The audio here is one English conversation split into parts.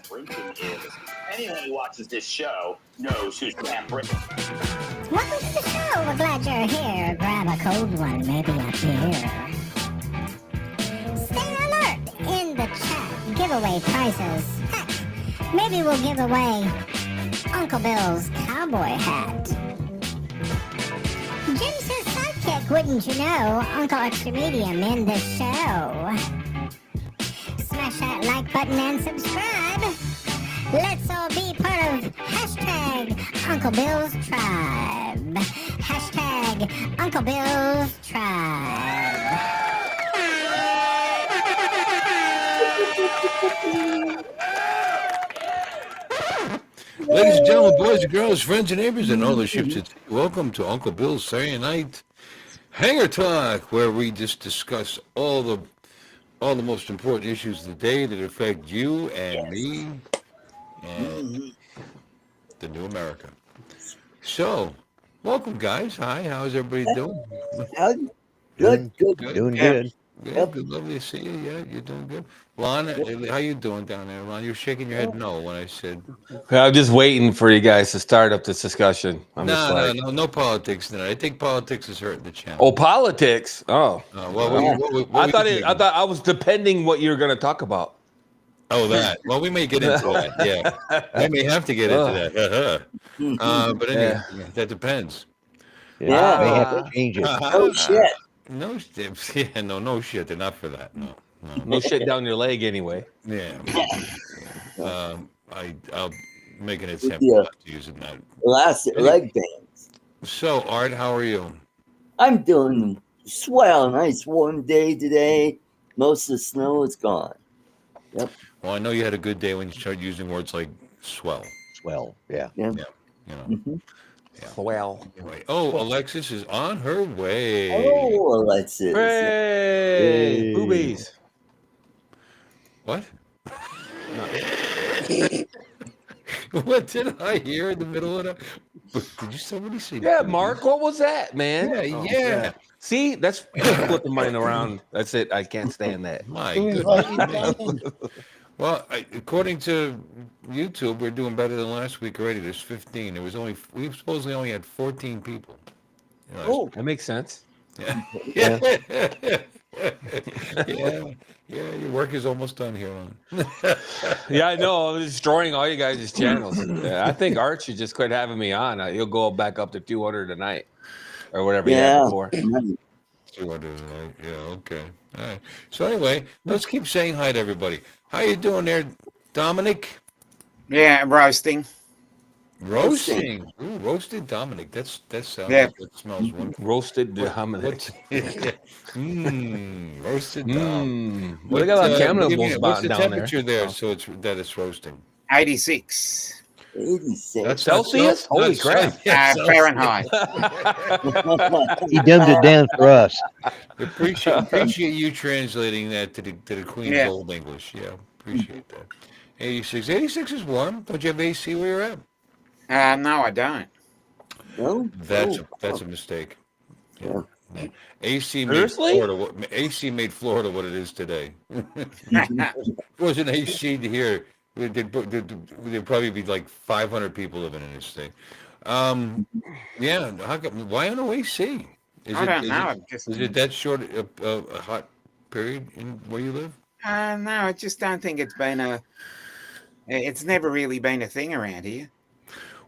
printing is. Anyone who watches this show knows who's Sam Printing. Welcome to the show. We're glad you're here. Grab a cold one, maybe a beer. Stay alert in the chat. Giveaway prizes. Heck, maybe we'll give away Uncle Bill's cowboy hat. Jim's his sidekick, wouldn't you know? Uncle Extra Medium in the show. Smash that like button and subscribe. Let's all be part of hashtag Uncle Bill's Tribe. Hashtag Uncle Bill's Tribe. Ladies and gentlemen, boys and girls, friends and neighbors, and all the ships at sea, welcome to Uncle Bill's Saturday Night Hangar Talk, where we just discuss all the most important issues of the day that affect you and me and the new America. So, welcome, guys. Hi, how's everybody doing? Good. Doing good. Good, good, lovely to see you. Yeah, you're doing good. Lon, how you doing down there, Lon? You're shaking your head no when I said. I'm just waiting for you guys to start up this discussion. No politics tonight. I think politics is hurting the channel. Oh, politics. Oh. I thought I was depending what you were going to talk about. Oh, that. Well, we may get into that. Yeah, I may have to get into that. But anyway, that depends. Yeah, they have to change it. Oh shit. No shit. Yeah, no shit. They're not for that. No shit down your leg anyway. Yeah. I'll make an attempt not to use it. Elastic leg bands. So, Art, how are you? I'm doing swell. Nice warm day today. Most of the snow is gone. Yep. Well, I know you had a good day when you started using words like swell. Swell. Yeah. You know. Mm-hmm. Yeah. Swell. Anyway. Oh, Alexis is on her way. Oh, Alexis. Hey, boobies. What? What did I hear in the middle of that? Did somebody say? Yeah, Mark, what was that, man? Yeah. See, that's flipping mine around. That's it. I can't stand that. My goodness. Well, according to YouTube, we're doing better than last week already. There's 15. We supposedly only had 14 people. Oh, that makes sense. Yeah. Yeah, your work is almost done here, Lon. Yeah, I know. I'm destroying all you guys' channels. I think Art should just quit having me on. He'll go back up to 200 tonight or whatever he had before. 200 tonight. Yeah, okay. All right. So anyway, let's keep saying hi to everybody. How you doing there, Dominic? Yeah, roasting. Roasting. Ooh, roasted Dominic. That sounds like it smells wonderful. Roasted Dominic. Roasted Dom. What got a lot of cannibals what's the down temperature there so it's roasting? 86. 86. That's Celsius? Holy crap. Fahrenheit. He dumbed it down for us. Appreciate you translating that to the Queen's Old English. Yeah, appreciate that. 86. 86 is warm. Don't you have AC where you're at? No, I don't. No? That's a mistake. Yeah. AC made Florida what it is today. It wasn't AC to here. There'd probably be like 500 people living in this thing. Yeah. Why no AC? I don't know. Is it that short a hot period in where you live? No, I just don't think it's never really been a thing around here.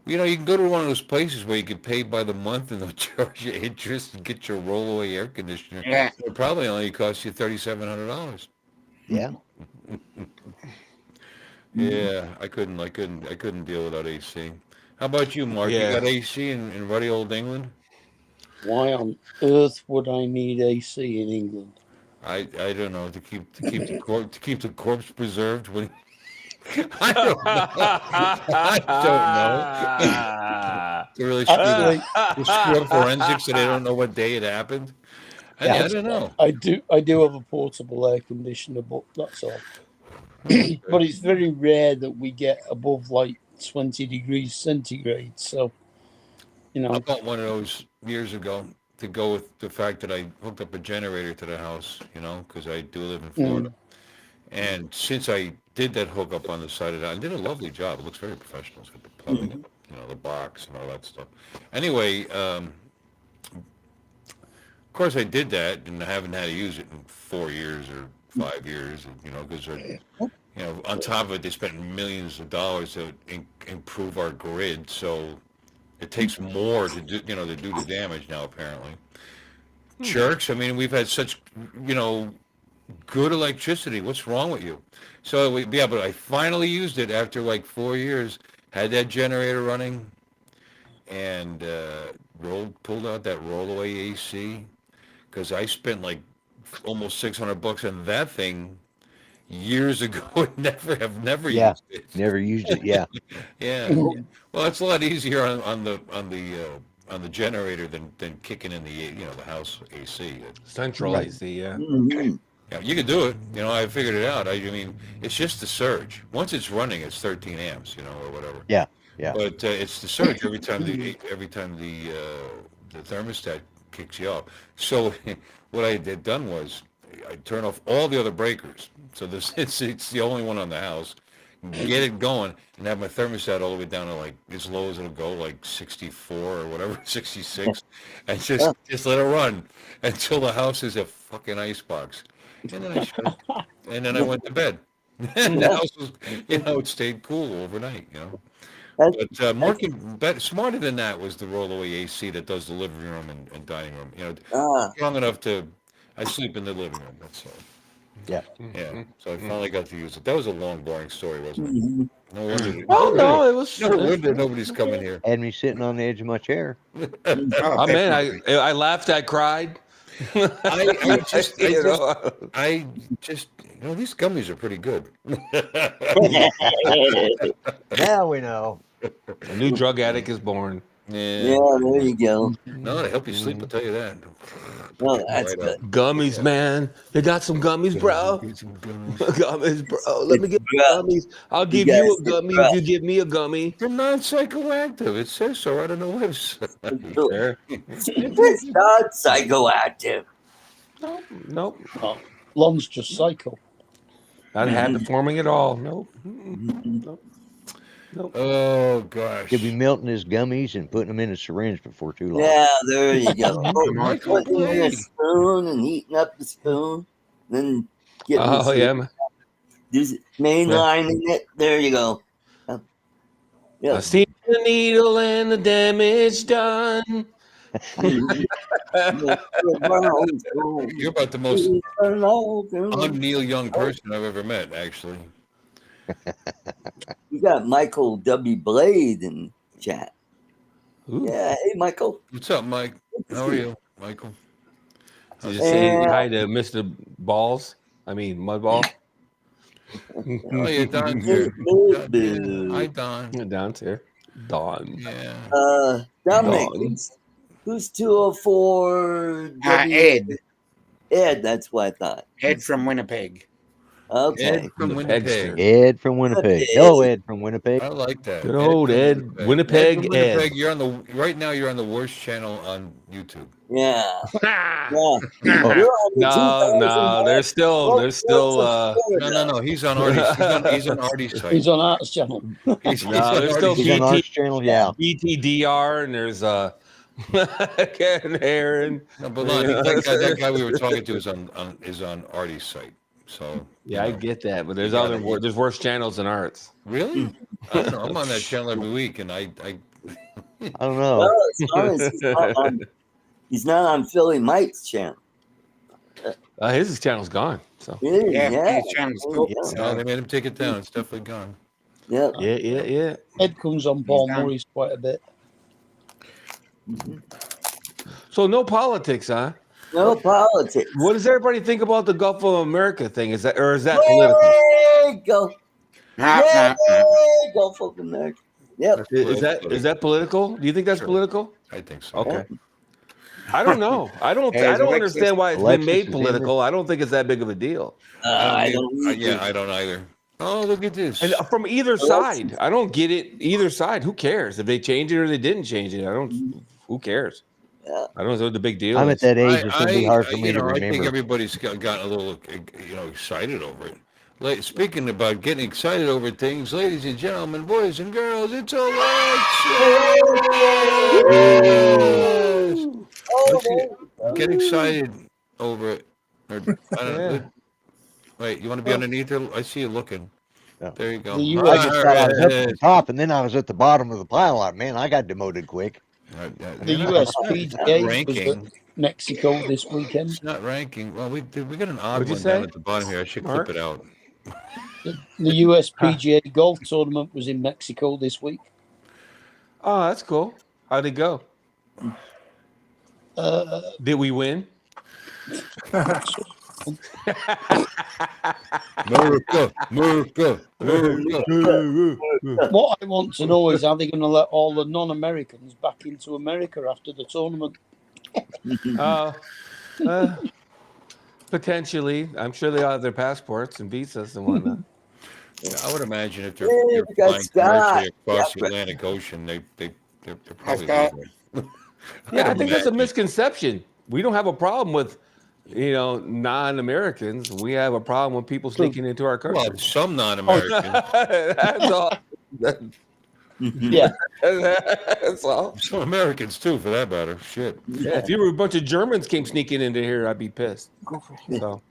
You know, you can go to one of those places where you can pay by the month and they'll charge you interest and get your rollaway air conditioner. Yeah. It probably only costs you $3,700. Yeah. Yeah, I couldn't deal without AC. How about you, Mark? Yeah. You got AC in ruddy old England? Why on earth would I need AC in England? I don't know, to keep the corpse preserved when I don't know. To really screw up forensics so they don't know what day it happened. I don't know. I do have a portable air conditioner, but that's all. But it's very rare that we get above like 20 degrees centigrade. So, you know, I bought one of those years ago to go with the fact that I hooked up a generator to the house, you know, because I do live in Florida. And since I did that hook up on the side of that. And did a lovely job. It looks very professional. It's got the plumbing, the box and all that stuff. Anyway, of course I did that, and I haven't had to use it in 4 years or 5 years, because on top of it, they spent millions of dollars to improve our grid. So it takes more to do, to do the damage now, apparently. Jerks. I mean, we've had such, good electricity. What's wrong with you? So, but I finally used it after like 4 years. Had that generator running, and pulled out that rollaway AC, because I spent like almost $600 on that thing years ago and never used it. Never used it. Yeah. Yeah. Well, it's a lot easier on the generator than kicking in the house AC. Central AC, yeah. Mhm. Yeah, you can do it. I figured it out. I mean, it's just the surge. Once it's running, it's 13 amps, or whatever. Yeah. Yeah. But it's the surge every time the thermostat kicks you off. So what I had done was I turn off all the other breakers. So it's the only one on the house. Get it going and have my thermostat all the way down to like as low as it'll go, like 64 or whatever, 66, and just let it run until the house is a fucking icebox. And then and then I went to bed. And the house was, it stayed cool overnight. But smarter than that was the rollaway AC that does the living room and dining room. Strong enough I sleep in the living room. That's all. Yeah. Yeah. So I finally got to use it. That was a long, boring story, wasn't it? Mhm. No wonder. No, it was. No wonder nobody's coming here. Had me sitting on the edge of my chair. Oh man, I laughed, I cried. I just these gummies are pretty good. Now we know. A new drug addict is born. Yeah, there you go. No, to help you sleep, I'll tell you that. Well, that's Right good. Gummies, man. You got some gummies, bro? Gummies, bro. Let me get some gummies. I'll give you a gummy if you give me a gummy. They're non-psychoactive. It says so right on the website. It's not psychoactive. Nope. Oh, Lon's just psycho. Not habit forming at all. Nope. Nope. Oh gosh. He'll be melting his gummies and putting them in a syringe before too long. Yeah, there you go. Michael, Putting in a spoon and eating up the spoon, then getting Oh yeah. mainlining it. There you go. Yeah. I see the needle and the damage done. You're about the most un-Neil Young person I've ever met, actually. You got Michael W. Blade in chat. Ooh. Yeah, hey Michael. What's up, Mike? How are you, Michael? Did you say hi to Mr. Balls? I mean, Mudball. Oh, yeah, Don's here. Hi, Don. Don's here. Don. Yeah. Dominic, Don. who's 204? Ed. Ed, that's what I thought. Ed from Winnipeg. Okay. Ed from Winnipeg. Ed from Winnipeg. Hello, Ed from Winnipeg. I like that. Good old Ed. Winnipeg from Ed. Winnipeg. Right now you're on the worst channel on YouTube. Yeah. Oh. No, there's still No. He's on Artie's. He's on Artie's site. He's on Art's channel. He's there's still He's on Art's channel, yeah. BTDR, and there's Ken Aaron. No, but that guy we were talking to is on Artie's site. So yeah, I get that, but there's there's worse channels than Art's. Really? I don't know. I'm on that channel every week, and I don't know. Well, as long as he's not on Philly Mike's channel. His channel's gone. So Yeah. His channel's cool. No, they made him take it down. It's definitely gone. Yeah. yeah. Ed comes on Paul Murray's quite a bit. So no politics, huh? No politics. What does everybody think about the Gulf of America thing? Is that political? There you go. Nah. Go for America. Yep. Is that political? Do you think that's political? I think so. Okay. I don't know. I don't understand why it's been made political. I don't think it's that big of a deal. I don't. I don't either. Oh, look at this. And from either side, I don't get it. Either side, who cares if they changed it or they didn't change it? Who cares? Yeah. I don't know what the big deal I'm is. at that age. It's going to be hard for me to I think remember. everybody's gotten a little, excited over it. Speaking about getting excited over things, ladies and gentlemen, boys and girls, it's election! Get excited over it. Or, I don't know. Yeah. Wait, you want to be underneath her? I see you looking. Yeah. There you go. The I US, just thought I was up at the top, and then I was at the bottom of the pile. Like, man, I got demoted quick. the US PGA was ranking. at Mexico this weekend. It's not ranking. Well, we got an odd What'd you one down say, at the bottom here. I should Mark? clip it out. The US PGA golf tournament was in Mexico this week. Oh, that's cool. How'd it go? Did we win? America. What I want to know is, are they going to let all the non-Americans back into America after the tournament? Potentially. I'm sure they all have their passports and visas and whatnot. Yeah, I would imagine if they're we got flying Scott. commercially across the Yeah. Atlantic Ocean, they're probably Scott. legal. Yeah, I think that's a imagine. misconception. We don't have a problem with, non-Americans. We have a problem with people sneaking into our country. Well, some non-Americans, That's all. Yeah. That's all. some Americans too, for that matter. Shit. Yeah, if you were a bunch of Germans came sneaking into here, I'd be pissed. So,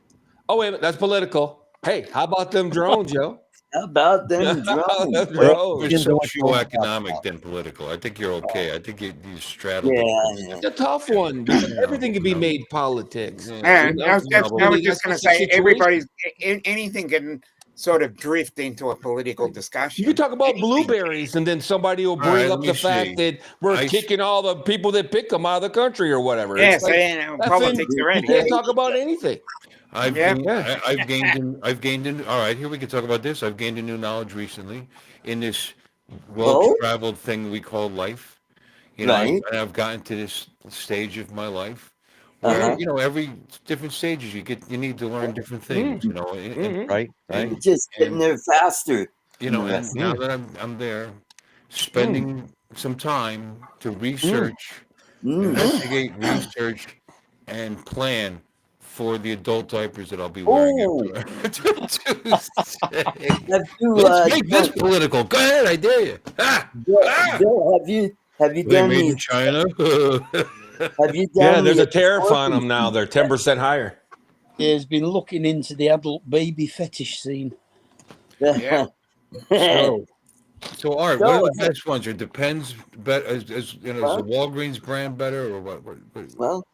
oh wait a minute, that's political. Hey, how about them drones, yo? How about them drones? Them More drones. socioeconomic than political. I think you're okay. I think you straddle. Yeah, the- yeah. It's a tough one. Because everything can be made politics. And I was just That's going to the say, situation. everybody's anything can sort of drift into a political discussion. You can talk about Anything. blueberries, and then somebody will bring right, let up me the fact see. that we're I- kicking all the people that pick them out of the country or whatever. It's Yes, like, and that's politics You already. can't talk about anything. I've Yeah. gained in. All right, here we can talk about this. I've gained a new knowledge recently in this well-traveled thing we call life. Right. And I've gotten to this stage of my life where every different stages you need to learn different things. And, Right? You're just getting there faster. and Yes. now that I'm there, spending some time to research, investigate, research, and plan for the adult diapers that I'll be wearing after Tuesday. Have you, Let's make this political. Go ahead, I dare you. Bill, have you They done made in these? China. Have you done? Yeah, there's a the tariff on them now. They're 10% higher. Has been looking into the adult baby fetish scene. Yeah. So Art, what are the best ones? Or depends. Is the Walgreens brand better or what? Well,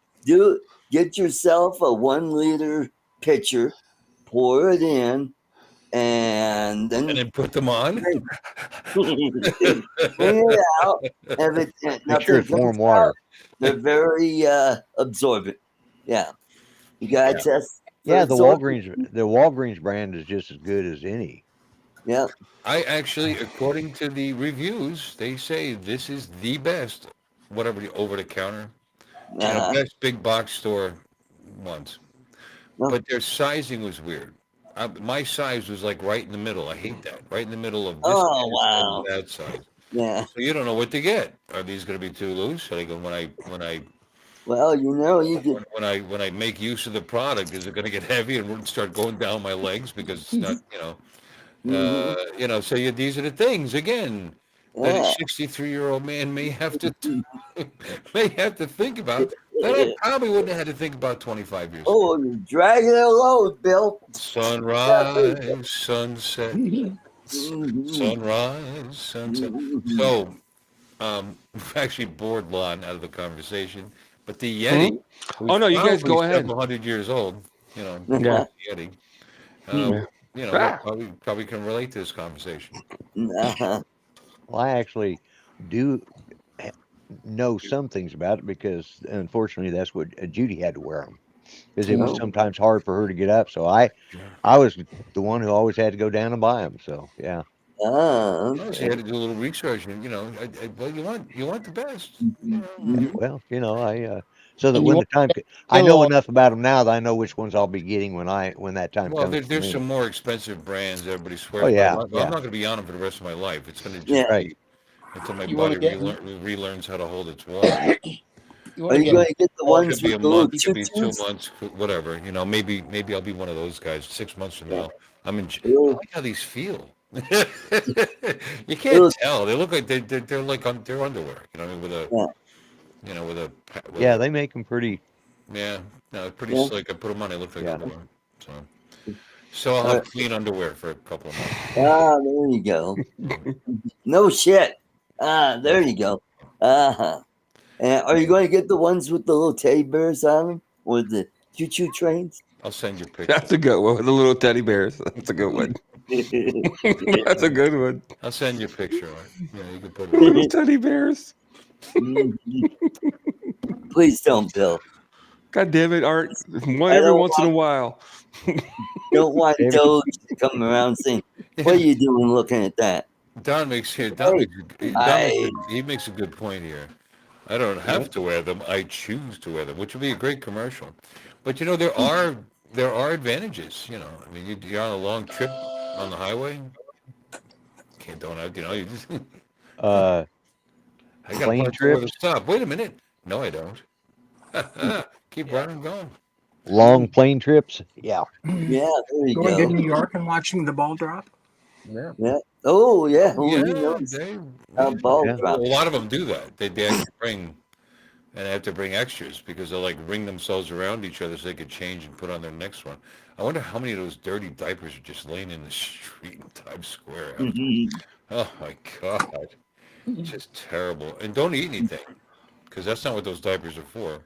get yourself a 1 liter pitcher, pour it in, and then put them on. bring it out. Have it, Make sure it's warm water. They're very absorbent. Yeah, you gotta test. for Yeah, the absorption. Walgreens brand is just as good as any. Yeah. I actually, according to the reviews, they say this is the best, whatever the over the counter, best big box store ones. No. But their sizing was weird. My size was like right in the middle. I hate that. Right in the middle of this Oh, size wow. and that size. Yeah. So you don't know what to get. Are these going to be too loose? Are they going when I Well, you could. when I make use of the product, is it going to get heavy and start going down my legs because it's not So these are the things again that a 63-year-old man may have to think about that I probably wouldn't have had to think about 25 years ago. Oh, you're dragging it low, Bill. Sunrise, sunset, sunrise, sunset. So, we've actually bored Lon out of the conversation, but the Yeti. Oh, no, you guys go ahead. Several hundred years old. Yeah. Yeti. Probably can relate to this conversation. Uh-huh. Well, I actually do know some things about it because, unfortunately, that's what Judy had to wear them because it was sometimes hard for her to get up. So I was the one who always had to go down and buy them. So yeah. So you had to do a little research, and well, you want the best. Well, so that when the time, I know enough about them now that I know which ones I'll be getting when that time Well, comes. there's some more expensive brands everybody swears. Oh, yeah, by. I'm yeah. not going to be on them for the rest of my life. It's going to just Yeah. be until my You body wanna get- relearns how to hold its water. You Are want to you get going to get the It ones could be a with the little month, it could be 2 tutus? months, whatever. You know, maybe I'll be one of those guys 6 months from now. I Little, like how these feel. You can't little, tell. They look like they're like they're underwear. You know, what I mean, with a yeah, Yeah, they make them pretty. yeah, no, pretty yeah. slick. I put them on. They look like Yeah. underwear. So I'll have clean underwear for a couple of months. There you go. No shit. There you go. Uh-huh. And are you going to get the ones with the little teddy bears on them, or the choo-choo trains? I'll send you pictures. That's a good one. The little teddy bears. That's a good one. That's a good one. I'll send you a picture. Yeah, you can put Little it. teddy bears. Please don't, Bill. God damn it, Art. Every don't once in a while. Don't want Every- Doge to come around saying, "What are you doing looking at that?" Don makes he makes a good point here. I don't have to wear them. I choose to wear them, which would be a great commercial. But you know, there are advantages. You know, I mean, you're on a long trip on the highway. Don't have, you know, you just I got Plane to where to trips? stop. Wait a minute. No, I don't. Keep running, going. Long plane trips? Yeah. Yeah, there you Going to go. New York and watching the ball drop. Yeah. Yeah. Oh, yeah. Oh, Yeah, he knows they, ball Yeah. drop. a lot of them do that. They have to bring, and they have to bring extras because they'll like ring themselves around each other so they could change and put on their next one. I wonder how many of those dirty diapers are just laying in the street in Times Square. Oh my God, it's just terrible. And don't eat anything because that's not what those diapers are for.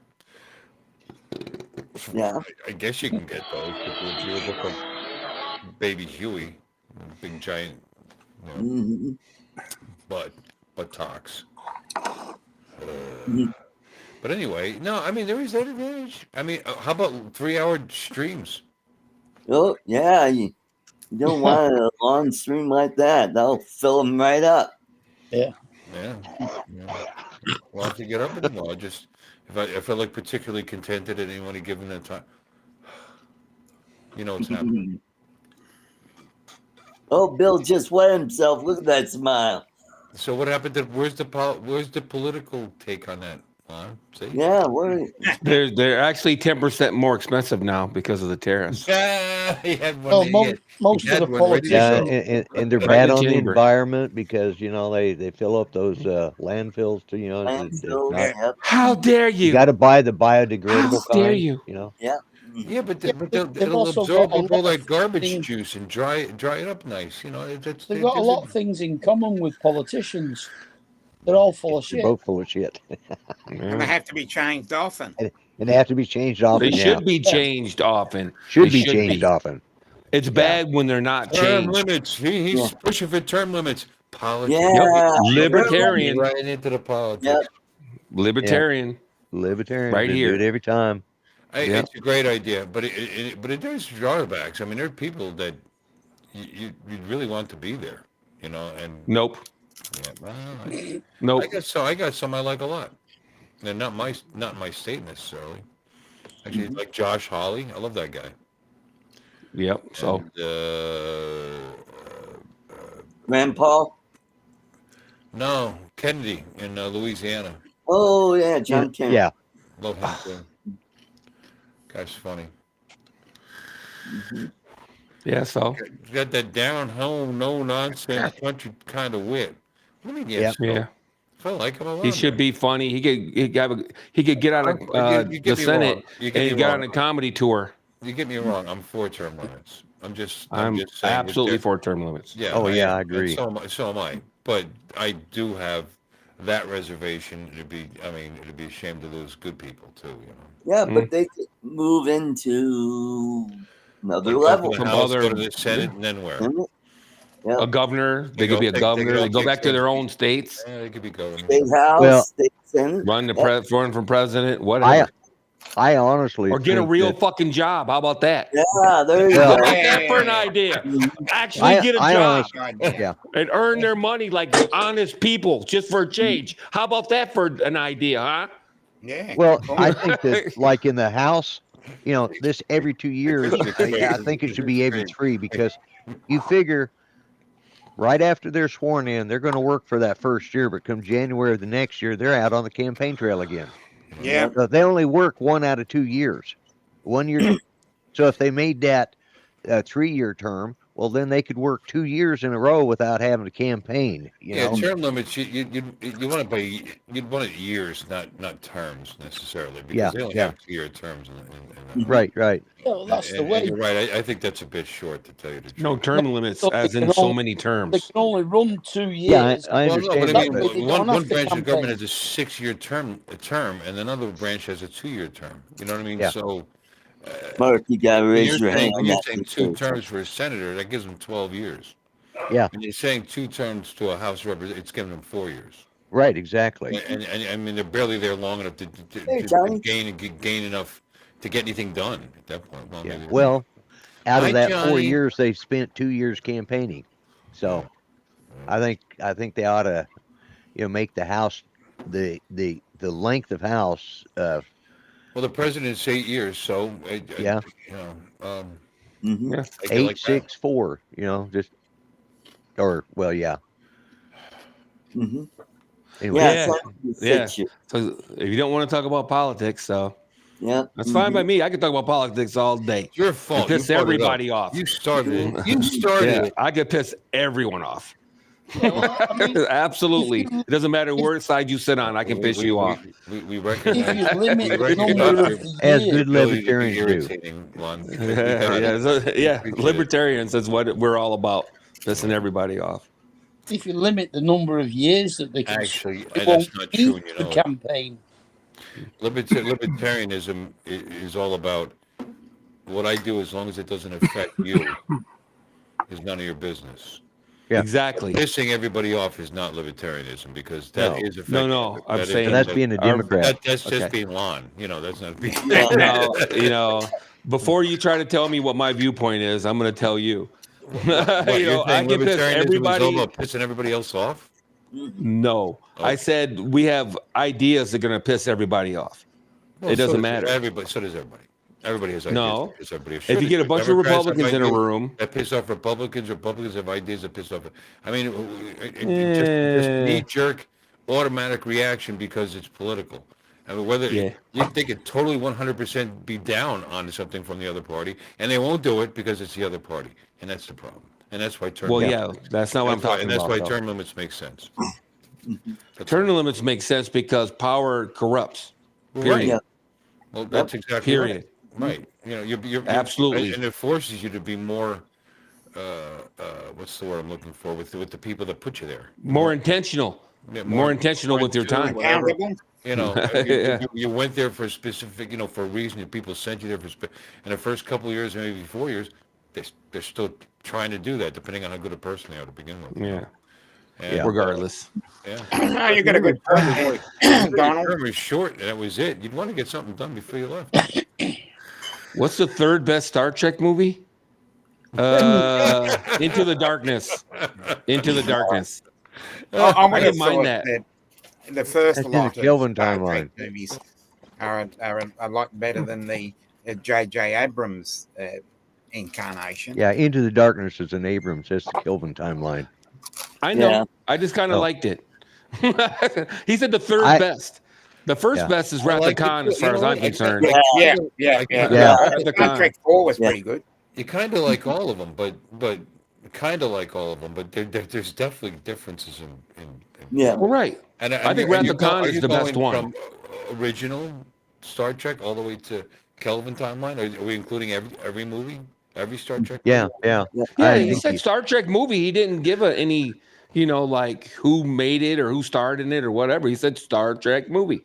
Yeah. I guess you can get those if you look like Baby Huey, big giant, you know, Mhm. buttocks. Mhm. But anyway, no, I mean, there is that advantage. I mean, how about 3-hour streams? Oh, yeah. You don't want a long stream like that. That'll fill them right up. Yeah. Well, if you get up in the morning, just if I look particularly contented at any given time, you know what's happening. Oh, Bill just wet himself. Look at that smile. So what happened? Where's the political take on that? See? Yeah, They're actually 10% more expensive now because of the tariffs. He had one. Well, he had- most he of had the one ready to Yeah, politicians. go. and they're Right bad in on the the chamber. environment because they fill up those landfills to landfills. not, Yep. How dare you you? got to buy the biodegradable How dare kind. you? You know. Yeah. Yeah, but, Yeah, they've it'll also absorb got a up all lot that of garbage things- juice and dry it up nice. You know, They've got a lot of things in common with politicians. They're all full of They're shit. both full of shit, And they have to be changed often. and they have to be changed often. They Yeah, should be changed often. should They be changed often. It's bad when they're not term changed. limits. He's Yeah. pushing for term limits. Politics. Yeah. Libertarian. Right into the politics. Yep. Libertarian. Libertarians Right do here. it every time. It's a great idea, but it does drawbacks. I mean, there are people that you really want to be there, you know, and Nope. yeah, well, Nope. I got some I like a lot, and not my state necessarily. Actually, like Josh Hawley, I love that guy. Yep. So And, Rand Paul. no, Kennedy in Louisiana. Oh, yeah. John Kennedy. Yeah, Love him too. Guy's funny. yeah. So He's got that down home, no nonsense country kind of wit. What do you mean? Yep. yeah. If I like him, I love He him. should be funny. He could get out of You the get me Senate wrong. You get and me get wrong. on a comedy tour. You get me wrong. I'm for term limits. I'm just saying. Absolutely for term limits. Yeah. Oh, yeah, am. I agree. And so am I. But I do have that reservation. It'd be a shame to lose good people too. You know. Yeah, but they could move into another Go level. to the Some House, other- go to the Senate, and then where? A governor. They go could be a take- governor. they They go back to take- their own states. They could be governors. State House, Well- State Senate. Run Yep. run for president. Whatever. I honestly Or get a think real that- fucking job. How about that? Yeah, there you Well- go. How's that for an idea? Actually get a I job honestly- yeah. and earn their money like honest people just for a change. How about that for an idea, huh? Yeah. Well, I think that like in the House, this every 2 years, I think it should be every 3 because you figure right after they're sworn in, they're going to work for that first year, but come January of the next year, they're out on the campaign trail again. Yeah. So they only work 1 out of 2 years. 1 year. So if they made that a 3-year term, well, then they could work 2 years in a row without having to campaign. You Yeah, know, term limits. You want it by you'd want it years, not terms necessarily, because Yeah, they only yeah. have 2-year terms. In right, right. Yeah, well, that's the and way. you're right. I think that's a bit short, to tell you the truth. No term limits, So they as in can so only- many They terms. can only run 2 Yeah, years. I Well, no, but understand. I mean, That way they one don't have to branch of the government campaign. has a 6-year term, and another branch has a 2-year term. You know what I mean? Yeah. So Mark, you gotta when raise you're your saying, hand. when you're after saying the 2 first. terms for a senator, that gives them 12 years. Yeah, When you're saying 2 terms to a House representative, it's giving them 4 years. right, exactly. And I mean, they're barely there long enough to Hey, Johnny. gain enough to get anything done at that point. Well, Yeah. maybe- Well, out Hi, of that 4 Johnny. years, they spent 2 years campaigning. So I think they ought to, make the House the length of House. well, the president's 8 years, so Yeah. you know, Mhm. Yeah. I get like that. 8-6-4. Just or well, yeah. Mhm. Anyway, Yeah. Yeah, It's like you yeah. fix you. So if you don't want to talk about politics, so Yeah. that's fine by me. I can talk about politics all day. It's your And fault. You piss brought it up. everybody off. You started it. You started Yeah, it. I could piss everyone off. Yeah, well, I mean, Absolutely. It doesn't matter what side you sit on. I can piss you off. We if recognize. you limit we the recognize number your of the as years, good ability to be libertarians do. irritating, Lon. Yeah. Libertarians is what we're all about. Pissing everybody off. if you limit the number of years that they can, Actually, they that's won't not true. need You to know, campaign. libertarianism is all about what I do as long as it doesn't affect you is none of your business. Yeah. Exactly. Pissing everybody off is not libertarianism because that No. is affecting. No. I'm that is- saying And that's that- being a our- Democrat. that's just Okay. being Lon. That's not being. No, before you try to tell me what my viewpoint is, I'm going to tell you. What, you're I saying can piss libertarianism is all everybody. about pissing everybody else off? No, I Okay. said we have ideas that are going to piss everybody off. Well, It doesn't so does matter. Everybody. So does everybody. Everybody has ideas. No. that piss everybody off. If you get a Sure, bunch of Democrats have Republicans in a ideas room, that piss off Republicans have ideas that piss off. I mean, just knee-jerk, automatic reaction because it's political. I mean, whether Yeah. they could totally 100% be down on something from the other party, and they won't do it because it's the other party, and that's the problem. And that's why term. well, limits- yeah, that's not what I'm that's why- talking and that's about. why though. term limits make sense. Term limits make sense because power corrupts. Well, Period. Yeah. Well, that's exactly Period. right. You're Absolutely. and it forces you to be more. What's the word I'm looking for with the people that put you there? More intentional. Yeah, More intentional with your time. whatever. Accountable. Yeah. You went there for a specific, for a reason. And people sent you there and the first couple of years, maybe 4 years, they're still trying to do that, depending on how good a person they are to begin with. Yeah. And, Regardless. Oh, you got a good point there, Donald. Donald. Term was short, and that was it. You'd want to get something done before you left. What's the third best Star Trek movie? Into the Darkness. Into the Darkness. I would I have didn't mind thought that. that the first That's in the lot of Kelvin Star timeline. Trek movies are a lot better than the J.J. Abrams incarnation. Yeah, Into the Darkness is an Abrams. That's the Kelvin timeline. I know. Yeah. I just kind of Oh. liked it. He said the third best. The first Yeah. best is I Wrath like of it Khan, too. as far You as know I'm what? concerned. Yeah. Yeah. Wrath of Star Trek 4 was Yeah. pretty good. You kind of like all of them, but kind of like all of them, but there's definitely differences in Yeah. Well, right. And I think Wrath of Khan is the best one. From original Star Trek all the way to Kelvin timeline? Are we including every movie, every Star Trek? Yeah, yeah. Yeah, I he think said Star Trek movie. He didn't give any, like who made it or who starred in it or whatever. He said Star Trek movie.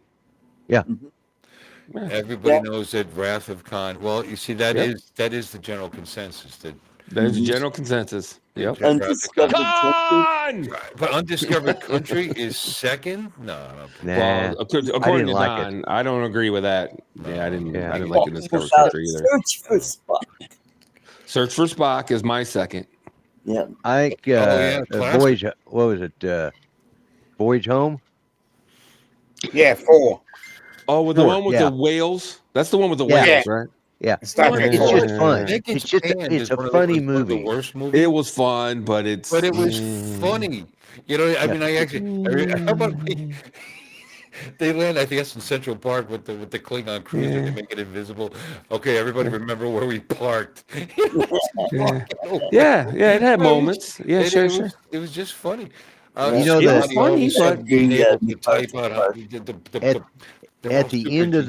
Everybody knows that Wrath of Khan. Well, you see, that Yep. is the general consensus that. There's a general consensus. Yep. Undiscovered country. Khan! But Undiscovered Country is second. No, I don't think. Nah, Well, according didn't to like Don, I don't agree with that. Yeah, I didn't. Yeah. I didn't like the Discovery Uh, Country either. Search for Spock. Search for Spock is my second. Yeah. I think yeah, classic. Voyage. What was it? Voyage Home. Yeah, 4. Oh, with the Four, one with yeah. the whales. That's the one with the Yeah. whales, right? Yeah, Star Trek it's 4. just fun. I think It's just panned it's as a one of funny one of the movie. worst movies. It was fun, but it's. But it was funny. I mean, I actually. How about me? They land, I guess, in Central Park with the Klingon cruiser. They make it invisible. Okay, everybody, remember where we parked. Yeah, it had moments. Yeah, And sure, sure. It was just funny. You know Yeah, that funny, but being able the to type parts out how part. they're all at the super end of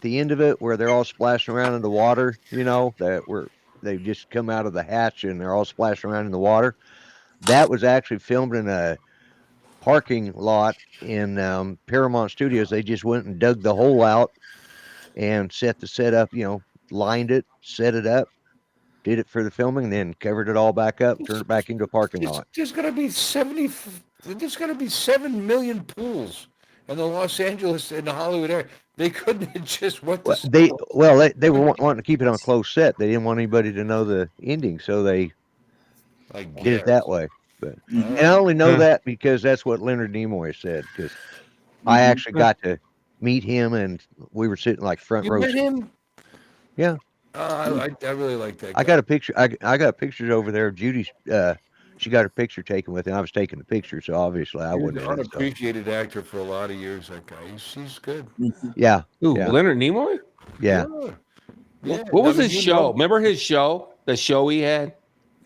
genius. it where they're all splashing around in the water, they've just come out of the hatch and they're all splashing around in the water. That was actually filmed in a parking lot in Paramount Studios. They just went and dug the hole out and set the set up, lined it, set it up, did it for the filming, then covered it all back up, turned it back into a parking lot. There's gonna be 7 million pools in the Los Angeles and the Hollywood area. They couldn't have just went to They were wanting to keep it on a close set. They didn't want anybody to know the ending, so they did it that way. But and I only know that because that's what Leonard Nimoy said. Because I actually got to meet him, and we were sitting like front You row. met him? Yeah. I really like that guy. I got a picture. I got pictures over there of Judy. She got her picture taken with him. I was taking the picture, so obviously I He was wouldn't an have done so. unappreciated actor for a lot of years. That guy, he's good. Yeah. Ooh, Yeah. Leonard Nimoy? Yeah. Yeah. What was I mean, his show? Remember his show? The show he had? In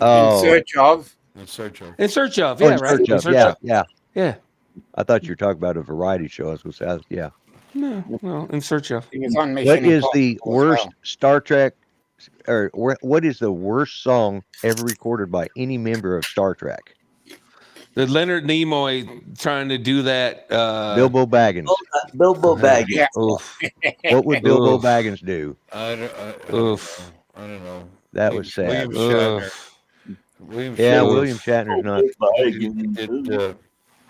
Oh. search of. In search of. In Search of, Oh, yeah, In right? Search In of, Search yeah, of. yeah. Yeah. I thought you were talking about a variety show. I was going to say, yeah. No, In Search of. He was on What Mission is the Impossible as worst well. Star Trek, or what is the worst song ever recorded by any member of Star Trek? The Leonard Nimoy trying to do that. Bilbo Baggins. Bilbo Baggins. Yeah. Oof. What would Bilbo Oof. Baggins do? I Oof. don't know. That was sad. William Shatner. Oof. William Yeah, Shatner. William Shatner's not.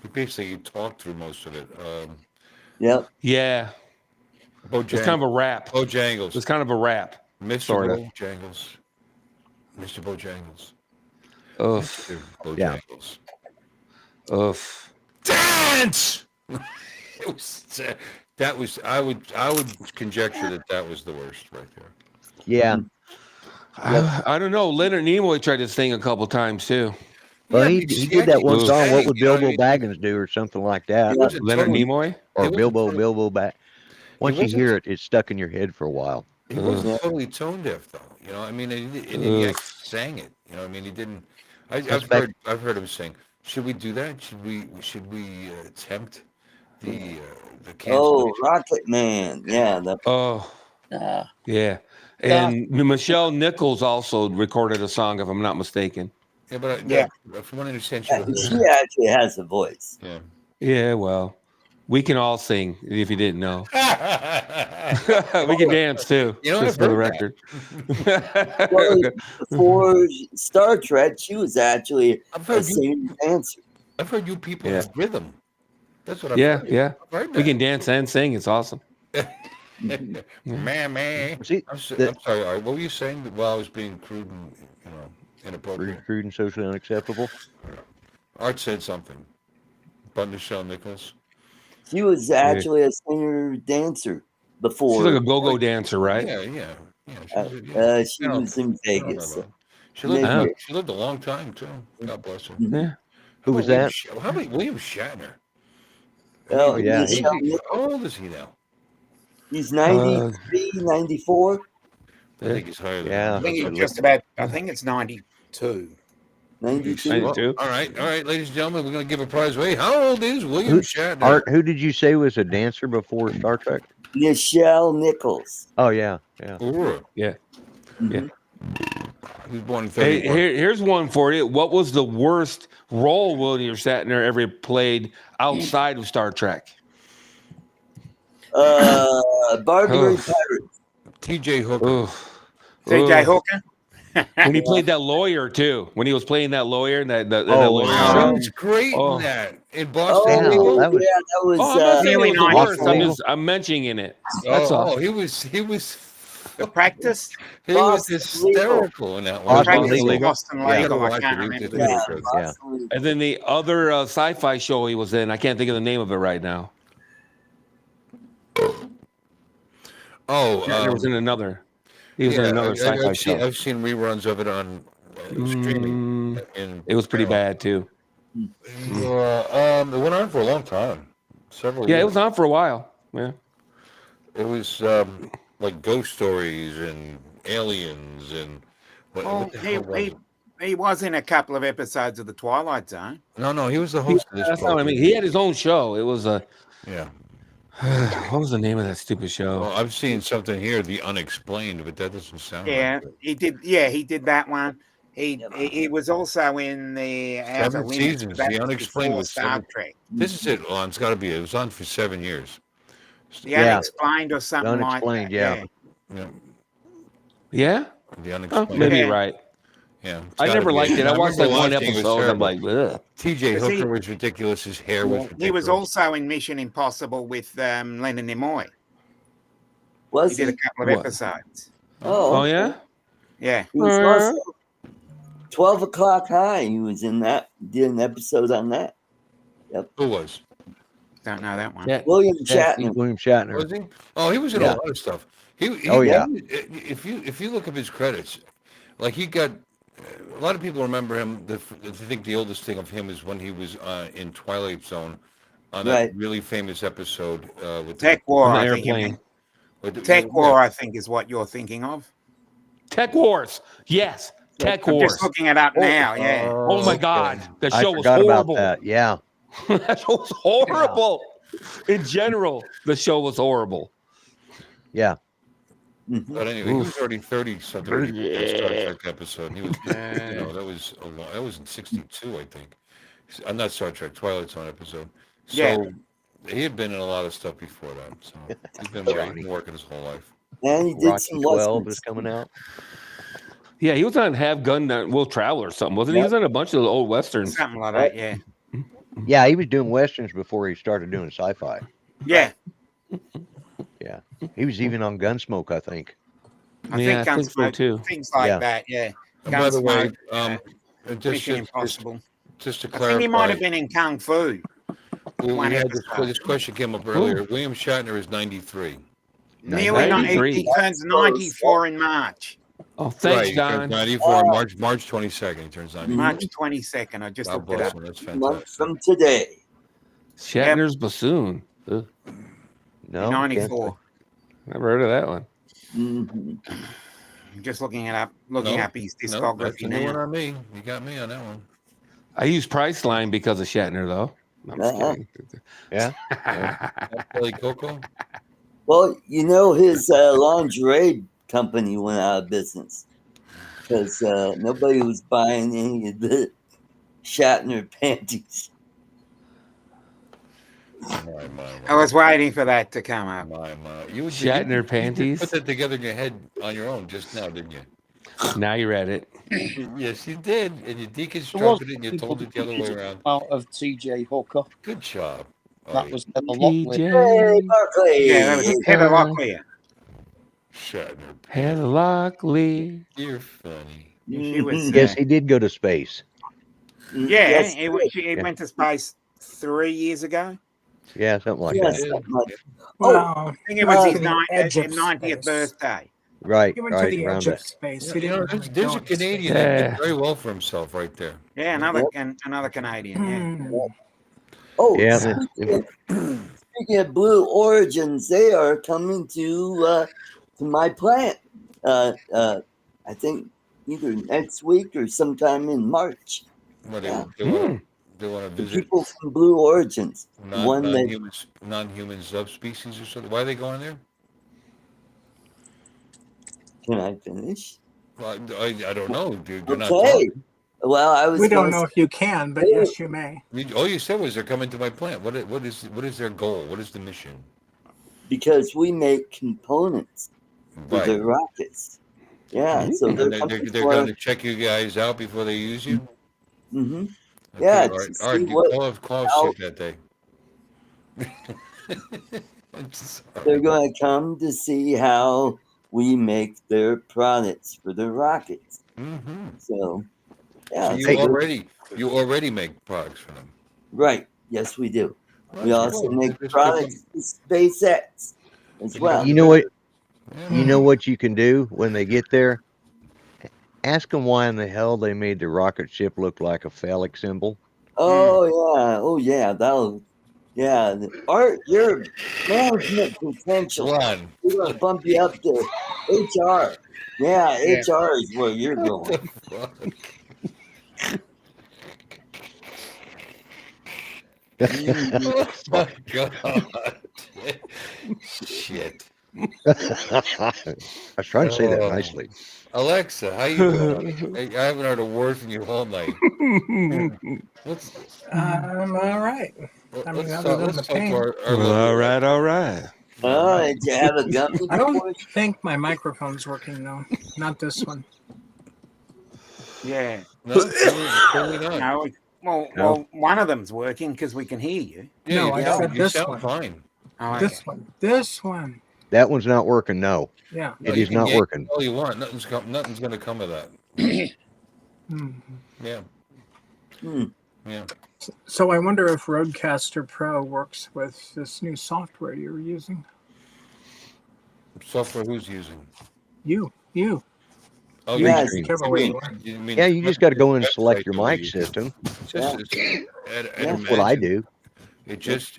He basically talked through most of it. Yep. Yeah. It's kind of a rap. Bojangles. It's kind of a rap. Mr. sorta. Bojangles. Mr. Bojangles. Oof. Mr. Bojangles. Oof. Dance. I would conjecture that was the worst right there. Yeah. I don't know. Leonard Nimoy tried to sing a couple times too. Well, Yeah, he but did that one Oof. song. What would You know what I Bilbo mean? Baggins do, or something like that? It wasn't Leonard totally- Nimoy? Or it wasn't Bilbo totally- Bilbo back. Once you wasn't- hear it, it's stuck in your head for a while. He wasn't totally tone deaf though. You know, I mean, and he actually sang it. You know, I mean, he didn't. I've heard him sing. Should we do that? Should we attempt the Oh, cancellation? Rocket Man. Yeah. Oh, Ah, yeah. And Michelle Nichols also recorded a song, if I'm not mistaken. Yeah, but Yeah. from what I understand, she actually has a voice. yeah. Yeah, well, we can all sing if you didn't know. We can dance too. You know, just I've for the heard record. Well, before Star Trek, she was actually I've a heard you. singer dancer. I've heard you people Yeah. have rhythm. That's what I've Yeah, heard. yeah. I've heard We can dance and sing. It's awesome. Man. See, I'm sorry. Art, what were you saying while I was being crude and inappropriate? crude and socially unacceptable. Art said something. But Michelle Nichols. She was actually a singer dancer before. She's like a go-go dancer, right? Yeah. She was in Vegas. She lived, Maybe. she lived a long time too. God bless her. Yeah. Who was that? How about William Shatner? Oh, yeah, How old is he now? He's 93, 94. I think he's higher than Yeah. I that. think it's just about. I think it's 92. 92. 92. All right, ladies and gentlemen, we're going to give a prize away. How old is William Shatner? Art, who did you say was a dancer before Star Trek? Michelle Nichols. Oh yeah. Ooh, Yeah. he was born in Hey, 31. here's one for you. What was the worst role William Shatner ever played outside of Star Trek? Barbary Oh. Pirate. T.J. Hooker. Oof. TJ Oof. Hooker. When he played that lawyer too. When he was playing that lawyer and that Oh, lawyer wow. show. He was great Oh. in that. In Oh, Boston Yeah, Legal. that was- yeah, that was. Oh, I'm not saying it was the Really worst. nice. I'm mentioning it. That's all. He was The Practice. Hysterical in that one. Boston Practice Legal. in Boston Yeah. Legal. I Watch can't it. remember. Yeah. yeah, good. Yeah. Boston- And then the other sci-fi show he was in, I can't think of the name of it right now. Oh, He was in another. He was in another sci-fi show. I've seen reruns of it on streaming. It was pretty bad too. It went on for a long time. Several Yeah, years. it was on for a while. Yeah. It was like ghost stories and aliens and what the hell was it? He was in a couple of episodes of the Twilight Zone. No, he was the host of this That's not what I program. mean. He had his own show. It was a. Yeah. What was the name of that stupid show? Well, I've seen something here, The Unexplained, but that doesn't sound Yeah, right. he did. Yeah, he did that one. He was also in the Outer 7 Limits. seasons. That The was Unexplained before was Star 7. Trek. This is it. Oh, it's got to be. It was on for 7 years. The Yeah. Unexplained or something Unexplained, like that. yeah. Yeah. Yeah. The Oh, Unexplained. maybe Yeah. you're right. Yeah. it's I gotta never be liked it. I watched remember like one watching, it was episode. I'm terrible. like, ugh. TJ Was he- Hooker was ridiculous. His hair was ridiculous. He was also in Mission Impossible with Leonard Nimoy. Was He did a he? couple of What? episodes. Oh yeah. Yeah. He was also 12 O'Clock High. He was in that, did an episode on that. Who was? Don't know that one. Yeah. William Yeah, Shatner. William Shatner. Was he? Oh, he was in Yeah. a lot of stuff. He, Oh, yeah. If you look up his credits, like he got a lot of people remember him. I think the oldest thing of him is when he was in Twilight Zone on that Right. really famous episode with Tech War, On the I think. airplane. Tech War, I think, is what you're thinking of. Tech Wars. Yes. Tech I'm Wars. just looking it up now. Yeah. Oh my okay. God. The I show was forgot horrible. about that. Yeah. That show was horrible. In general, the show was horrible. Yeah. Mhm. But anyway, he was already 30 something when he did that Star Yeah. Trek episode. He was, that was in '62, I think. Not Star Trek, Twilight Zone episode. So Yeah. he had been in a lot of stuff before that. So he's been working his whole life. And he did Rocky some 12 westerns. is coming out. Yeah, he was on Have Gun Will Travel or something, wasn't he? He was on a bunch of the old westerns. Something like that. Yeah. Yeah, he was doing westerns before he started doing sci-fi. Yeah. Yeah. He was even on Gunsmoke, I think. Yeah, I think so, Gunsmoke, too. things like Yeah. that. Yeah. And by the way, Gunsmoke, Mission Impossible. just to I think he might clarify, have been in Kung Fu. we one had episode. this question came up earlier. William Shatner is 93. Nearly 93. he turns 94 in March. Oh, thanks, Right, he turns Don. 94 March 22nd. He turns 94. March 22nd. I just God looked it bless up. him. That's Month fantastic. from today. Shatner's bassoon. Ugh, No, 94. never heard of that one. Mhm. I'm just looking it up, looking up his No, that's discography a new one now. on me. You got me on that one. I use Priceline because of Shatner, though. I'm just Uh-huh. kidding. Yeah. Billy Coco? Well, you know, his lingerie company went out of business because nobody was buying any of the Shatner panties. I was waiting for that to come up. You Shatner panties. put that together in your head on your own just now, didn't you? Now you're at it. Yes, you did. And you There was deconstructed it and you people told it the other way that around. out of TJ Hooker. Good job. That was Heather Locklear. Hey, TJ. Barkley! Yeah, that was Heather Locklear. Shatner. Heather Locklear. You're funny. She was. Mhm. Yes, he did go to space. Yeah, Yes, he went to space 3 years ago. Yeah, something like yes, that. that much. Well, I think it was his to the edge of 90th space. birthday. Right, He went to right, the around edge of that. space. Yeah, He you know, didn't there's a go into Canadian space. that Yeah. did very well for himself right there. Yeah, another Canadian. Yeah. Hmm. Oh, Yeah, speaking of Blue Origins, they are coming to my plant. I think either next week or sometime in March. What Yeah. they want to The visit people from Blue Origins, one that non-human subspecies or something. Why are they going there? can I finish? Well, I don't know, dude. You're not Okay. talking. Well, I was. We don't gonna know if you can, but yes, you may. All you said was they're coming to my plant. What is their goal? What is the mission? because we make components for Right. the rockets. Yeah, so And they're they're coming going to check you guys out before they use you. hmm Okay, Yeah, all right. to All right. see You what- call how- sick that day. I'm sorry. They're going to come to see how we make their products for the rockets. Mm-hmm. So, yeah, So so they're- you already make products for them. right. Yes, we do. We That's also cool. make Just products for SpaceX as well. You know what? Yeah. You know what you can do when they get there? Ask them why in the hell they made the rocket ship look like a phallic symbol. Oh yeah, that'll Yeah, Art, your management potential. Ron. We're gonna bump you up to HR. Yeah, Yeah. HR is where you're going. Fuck. Mhm. Oh my god. Shit. I was trying to say that Oh. nicely. Alexa, how you doing? I haven't heard a word from you all night. Let's I'm all right. I mean, other than the let's talk to pain. our Well, lovely all right, all right. Oh, did you have a gummy I don't before? think my microphone's working though. Not this one. Yeah. No, clearly not. No. Well, one of them's working because we can hear you. Yeah, No, you I sound, said you this sound one. fine. Oh, okay. This one. This one. That one's not working. No, Yeah. No, it you is can not yank working. all you want. Nothing's going to come of that. Hmm. Yeah, Hmm. yeah. So I wonder if Rodecaster Pro works with this new software you're using. Software who's using? You. Oh, Yeah, you Whichever way you want. mean Yeah, you just got to go and website select your that we mic use. system. It's just, That's what I do. It just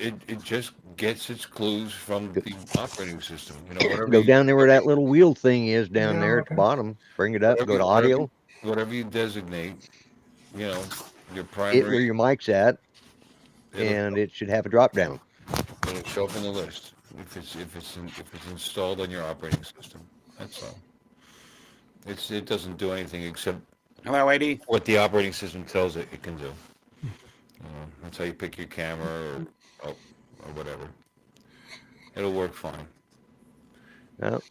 gets its clues from the operating system. You know, whatever. Go down there where that little wheel thing is down Yeah, there at the okay. bottom. Bring it up. Go to whatever- audio. Whatever you designate. You know, your It primary. where your mic's at, and it should have a drop down. It'll show up in the list if it's installed on your operating system. That's all. It doesn't do anything except Hello, Eddie. what the operating system tells it can do. That's how you pick your camera or whatever. It'll work fine. Yep.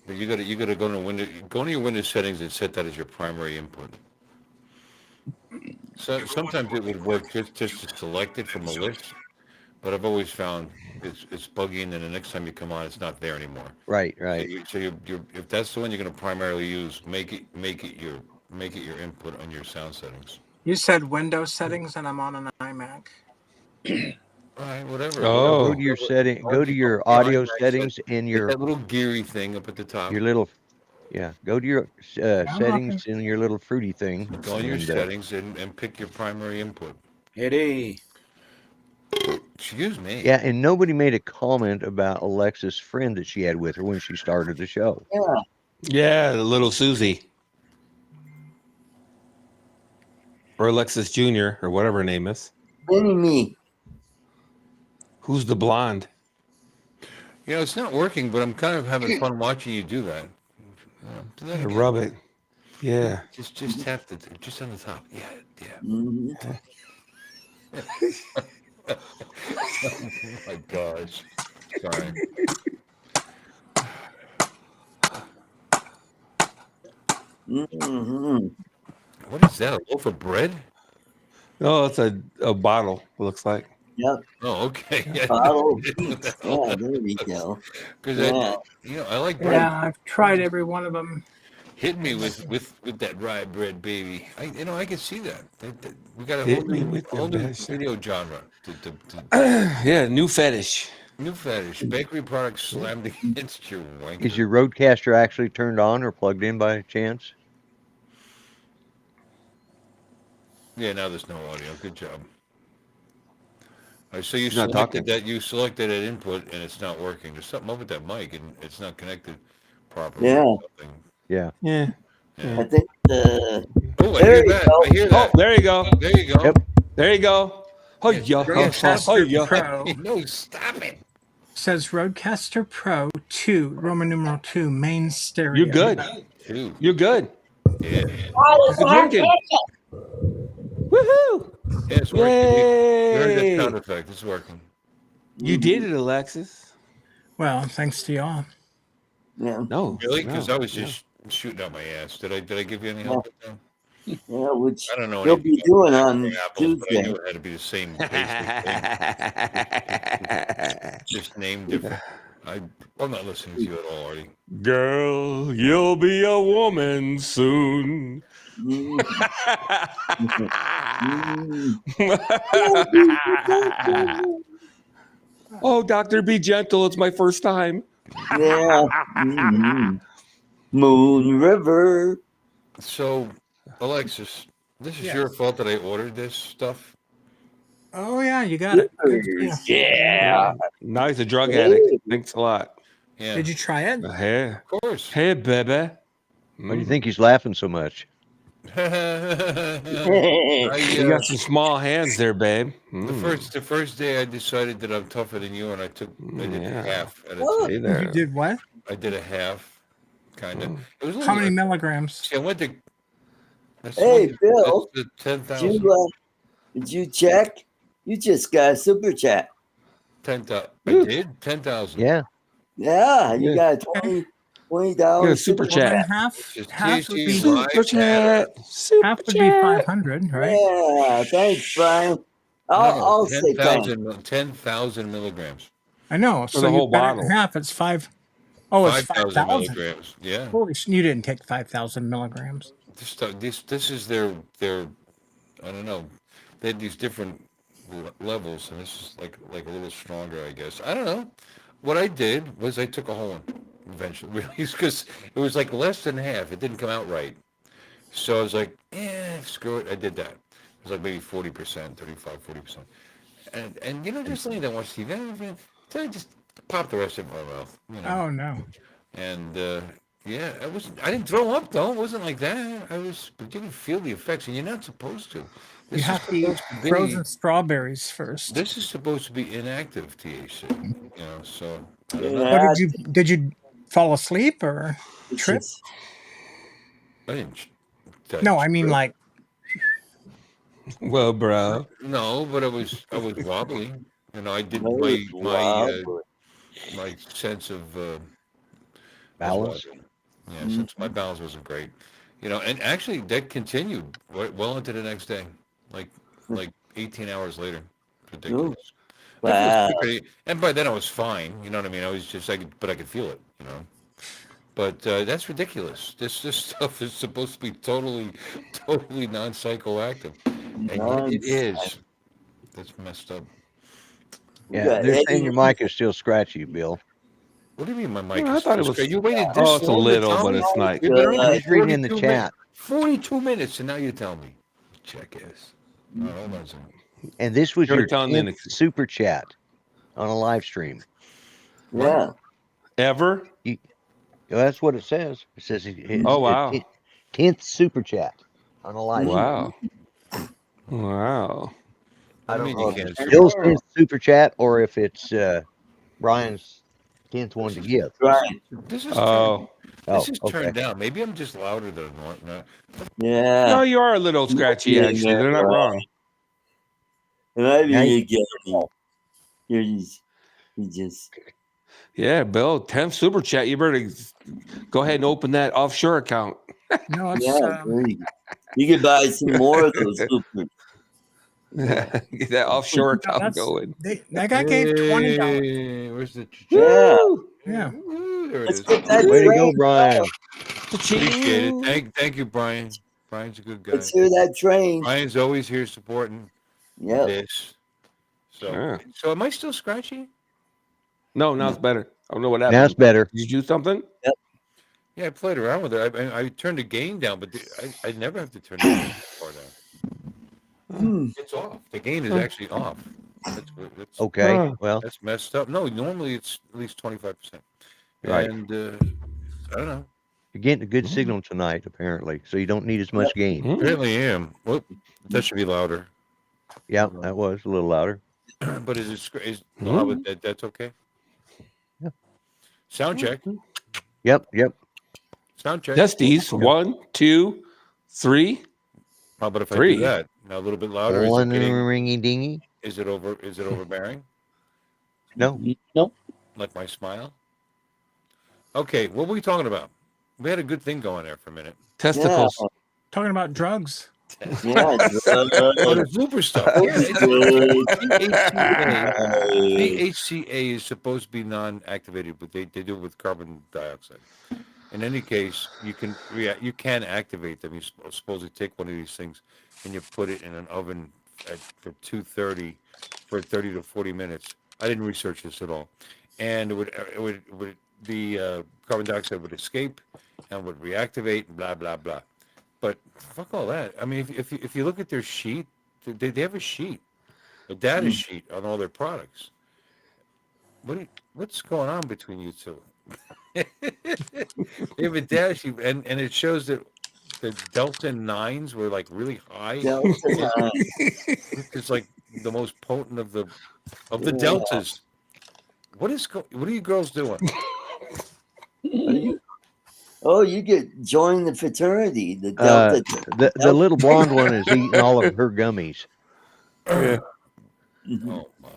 But you gotta go to your Windows settings and set that as your primary input. So sometimes it would work just to select it from a list, but I've always found it's buggy, and then the next time you come on, it's not there anymore. Right. So you're if that's the one you're going to primarily use, make it your input on your sound settings. You said Windows settings, and I'm on an iMac. All right, whatever. Oh. Go to your setting. Go to your audio settings and Hit that little geary thing up at the top. your little. Yeah. Go to your settings and your little fruity thing. Go on your and, settings and pick your primary input. Eddie. Excuse me. Yeah, and nobody made a comment about Alexa's friend that she had with her when she started the show. Yeah. Yeah, the little Susie. Or Alexis Jr. or whatever her name is. Me. Who's the blonde? You know, it's not working, but I'm kind of having fun watching you do that. Do that again. Rub it. Yeah. Just tap just on the top. Yeah. Mhm. Oh my gosh. Sorry. Mhm. What is that? A loaf of bread? Oh, it's a bottle, it looks like. Yep. Oh, okay. Yeah. Bottle of peach. Yeah, there we go. Because Yeah. I like bread. Yeah, I've tried every one of them. Hit me with that rye bread, baby. I can see that. We got a Hit whole me new, with the whole new best. video genre. Yeah, new fetish. New fetish. Bakery products slammed against your wanker. Is your Rodecaster actually turned on or plugged in by chance? Yeah, now there's no audio. Good job. All right, so you He's not selected talking. that. You selected that input, and it's not working. There's something up with that mic, and it's not connected properly. Yeah. or something. Yeah. Yeah. I think Oh, I There hear you that. go. I hear Oh, that. there you go. There you go. Yep. There you go. Oh, yeah. Rodecaster Pro No, stop it. says Rodecaster Pro 2, Roman numeral 2, main stereo. You're good. Dude. You're good. Yeah. It's working. Woohoo! Yeah, it's working. You heard Yay! that sound effect. It's working. You did it, Alexis. Well, thanks to y'all. yeah. No. Really? Because no, I was just shooting out my ass. Did I give you any help with that? Yeah, which I don't know. you'll anything be doing about on apples, but I Tuesday. knew it had to be the same basic thing. Just named different. I'm not listening to you at all, Artie. Girl, you'll be a woman soon. Mm. Oh, doctor, be gentle. It's my first time. Yeah. Mhm. Moon River. So, Alexis, this is Yes. your fault that I ordered this stuff. Oh yeah, you got it. Good deal. Yeah. Now he's a drug addict. Thanks a lot. Yeah, Did you try it? Hey, of course. hey, baby. Why do you think he's laughing so much? You got some small hands there, babe. The first day I decided that I'm tougher than you, and I did Yeah. half at a Oh. time. Hey there. You did what? I did a half, kind of. It was a How little- many milligrams? See, I went to. That's Hey, one- Bill, that's the Did 10,000. did you check? You just got a super chat. 10,000. I did 10,000. Yeah. Yeah, you Yeah. got $20 Get a super Well, then chat. half Just half would be TC live Super chat. Super half would be chat. 500, right? Yeah, thanks, Brian. I'll say thanks. 10,000 milligrams. I know. For So the you whole cut it bottle. in half. It's 5. Oh, it's 5,000 5,000. milligrams. Yeah. Holy you didn't take 5,000 milligrams. This is their I don't know. They had these different levels, and this is like a little stronger, I guess. I don't know. What I did was I took a whole one eventually, really, because it was like less than half. It didn't come out right. So I was like, screw it. I did that. It was like maybe 40%, 35, 40%. And you know, there's something that wants to see. So I just pop the rest in my mouth. You know. Oh no. And yeah, I didn't throw up though. It wasn't like that. But you can feel the effects, and you're not supposed to. You have to eat frozen strawberries first. This is supposed to be inactive THC. You know, so I don't know. Yeah, What did you fall asleep or it's trip? just- I didn't. No, I mean like Well, bro. No, but I was wobbly. You know, I did Wow. my sense of Balance. yeah, since my balance wasn't great. You know, and actually that continued well into the next day, like 18 hours later. Ridiculous. Wow. And by then I was fine. You know what I mean? I was just but I could feel it. You know. But that's ridiculous. This stuff is supposed to be totally non-psychoactive, and it is. That's messed up. Yeah, they're saying your mic is still scratchy, Bill. What do you mean my mic I is thought it still was. straight? You waited this Oh, it's a long to little, tell but me? it's not. You've been on He's reading in the 42 chat. 42 minutes, and now you tell me. Jackass. All right, hold on a second. And this was You're your telling me 10th super chat on a live stream. Yeah. Ever? Well, that's what it says. It says Oh, wow. 10th super chat on a live stream. Wow. Wow. I don't mean know you if it's can't Bill's 10th super chat or if it's Brian's 10th one to give. Right. This is Oh. this is okay. turned down. Maybe I'm just louder than normal. Yeah. No, you are a little scratchy, Yeah, actually. They're not right. wrong. Maybe Now you get it. You just Yeah, Bill, 10th super chat. You better go ahead and open that offshore account. no, it's you could buy some more of those super. Get that offshore account that's- going. that guy gave $20. Hey, where's the? Yeah. Yeah. Ooh, there it Let's is. get that Way to go, train. Brian. Appreciate it. Thank you, Brian. Brian's a good guy. Let's hear that train. Brian's always here supporting Yep. this. So, Yeah. so am I still scratchy? No, now it's better. I don't know what happened. Now it's better. Did you do something? Yeah, I played around with it. I turned the gain down, but I never have to turn the gain far down. It's off. The gain is actually off. That's Okay. Well, that's messed up. No, normally it's at least 25%. Right. And I don't know. you're getting a good signal tonight, apparently, so you don't need as much gain. Hmm. Apparently I am. Well, that should be louder. Yeah, that was a little louder. But that's okay? Yeah. Sound check. Yep. Sound check. Testes. 1, 2, 3. How about if I Three. do that? Now a little bit louder. One ringy dingy. Is it overbearing? No. Nope. Like my smile? Okay, what were we talking about? We had a good thing going there for a minute. Testicles. Talking about drugs. Yeah. Oh, the blooper stuff. THCA is supposed to be non-activated, but they do it with carbon dioxide. In any case, you can activate them. You supposedly take one of these things and you put it in an oven for 230 for 30 to 40 minutes. I didn't research this at all, and the carbon dioxide would escape and would reactivate and blah blah blah. But fuck all that. I mean, if you look at their sheet, they have a sheet. a data sheet on all their products. What's going on between you two? They have a data sheet, and it shows that the Delta 9s were like really high. Delta 9. It's like the most potent of the Yeah. deltas. What are you girls doing? You get join the fraternity, the Delta. The little blonde one is eating all of her gummies. Yeah. Oh my!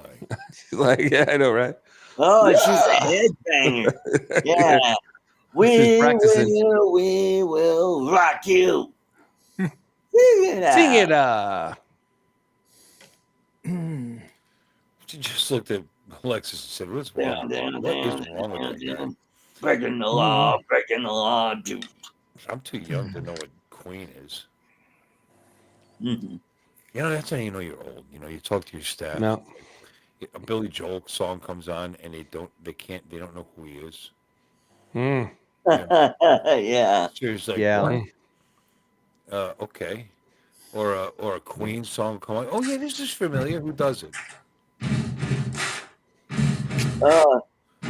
She's like, yeah, I know, right? Oh, she's a headbanger. Yeah. She's practicing. We will rock you. Sing it out. Sing it. She just looked at Alexis and said, "What's wrong? What is wrong with that guy?" Breaking the law, dude. I'm too young to know what Queen is. Mm-hmm. You know, that's how you know you're old. You know, you talk to your staff. No. A Billy Joel song comes on, and they don't know who he is. Mm. Yeah. So it's like, Yeah. what? Okay. Or a Queen song come on. Oh yeah, this is familiar. Who does it?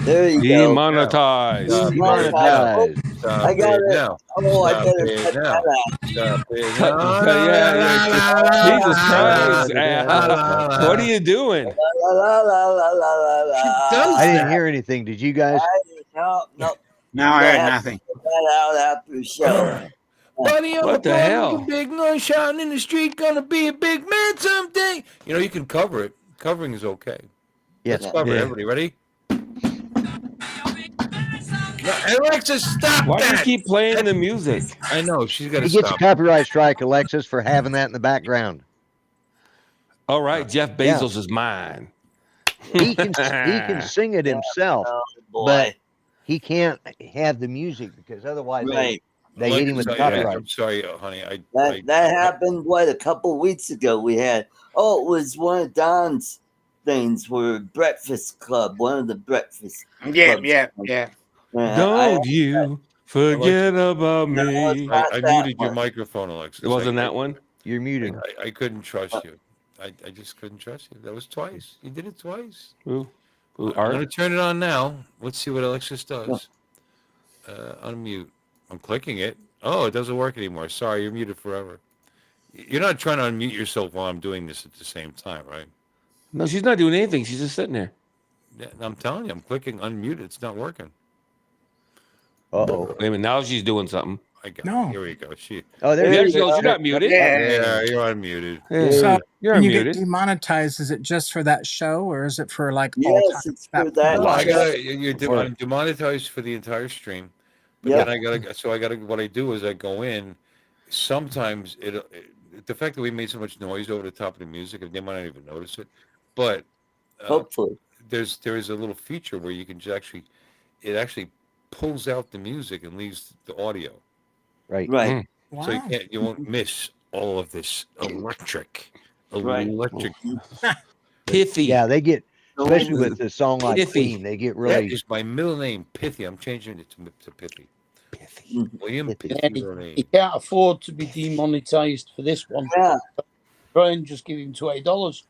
There you go. Demonetized. Demonetized. Stop I got it it. now. Oh, I Stop better it cut now. that out. Stop it Yeah, Jesus Christ. What are you doing? La, la, la, la, la, la, la. I didn't hear anything. Did you guys? No. No, I heard nothing. Put that out after the show. Buddy, I'm What the hell? Big noise shouting in the street, gonna be a big man someday. You know, you can cover it. Covering is okay. Yes. Let's cover it. Yeah. Everybody ready? Alexis, stop Why do you that! keep playing the music? I know, she's got to He gets a stop. copyright strike, Alexis, for having that in the background. All right, Jeff Bezos is mine. He can sing it himself, Oh, boy. but he can't have the music because otherwise Right. they hit him with Alexis, copyright. I'm sorry, honey. That happened, a couple weeks ago. We had, it was one of Don's things were Breakfast Club, one of the breakfast Yeah. clubs. Don't you forget about me. I muted your microphone, Alexis. It wasn't that one? You're muted. I couldn't trust you. I just couldn't trust you. That was twice. You did it twice. Ooh, I'm Art? going to turn it on now. Let's see what Alexis does. Unmute. I'm clicking it. Oh, it doesn't work anymore. Sorry, you're muted forever. You're not trying to unmute yourself while I'm doing this at the same time, right? No, she's not doing anything. She's just sitting there. Yeah, I'm telling you, I'm clicking unmute. It's not working. Uh-oh. Wait a minute, now she's doing something. I got No. it. Here we go. Oh, there There you she goes. You're not muted. Yeah, you're unmuted. Yeah, So you're when you get unmuted. demonetized, is it just for that show, or is it for like all Yes, time? it's for that. No, Or- I'm demonetized for the entire stream. But Yep. then what I do is I go in. Sometimes the fact that we made so much noise over the top of the music, they might not even notice it. But Hopefully. there is a little feature where you can it actually pulls out the music and leaves the audio. Right. Right. Wow. So you won't miss all of this electric. Right. Pithy. Yeah, they get, especially with the song like Pithy. Queen, they get That really. is my middle name, Pithy. I'm changing it to Pithy. Pithy. William Pithy. Pithy. middle name. He can't afford to be demonetized for this one. Yeah. Brian just give him $20.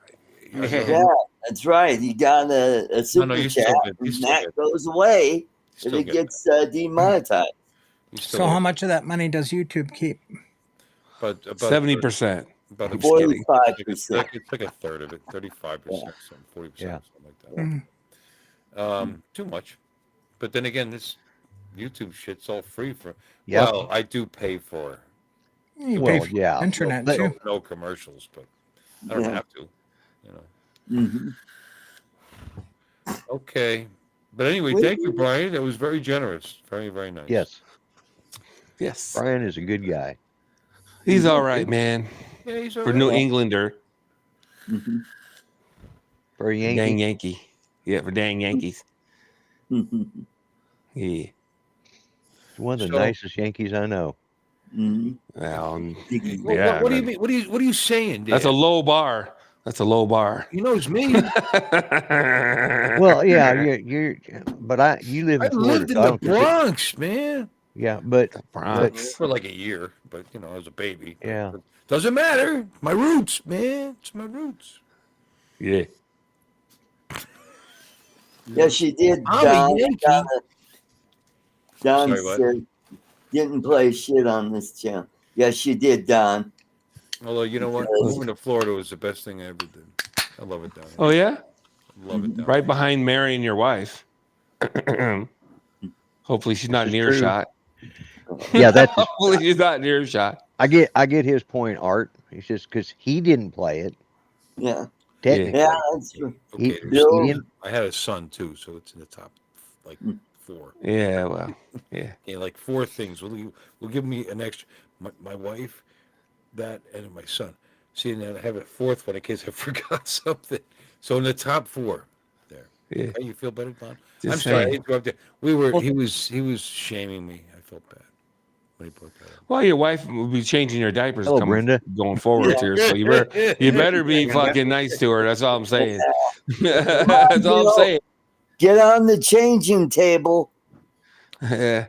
Yeah, that's right. You got a super you chat, still get- you and still that get- goes away You if still it get gets demonetized. You still So get how much of that money does YouTube keep? about 70%. About I'm just kidding. 45%. It's like a third of it, 35%, 40%, Yeah. something like that. Too much. But then again, this YouTube shit's all free for. Yep. Well, I do pay for You Well, pay for yeah. internet But- too. no commercials, but I don't Yeah. have to. You know. Mhm. Okay. But anyway, thank you, Brian. That was very generous. Very, very nice. Yes. Yes. Brian is a good guy. He's all right, man. Yeah, he's all For right. New Englander. Mhm. For a Yankee. Dang Yankee. Yeah, for dang Yankees. Mhm. Yeah. He's one of the So- nicest Yankees I know. Mhm. Well, Well, yeah, what do you man. mean? What are you saying, Dan? That's a low bar. That's a low bar. He knows me. Well, yeah, but you live I in Florida. lived in so I the don't consider- Bronx, man. Yeah, but Bronx. For like a year, but I was a baby. Yeah. But doesn't matter. My roots, man. It's my roots. Yeah. Yeah, she did. I'm Don, a Yankee. Don Sorry, what? said didn't play shit on this channel. Yes, she did, Don. Although, you know what? Because- Moving to Florida was the best thing I ever did. I love it down here. Oh yeah. Love it down Right here. behind marrying your wife. Hopefully she's not This in is true. earshot. Yeah, that's Hopefully she's not in earshot. I get his point, Art. He says because he didn't play it. Yeah, Technically, yeah, that's true. he, Okay, Bill- he didn't. I had a son too, so it's in the top like 4. Yeah, well, yeah. Okay, like 4 things. Will give me an extra. My wife, that, and my son. See, and then I have a 4th one in case I forgot something. So in the top 4, there. Yeah. Okay, you feel better, Don? Just I'm sorry, I saying. interrupted. He was shaming me. I felt bad when he brought that up. Well, your wife will be changing your diapers Hello, Brenda. going forward here, so you better be fucking nice to her. That's all I'm saying. That's all I'm saying. Get on the changing table. Yeah.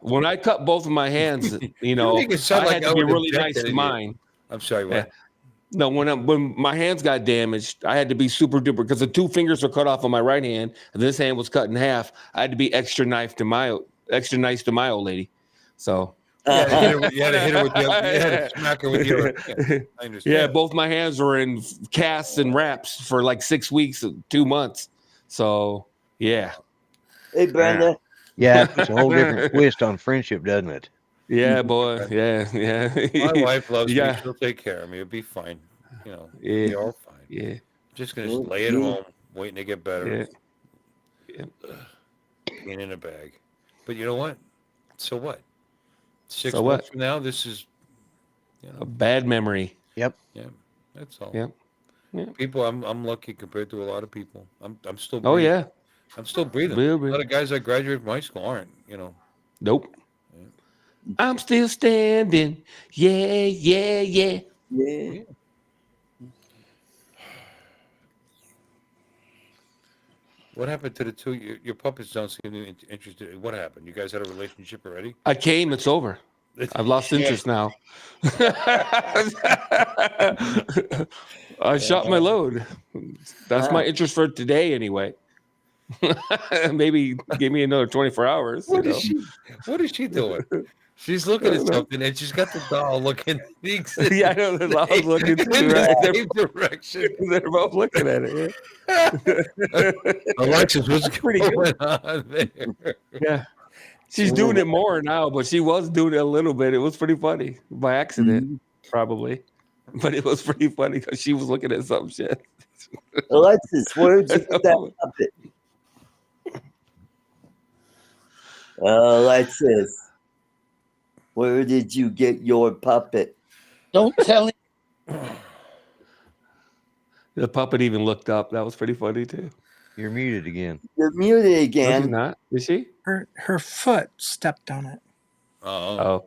When I cut both of my hands, you know, make it sound I like had I to be would really object nice to to you. mine. I'm sorry, what? Yeah. No, when my hands got damaged, I had to be super duper because the 2 fingers were cut off on my right hand, and this hand was cut in half. I had to be extra nice to my old lady. So You had to hit her with the you had to smack her with your I understand. yeah, both my hands were in casts and wraps for like 6 weeks, 2 months. So yeah, Hey, Brenda. Yeah, it puts a whole different twist on friendship, doesn't it? yeah, boy, yeah. My wife loves Yeah. me. She'll take care of me. It'll be fine. You know, Yeah. be all fine. Yeah, Just gonna lay at home, waiting to get better. yeah. Peeing in a bag. But you know what? So what? 6 So months what? from now, this is, A bad memory. yeah, that's all. Yep. Yeah. People, I'm lucky compared to a lot of people. I'm still. Oh breathing. yeah. I'm still breathing. Real, A real. lot of guys that graduated from high school aren't. You know. Nope. I'm still standing. Yeah. Yeah. What happened to the two? Your puppets don't seem interested. What happened? You guys had a relationship already? I came. It's over. I've lost interest now. I shot my load. That's my interest for today, anyway. Maybe give me another 24 hours. What is she doing? She's looking at something, and she's got the doll looking the exact Yeah, I know. They're all looking in the same direction. They're both looking at it. Alexis, what's pretty going on there? Yeah. She's doing it more now, but she was doing it a little bit. It was pretty funny by accident, probably. But it was pretty funny because she was looking at some shit. Alexis, where'd you get that puppet? Alexis, where did you get your puppet? Don't tell him. The puppet even looked up. That was pretty funny too. You're muted again. You're muted No, she's again. not. Is she? Her foot stepped on it. Oh,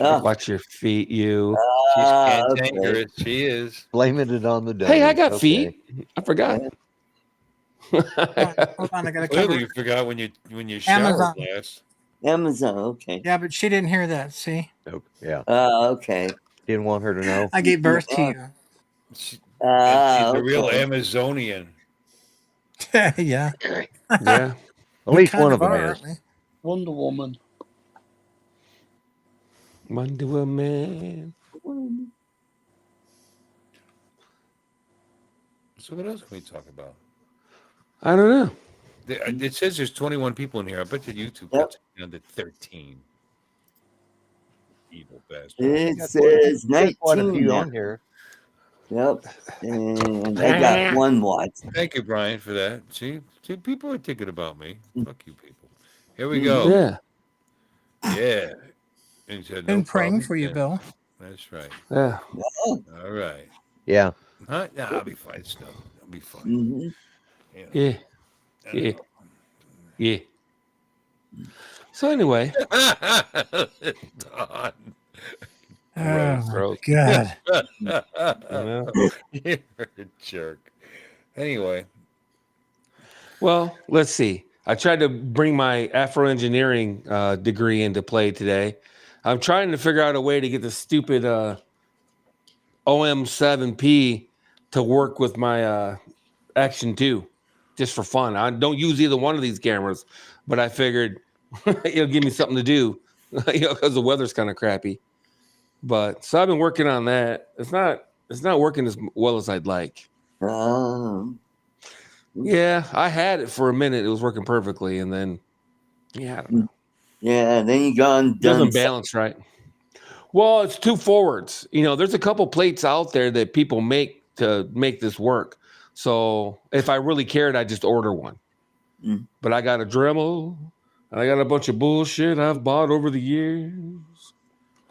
Watch your feet, you. she's Okay. cantankerous. She is. Blaming it on the dog. Hey, I got feet. I forgot. Hold on, I gotta cover. Clearly, you forgot when you showered Amazon. last. Amazon, okay. Yeah, but she didn't hear that. See, Nope. Yeah. Okay. Didn't want her to know. I gave birth to you. She's a real Okay. Amazonian. Yeah, Yeah. At least kind one of them are, is. aren't we? Wonder Woman. Wonder Woman. So what else can we talk about? I don't know. It says there's 21 people in here. I bet you YouTube Yep. puts it down to 13. Evil bastard. It says Quite a 19 few now. on here. Yep. And I got one watch. Thank you, Brian, for that. See, people are thinking about me. Fuck you, people. Here we go. Yeah. Yeah. And he said, Been no praying problem. for you, Yeah, Bill. That's right. Yeah. All right. Yeah. Huh? Yeah, I'll be fine, Snow. I'll be fine. Mhm. You know. Yeah. Yeah. Yeah. So anyway. Don. Oh, Gross. God. You're a jerk. Anyway. Well, let's see. I tried to bring my Afro engineering degree into play today. I'm trying to figure out a way to get the stupid OM7P to work with my Action 2 just for fun. I don't use either one of these cameras, but I figured it'll give me something to do, because the weather's kind of crappy. But so I've been working on that. It's not working as well as I'd like. Yeah, I had it for a minute. It was working perfectly, and then I don't know. Yeah, then you gone done. Doesn't balance right. Well, it's two forwards. There's a couple plates out there that people make to make this work. So if I really cared, I'd just order one. But I got a Dremel, and I got a bunch of bullshit I've bought over the years.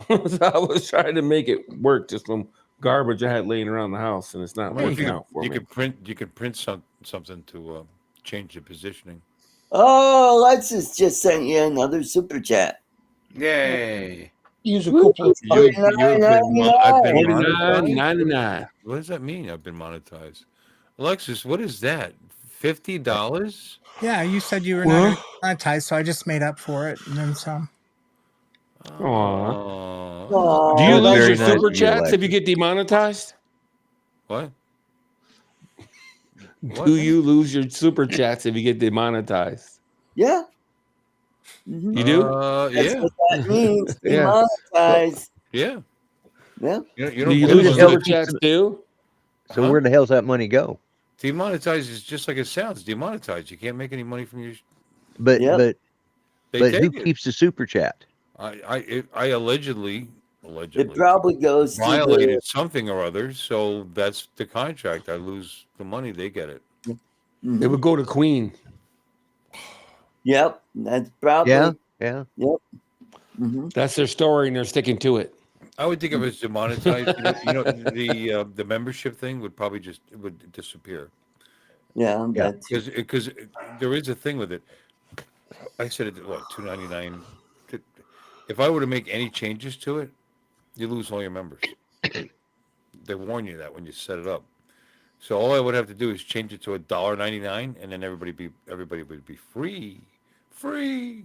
So I was trying to make it work, just some garbage I had laying around the house, and it's not working out for me. You could print something to change the positioning. Oh, Alexis just sent you another super chat. Yay. Use a couple of I've been monetized. 99. What does that mean? I've been monetized. Alexis, what is that? $50? Yeah, you said you were not monetized, so I just made up for it and then some. Aww. Do you lose your super chats if you get demonetized? What? Do you lose your super chats if you get demonetized? Yeah. You do? That's what that means. Yeah. Demonetized. Yeah. Yeah. Do you lose your super chats too? So where the hell's that money go? Demonetized is just like it sounds. Demonetized. You can't make any money from your. But They who take it. keeps the super chat? I allegedly It probably goes violated something or other, so that's the contract. I lose the money, they get it. It would go to Queen. Yep, that's probably. Yeah. Yep. That's their story, and they're sticking to it. I would think if it's demonetized, the membership thing would probably would disappear. Yeah, because there is a thing with it. I said it what $2.99. If I were to make any changes to it, you lose all your members. They warn you that when you set it up. So all I would have to do is change it to $1.99, and then everybody would be free. Free.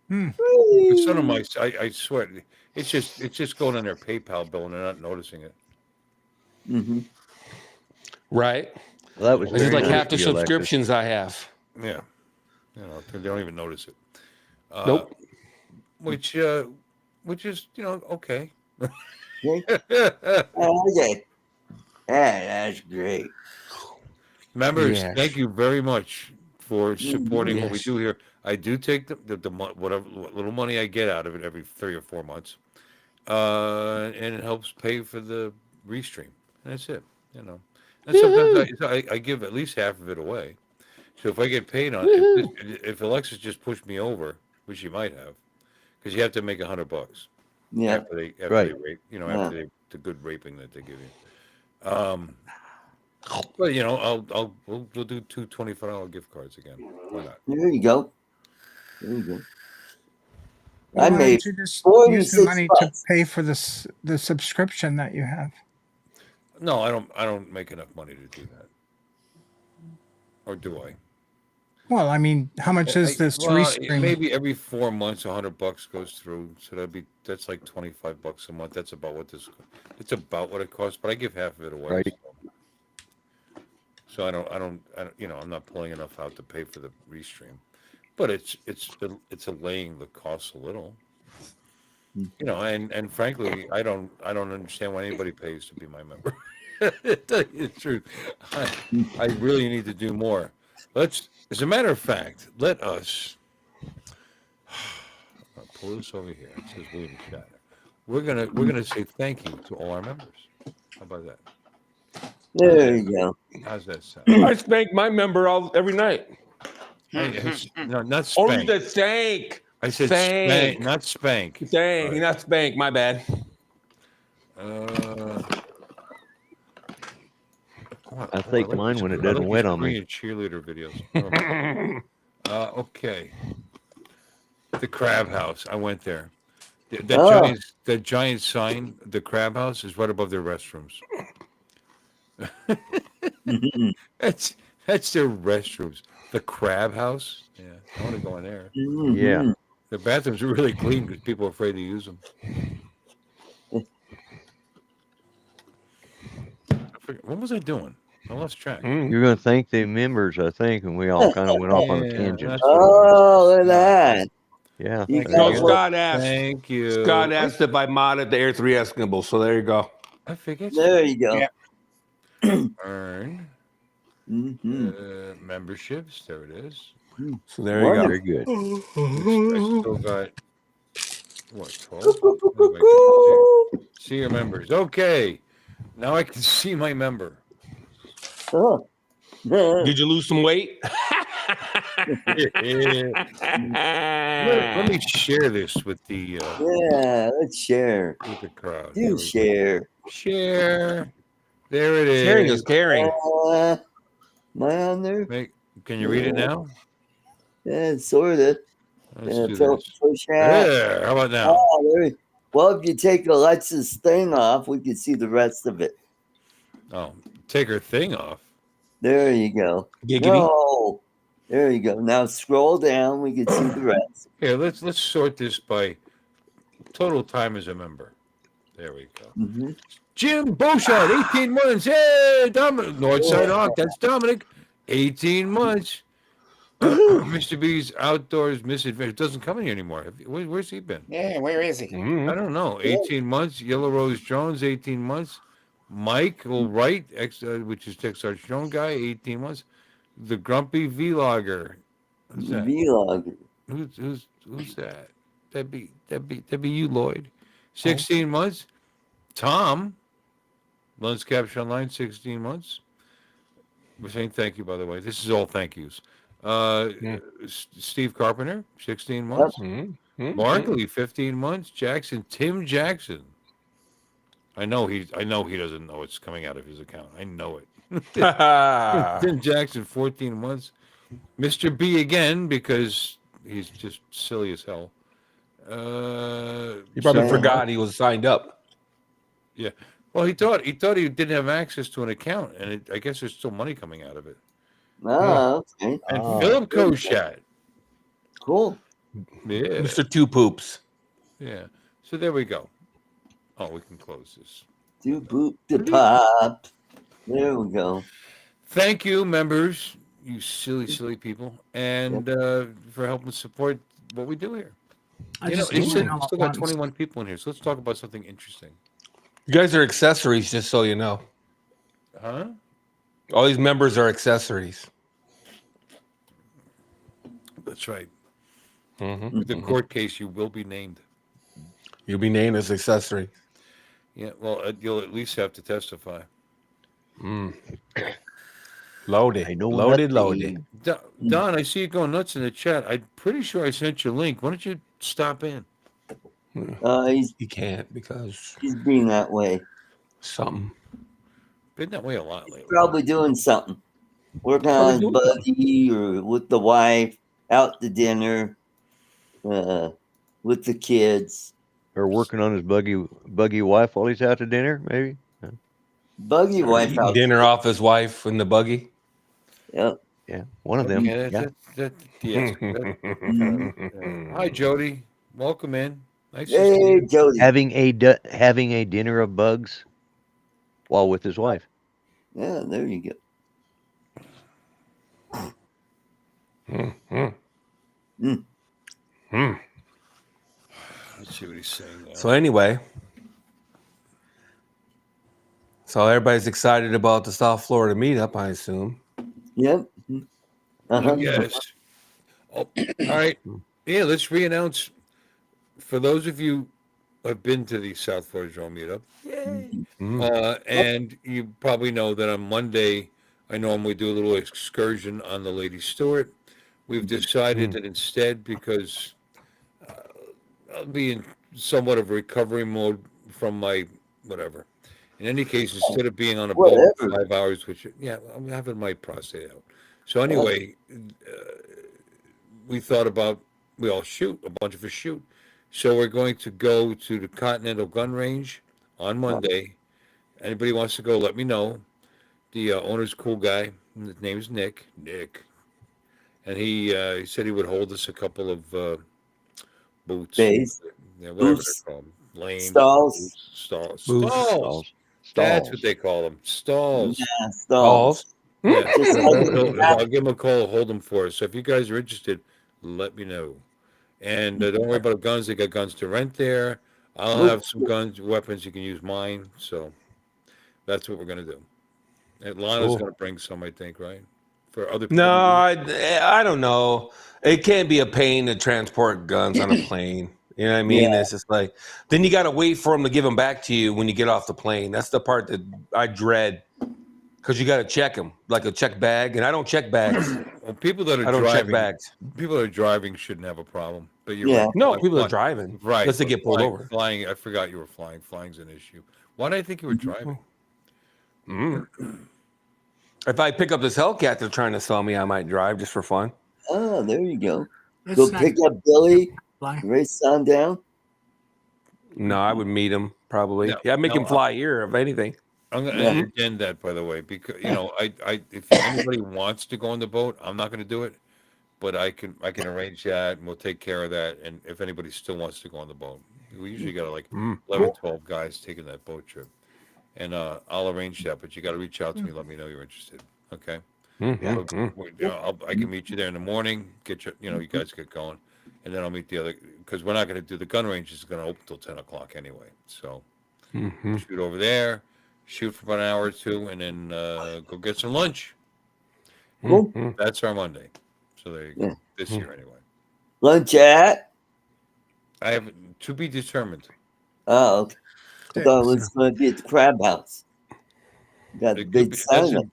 Some of my, I swear, it's just going on their PayPal bill and they're not noticing it. Right. Well, that was this is like nice half the of you, Alexis. subscriptions I have. Yeah. They don't even notice it. Nope. Which is, okay. Okay. Yeah, that's great. Members, Yes. thank you very much for supporting what we do here. I do take the whatever little money I get out of it every 3 or 4 months, and it helps pay for the restream. And that's it, And sometimes I give at least half of it away. So if I get paid on if Alexis just pushed me over, which she might have, because you have to make $100. Yeah. After they rape, after the good raping that they give you. But we'll do 2 $25 gift cards again. Why not? There you go. Well, I why made don't you just 46 use the money to bucks. pay for the subscription that you have? No, I don't make enough money to do that. Or do I? Well, I mean, how much is this restream? Maybe every 4 months, $100 goes through. So that's like $25 a month. That's about what it's about what it costs. But I give half of it away. Right. So I don't, I'm not pulling enough out to pay for the restream. But it's allaying the costs a little. And frankly, I don't understand why anybody pays to be my member. To tell you the truth, I really need to do more. As a matter of fact, let us I'll pull this over here. It says William Shatter. We're gonna say thank you to all our members. How about that? There you go. How's that sound? I spank my member every night. No, not Oh, spank. the stank. I said Spank. spank, not spank. Dang, not spank. My bad. I think mine when it doesn't wet on me. Cheerleader videos. Okay. The Crab House. I went there. That giant sign, the Crab House, is right above their restrooms. That's their restrooms. The Crab House. Yeah, I want to go in there. Yeah. The bathrooms are really clean because people are afraid to use them. What was I doing? I lost track. You're going to thank the members, I think, and we all kind of went off on a Yeah, tangent. that's what it was. Oh, look at that. Yeah. You there No, you got go. Scott asked. Thank you. Scott asked if I modded the Air 3 Eskimo, so there you go. I forget. There you go. Yeah. Earn memberships. There it is. So there you go. Very good. I still got what 12? See your members. Okay, now I can see my member. Oh. Did you lose some weight? Let me share this with the Yeah, let's share. with the crowd. Do share. Share. There it is. Sharing is caring. Am I on there? Can you read it now? Yeah, sort of. Let's do this. Push out. There. How about now? Oh, there. Well, if you take Alexa's thing off, we can see the rest of it. Oh, take her thing off. There you go. Giggity. No. There you go. Now scroll down. We can see the rest. Here, let's sort this by total time as a member. There we go. Mm-hmm. Jim Beauchamp, 18 months. Hey, Dominic. Northside Hawk. That's Dominic. 18 months. Mr. B's Outdoors Misadventure doesn't come in here anymore. Where's he been? Yeah, where is he? I don't know. 18 months. Yellow Rose Jones, 18 months. Michael Wright, which is Texas Drone Guy, 18 months. The Grumpy Vlogger. Who's that? Vlogger. Who's that? That'd be you, Lloyd. 16 months. Tom, Lens Capture Online, 16 months. We're saying thank you, by the way. This is all thank yous. Steve Carpenter, 16 months. Markley, 15 months. Tim Jackson. I know he doesn't know it's coming out of his account. I know it. Tim Jackson, 14 months. Mr. B again, because he's just silly as hell. He probably forgot he was signed up. Yeah. Well, he thought he didn't have access to an account, and I guess there's still money coming out of it. Oh, okay. And Philip Koshat. Cool. Yeah. Mr. Two Poops. Yeah. So there we go. Oh, we can close this. Do boop the pop. There we go. Thank you, members, you silly people, and for helping support what we do here. It's still got 21 people in here, so let's talk about something interesting. You guys are accessories, just so you know. Huh? All these members are accessories. That's right. With the court case, you will be named. You'll be named as accessory. Yeah, well, you'll at least have to testify. Loaded. Loaded. Don, I see you going nuts in the chat. I'm pretty sure I sent you a link. Why don't you stop in? He can't because he's being that way. Something. Been that way a lot lately. Probably doing something. Working on his buddy or with the wife, out to dinner, with the kids. Or working on his buggy wife while he's out to dinner, maybe. Buggy wife out. Dinner off his wife in the buggy. Yep. Yeah, one of them. Hi, Jody. Welcome in. Nice to see Hey, you. Jody. Having a dinner of bugs while with his wife. Yeah, there you go. Let's see what he's saying now. So anyway, so everybody's excited about the South Florida meetup, I assume. Yep. Yes. Oh, all right. Yeah, let's re-announce. For those of you who have been to the South Florida Drone meetup, yay! And you probably know that on Monday, I normally do a little excursion on the Lady Stewart. We've decided that instead, because I'll be in somewhat of a recovery mode from my whatever. In any case, instead of being on a boat for 5 hours, which, I'm having my prostate out. So anyway, we thought about, we all shoot, a bunch of us shoot. So we're going to go to the Continental Gun Range on Monday. Anybody wants to go, let me know. The owner's a cool guy. His name is Nick. And he said he would hold us a couple of boots. Bays. Yeah, whatever they're called. Lanes. Stalls. Stalls. That's what they call them. Stalls. Yeah, stalls. Yeah. Just like I'll give them a call. Hold them for us. So if you guys are interested, let me know. And don't worry about guns. They got guns to rent there. I'll have some guns, weapons. You can use mine. So that's what we're gonna do. And Lana's gonna bring some, I think, right? For other people. No, I don't know. It can't be a pain to transport guns on a plane. You know what I mean? Yeah. It's just like, then you got to wait for them to give them back to you when you get off the plane. That's the part that I dread, because you got to check them like a check bag, and I don't check bags. Well, people that are I don't check driving, bags. people that are driving shouldn't have a problem. But you're Yeah. right. No, Like people fly- are driving. Right. Unless they but get pulled over. Flying. I forgot you were flying. Flying's an issue. Why did I think you were driving? If I pick up this Hellcat they're trying to sell me, I might drive just for fun. Oh, there you go. It's Go not pick up Billy, fly. race on down. No, I would meet him probably. No, Yeah, make no, him fly here, if anything. I'm going to Yeah. end that, by the way, because if anybody wants to go on the boat, I'm not going to do it, but I can arrange that, and we'll take care of that. And if anybody still wants to go on the boat, we usually got like 11, 12 guys taking that boat trip, and I'll arrange that. But you got to reach out to me, let me know you're interested. Okay. I can meet you there in the morning. Get you guys get going, and then I'll meet the other, because we're not going to do the gun range. Is going to open till 10 o'clock anyway. So shoot over there. Shoot for about an hour or two, and then go get some lunch. Cool. That's our Monday. So there you go. Yeah. This year, anyway. Lunch at? I have to be determined. Oh, okay. I thought it was going to be at the Crab House. Got the It could big be- sign up.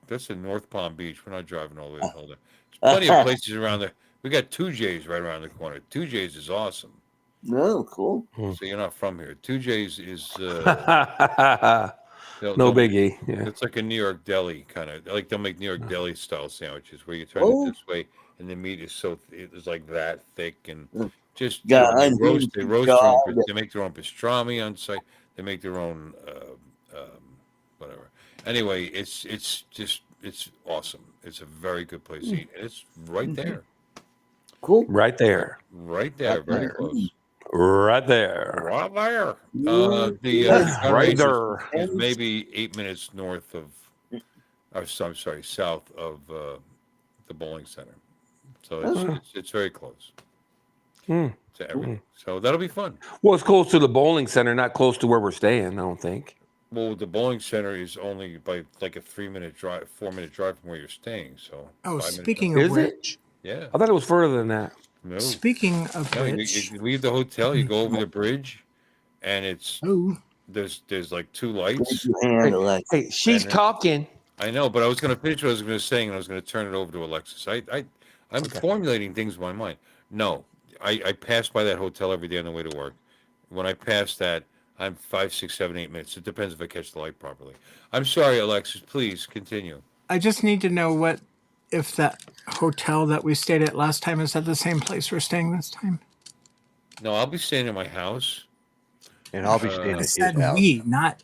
that's in North Palm Beach. We're not driving all the way to there. There's plenty of places around there. We got 2J's right around the corner. 2J's is awesome. No, cool. So you're not from here. 2J's is No biggie. Yeah. It's like a New York deli kind of. Like they'll make New York deli style sandwiches where you turn Oh. it this way and the meat is it's like that thick and just Yeah, they and roast you- their own. God. They make their own pastrami on site. They make their own whatever. Anyway, it's awesome. It's a very good place to eat, and it's right there. Cool. Right there. Right there, very close. Right there. Right there. Yes, gun right range there. is maybe 8 minutes north of, south of the bowling center. So it's very close to everything. So that'll be fun. Well, it's close to the bowling center, not close to where we're staying, I don't think. Well, the bowling center is only by like a 3-minute drive, 4-minute drive from where you're staying. So Oh, 5 minutes speaking Is of it? which, yeah. I thought it was further than that. No. speaking of No, which, you leave the hotel, you go over the bridge, and there's like 2 Raise lights. your hand, Alexa. Hey, she's And- talking. I know, but I was going to finish what I was going to say, and I was going to turn it over to Alexis. I'm formulating things in my mind. No, I pass by that hotel every day on the way to work. When I pass that, I'm 5, 6, 7, 8 minutes. It depends if I catch the light properly. I'm sorry, Alexis. Please continue. I just need to know if that hotel that we stayed at last time is at the same place we're staying this time. No, I'll be staying at my house. And I'll be staying I at his said house. we, not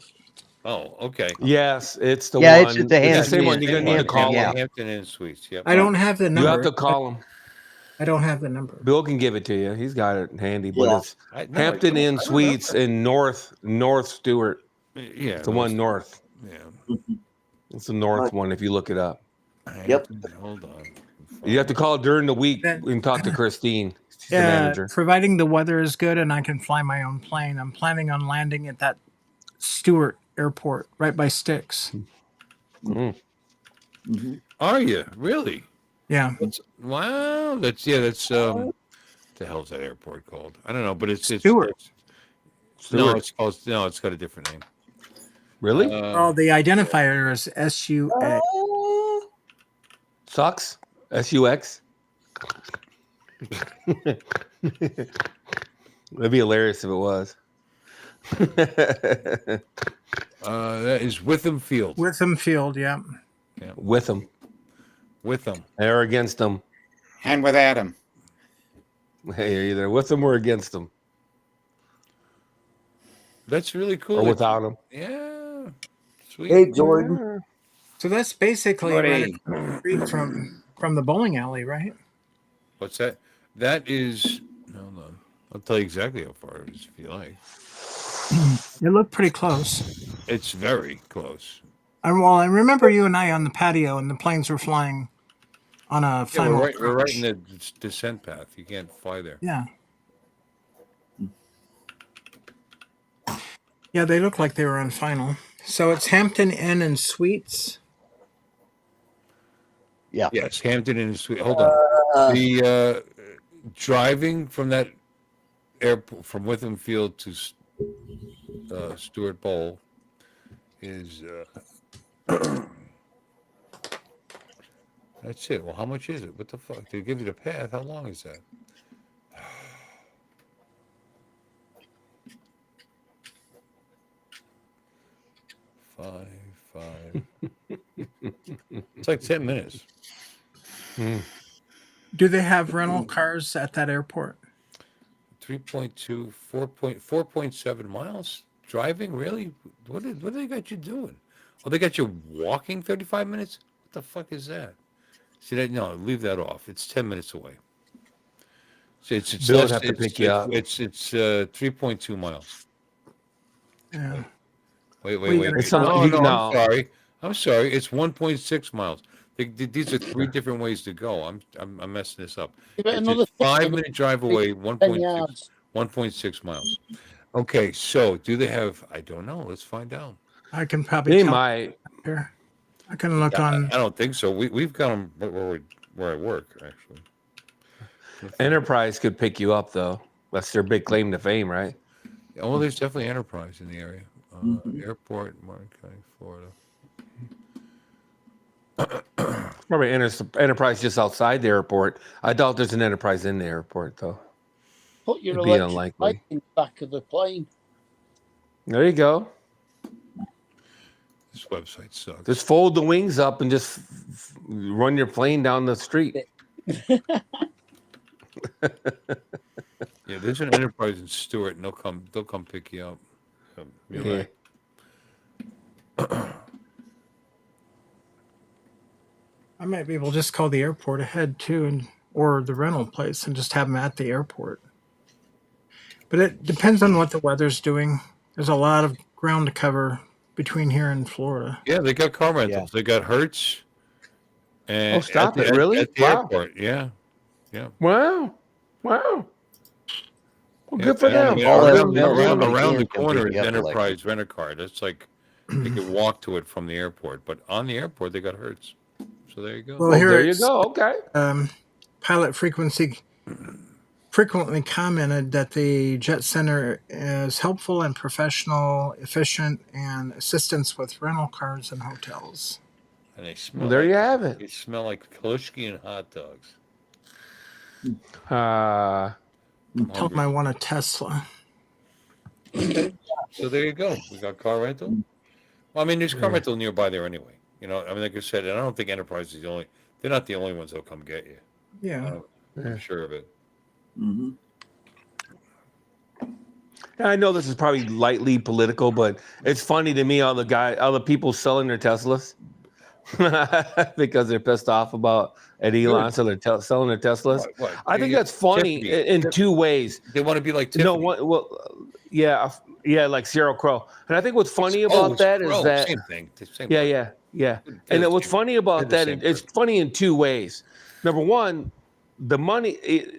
Oh, okay. Yes, it's the Yeah, one. it's at the It's the same Hampton one. Inn. You're going to need to call Yeah. him. Hampton Inn Suites. Yep. I don't have the number. You have to call him. I don't have the number. Bill can give it to you. He's got it handy. But Yeah. it's Hampton Inn Suites in North Stewart. Yeah. It's the one north. Yeah. It's the north one if you look it up. Yep. Hold on. You have to call during the week That- and talk to Christine. She's the Yeah, manager. providing the weather is good and I can fly my own plane. I'm planning on landing at that Stewart Airport right by Styx. Are you really? Yeah. Wow. That's the hell's that airport called? I don't know, but it's Stewart. No, it's got a different name. Really? Oh, the identifier is SUX. Sucks? SUX? That'd be hilarious if it was. That is Witham Field. Witham Field, yeah. With them. Witham. Or against them. And without him. Hey, you're either with them or against them. That's really cool. Or without them. Yeah. Sweet. Hey, Jordan. So that's basically Buddy. right across the street from the bowling alley, right? What's that? That is. Hold on. I'll tell you exactly how far it is if you like. It looked pretty close. It's very close. I remember you and I on the patio, and the planes were flying on a Yeah, final we're right approach. in the descent path. You can't fly there. Yeah. Yeah, they look like they were on final. So it's Hampton Inn and Suites. Yeah. Yes, Hampton Inn and Suites. Hold on. The driving from that airport from Witham Field to Stuart Bowl is that's it. Well, how much is it? What the fuck? They give you the path. How long is that? Five. It's like 10 minutes. Do they have rental cars at that airport? 3.2, 4.7 miles driving. Really? What do they got you doing? Oh, they got you walking 35 minutes. What the fuck is that? See that? No, leave that off. It's 10 minutes away. So it's Bill would less, have to pick you up. It's 3.2 miles. Yeah. Wait. It's No, not- no, I'm sorry. It's 1.6 miles. These are three different ways to go. I'm messing this up. Give it It's another a 5-minute drive away, 10 yards. 1.6 miles. Okay, so do they have? I don't know. Let's find out. I can probably They tell might. here. I can look I on. don't think so. We've got them where I work actually. Enterprise could pick you up though. That's their big claim to fame, right? Oh, there's definitely Enterprise in the area. Airport, Martin County, Florida. Probably Enterprise just outside the airport. I doubt there's an Enterprise in the airport though. Put your It'd be electric unlikely. light in the back of the plane. There you go. This website sucks. Just fold the wings up and just run your plane down the street. Yeah, there's an Enterprise in Stewart, and they'll come pick you up. You're Yeah. right. I might be able to just call the airport ahead too, or the rental place, and just have them at the airport. But it depends on what the weather's doing. There's a lot of ground to cover between here and Florida. Yeah, they got car rentals. Yeah. They got Hertz. And Oh, stop it! Really? At the Wow! airport, yeah. Wow! Well, Yeah, good for and I them. mean, All around them around the can corner pick is you up Enterprise Rent-A-Car. That's like you can walk to it from the airport, but on the airport they got Hertz. So there you go. Well, Oh, here there you it's, go. Okay. Pilot frequently commented that the Jet Center is helpful and professional, efficient, and assistance with rental cars and hotels. And they smell Well, there like, you have it. They smell like Kalushki and hot dogs. Tell them I want a Tesla. So there you go. We got car rental. Well, I mean, there's car rental nearby there anyway. You know, I mean, like I said, and I don't think Enterprise is the only. They're not the only ones that'll come get you. Yeah. I'm sure of it. Mm-hmm. I know this is probably lightly political, but it's funny to me all the people selling their Teslas because they're pissed off about Elon, so they're selling their Teslas. What? I think that's funny in two ways. They want to be like Tiffany. No, yeah, like Cyril Crow. And I think what's funny about that is that same thing. Same yeah. And what's funny about that, it's funny in two ways. Number one, the money,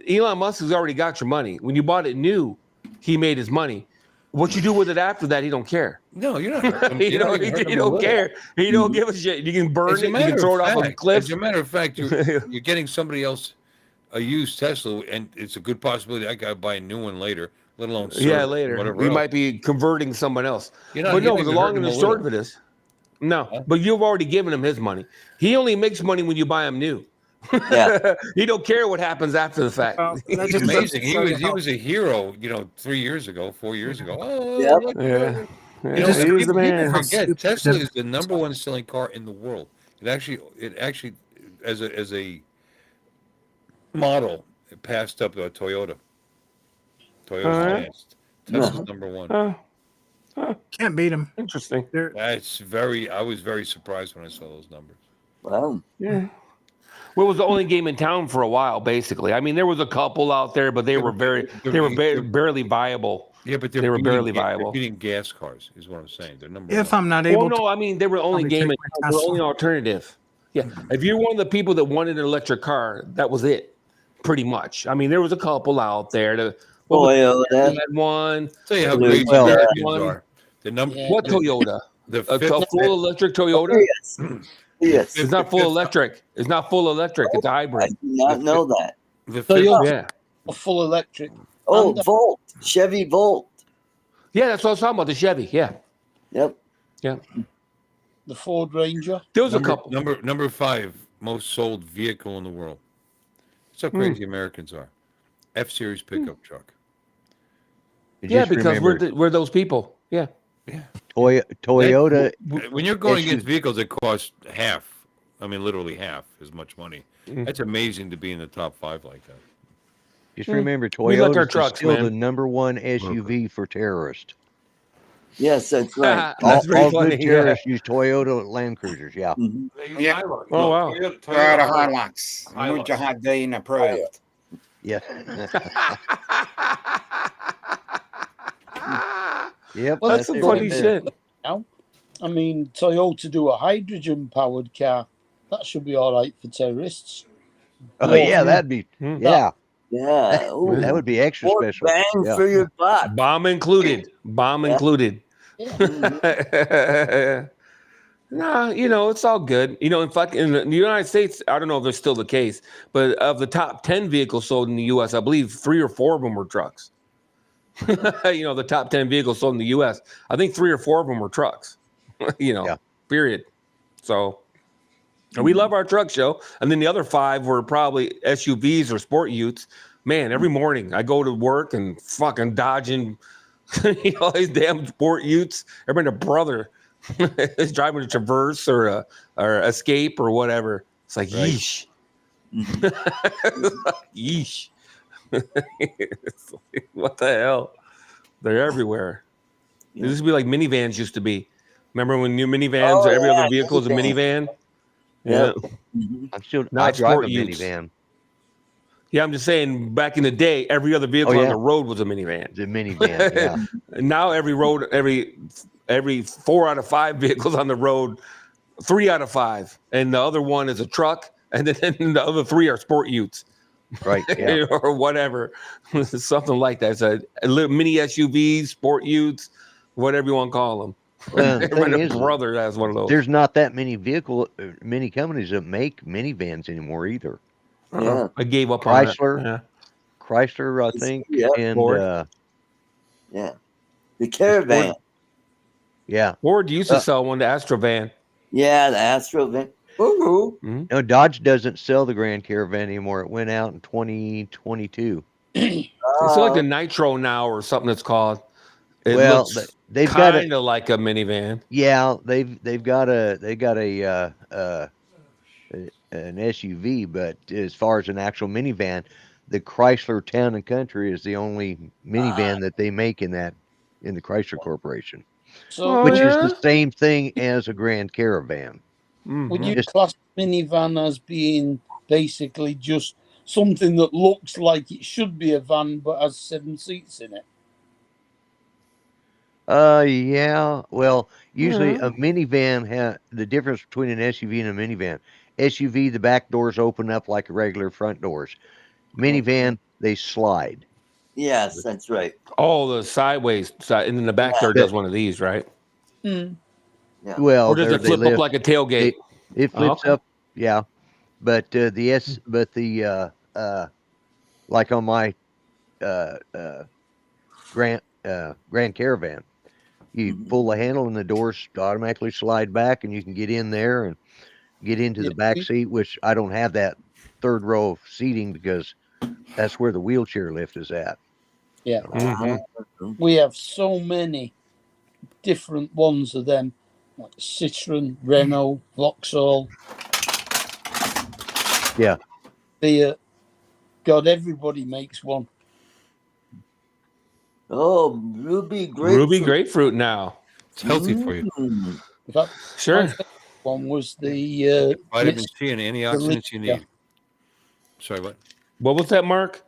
Elon Musk has already got your money. When you bought it new, he made his money. What you do with it after that, he don't care. No, you're not. He don't care. He don't give a shit. You can burn it. You can throw it off a cliff. As a matter of fact, you're getting somebody else a used Tesla, and it's a good possibility I got to buy a new one later, let alone later. Whatever You else. might be converting someone else. You're not But no, even the long hurting and the him a short little. of it is, but you've already given him his money. He only makes money when you buy him new. Yeah. He don't care what happens after the fact. Well, that It's just amazing. He goes to was a hero, 3 years ago, 4 years ago. Oh, Yep. look, Yeah. You know, He was the man. people forget Tesla is the number one selling car in the world. It actually, as a model, it passed up Toyota. Toyota's highest. Tesla's number one. can't beat them. Interesting. I was very surprised when I saw those numbers. Wow. Yeah. Well, it was the only game in town for a while, basically. I mean, there was a couple out there, but they were barely viable. Yeah, but they were barely They're viable. beating gas cars, is what I'm saying. They're number If one. I'm not able Well, no, I mean, they were the only Probably game in take my town. They were Tesla. only alternative. Yeah, if you're one of the people that wanted an electric car, that was it, pretty much. I mean, there was a couple out there. Toyota. Had one. Tell you how Well, great well, Americans are. The number. Yeah. What Toyota? The A fifth, full electric Toyota? Yes. Yes. It's not full electric. It's not full electric. It's a I hybrid. did not know that. the Toyota. fifth, Yeah. A full electric. Oh, And, Volt. Chevy Volt. Yeah, that's what I was talking about. The Chevy. Yeah. Yep. Yeah. the Ford Ranger. There was a number, couple. number 5 most sold vehicle in the world. That's how crazy Americans are. F-Series pickup truck. Yeah, Just because remember, we're those people. Yeah. Yeah. Toyota. When you're going It's against vehicles that cost half, I mean literally half as much money, Mm. that's amazing to be in the top 5 like that. Just remember, We like our Toyota is trucks, still man. the number one SUV for terrorists. Yes, that's right. That's very all funny. good terrorists use Toyota Land Cruisers. Yeah. Mhm. Yeah. Oh, wow. Toyota Hilux. Mujahideen approved. Yeah. Yep. Well, That's that's some it funny right there. shit. Now, I mean, Toyota do a hydrogen-powered car. That should be all right for terrorists. Oh yeah, that'd be yeah. Yeah. Ooh. That would be extra More special. bang Yeah. for your buck. Bomb included. Bomb Yeah. included. Yeah. Nah, it's all good. In fact, in the United States, I don't know if it's still the case, but of the top 10 vehicles sold in the U.S., I believe 3 or 4 of them were trucks. The top 10 vehicles sold in the U.S., I think 3 or 4 of them were trucks. Yeah. Period. So, and we love our truck show. And then the other 5 were probably SUVs or sport utes. Man, every morning I go to work and fucking dodging, these damn sport utes. Everybody, a brother is driving a Traverse or Escape or whatever. It's like, Right. yeesh. Yeesh. It's like, what the hell? They're everywhere. Yeah. This used to be like minivans used to be. Remember when new minivans, Oh, every yeah, other vehicle is a minivan. minivan? Yeah. Yep. Mhm. I'm still. Not I drive sport a utes. minivan. Yeah, I'm just saying back in the day, every other vehicle on yeah. the road was a minivan. It's a minivan. Yeah. And now every 4 out of 5 vehicles on the road, 3 out of 5. And the other one is a truck. And then the other 3 are sport utes. Right. Yeah. Or whatever. Something like that. It's a little mini SUVs, sport utes, whatever you want to call them. Well, the thing Everybody's is, brother has one of those. there's not that many many companies that make minivans anymore either. Yeah. I gave up on Chrysler. it. Yeah. Chrysler, I think, Yeah. and Ford. Yeah. The Caravan. yeah. Ford used to sell one, the Astrovan. Yeah, the Astro van. Woo-hoo. No, Dodge doesn't sell the Grand Caravan anymore. It went out in 2022. It's like a Nitro now or something it's called. It Well, looks they've got kind of like a minivan. Yeah, they've got an SUV, but as far as an actual minivan, the Chrysler Town and Country is the only minivan that they make in the Chrysler Corporation, So which is the same thing as a Grand Caravan. would you Just- class minivan as being basically just something that looks like it should be a van but has 7 seats in it? Yeah. Well, usually a minivan the difference between an SUV and a minivan. SUV, the back doors open up like regular front doors. Minivan, they slide. Yes, that's right. Oh, the sideways side, and then the back door does one of these, right? Hmm. Yeah. Well, Or does it they flip lift. up like a tailgate? It flips Okay. up, yeah. But like on my Grand Caravan, you pull the handle and the doors automatically slide back, and you can get in there and get into the back seat. Which I don't have that third row of seating because that's where the wheelchair lift is at. Yeah. Mhm. We have so many different ones of them, like Citroen, Renault, Vauxhall. Yeah. God, everybody makes one. Oh, Ruby Grapefruit. Ruby grapefruit now. It's healthy for you. Mm. In fact, Sure. my favorite one was the Vitamin C and antioxidants you yeah. need. Sorry, what? What was that, Mark?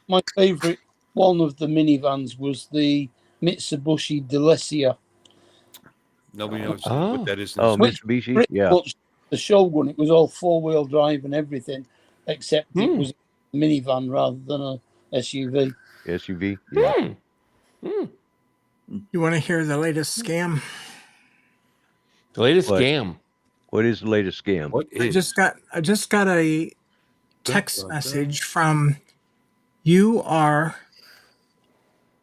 My favourite one of the minivans was the Mitsubishi Delicia. Nobody knows Oh. what that is. Oh, Which Mitsubishi. pretty Yeah. much the Shogun. It was all 4-wheel drive and everything, except it was a minivan rather than a SUV. SUV. Yeah. You want to hear the latest scam? The latest What? scam. What is the latest scam? What I is? just got a text Dun, dun, message from UR.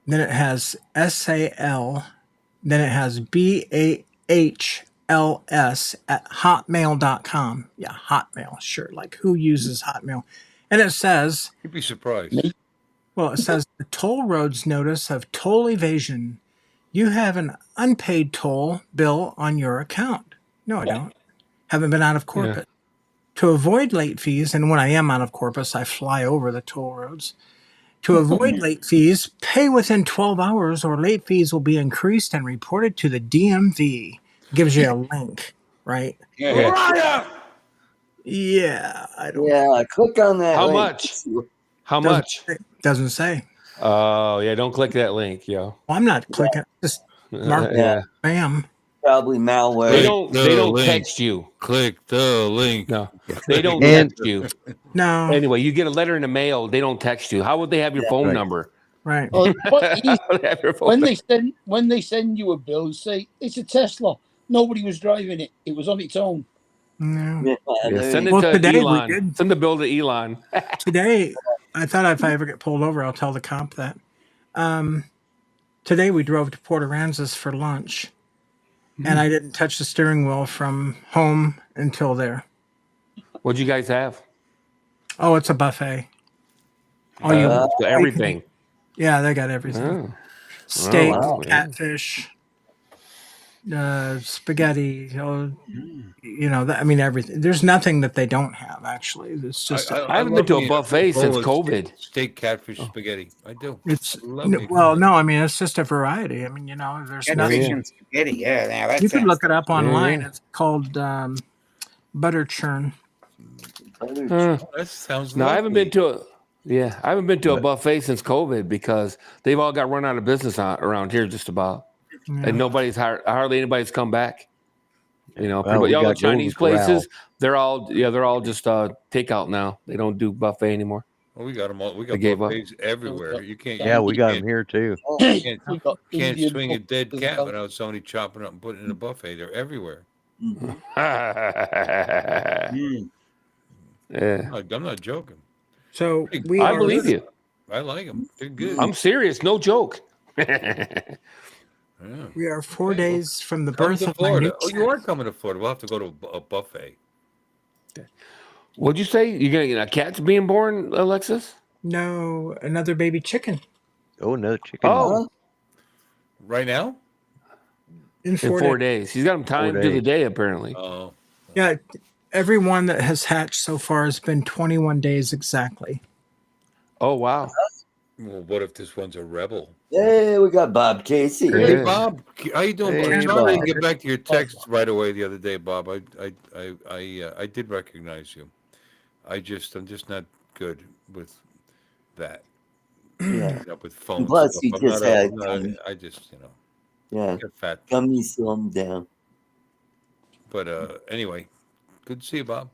Then it has SAL. Then it has BAHLS at hotmail.com. Yeah, Hotmail. Sure. Like who uses Hotmail? And it says, You'd be surprised. Me? well, it says the toll roads notice of toll evasion. You have an unpaid toll bill on your account. No, I don't. Haven't been out of Corpus. To avoid late fees, and when I am out of Corpus, I fly over the toll roads. To avoid late fees, pay within 12 hours or late fees will be increased and reported to the DMV. Gives you a link, right? Yeah. Yeah, I don't. Yeah, click on that. How link. much? How Doesn't much? say- Doesn't say. Oh, yeah. Don't click that link, yo. Well, I'm not clicking. Just mark Yeah. spam. Probably malware. They don't. The They don't link. text you. Click the link. No, they don't And- text you. No, Anyway, you get a letter in the mail. They don't text you. How would they have your phone Right. number? right. Well, but How would they have your phone when they send you a bill, say it's a Tesla. Nobody was driving it. It was on its own. No. Yeah, Yeah, there send you it Well, to today we Elon. did. Send the bill to Elon. Today, I thought if I ever get pulled over, I'll tell the cop that. Today we drove to Port Aransas for lunch, and I didn't touch the steering wheel from home until there. What'd you guys have? Oh, it's a buffet. Oh, you? Everything. Yeah, they got everything. Oh. Steak, wow. catfish, spaghetti. I mean everything. There's nothing that they don't have. Actually, it's just I haven't been to a love me buffet since bowl of COVID. Steak, catfish, spaghetti. I do. it's I love me. no. I mean, it's just a variety. I mean, there's Catfish nothing. and spaghetti. Yeah, now that You can sounds look it up online. Yeah. It's called butter churn. Huh. Oh, that sounds. No, I haven't lovely. been to a. Yeah, I haven't been to a buffet since COVID because they've all got run out of business around here, just about, Yeah. and nobody's hardly anybody's come back. Well, Pretty much we all the got Golden Chinese Corral. places, they're all just takeout now. They don't do buffet anymore. Well, we got them all. We They got gave up. buffets everywhere. You can't. Yeah, we you got can't- them here too. Can't, We got can't Indian swing a dead buffets cat as well. without somebody chopping up and putting it in a buffet. They're everywhere. Yeah, I'm not joking. So Hey, we I are, believe you. I like them. They're good. I'm serious, no joke. Yeah. We are 4 days from the Come birth to of my Florida. new Oh, you are coming to Florida. We'll have to go to a buffet. What'd you say? You're gonna get a cat's being born, Alexis? No, another baby chicken Oh, another chicken. Oh, Right now? in in 4 4 days. days. He's got him timed to the days. day, apparently. Oh. Yeah, every one that has hatched so far has been 21 days exactly. Oh wow. Well, what if this one's a rebel? Hey, we got Bob Casey. Hey, Yeah. Bob. How you doing? Hey, I'm sorry I Bob. didn't get back to your text right away the other day, Bob. I did recognize you. I'm just not good with that. Yeah. Up with phone Plus, stuff. you I'm just not a- had I'm not a- some- I just Yeah, get fat. gummy slim down. But anyway, good to see you, Bob.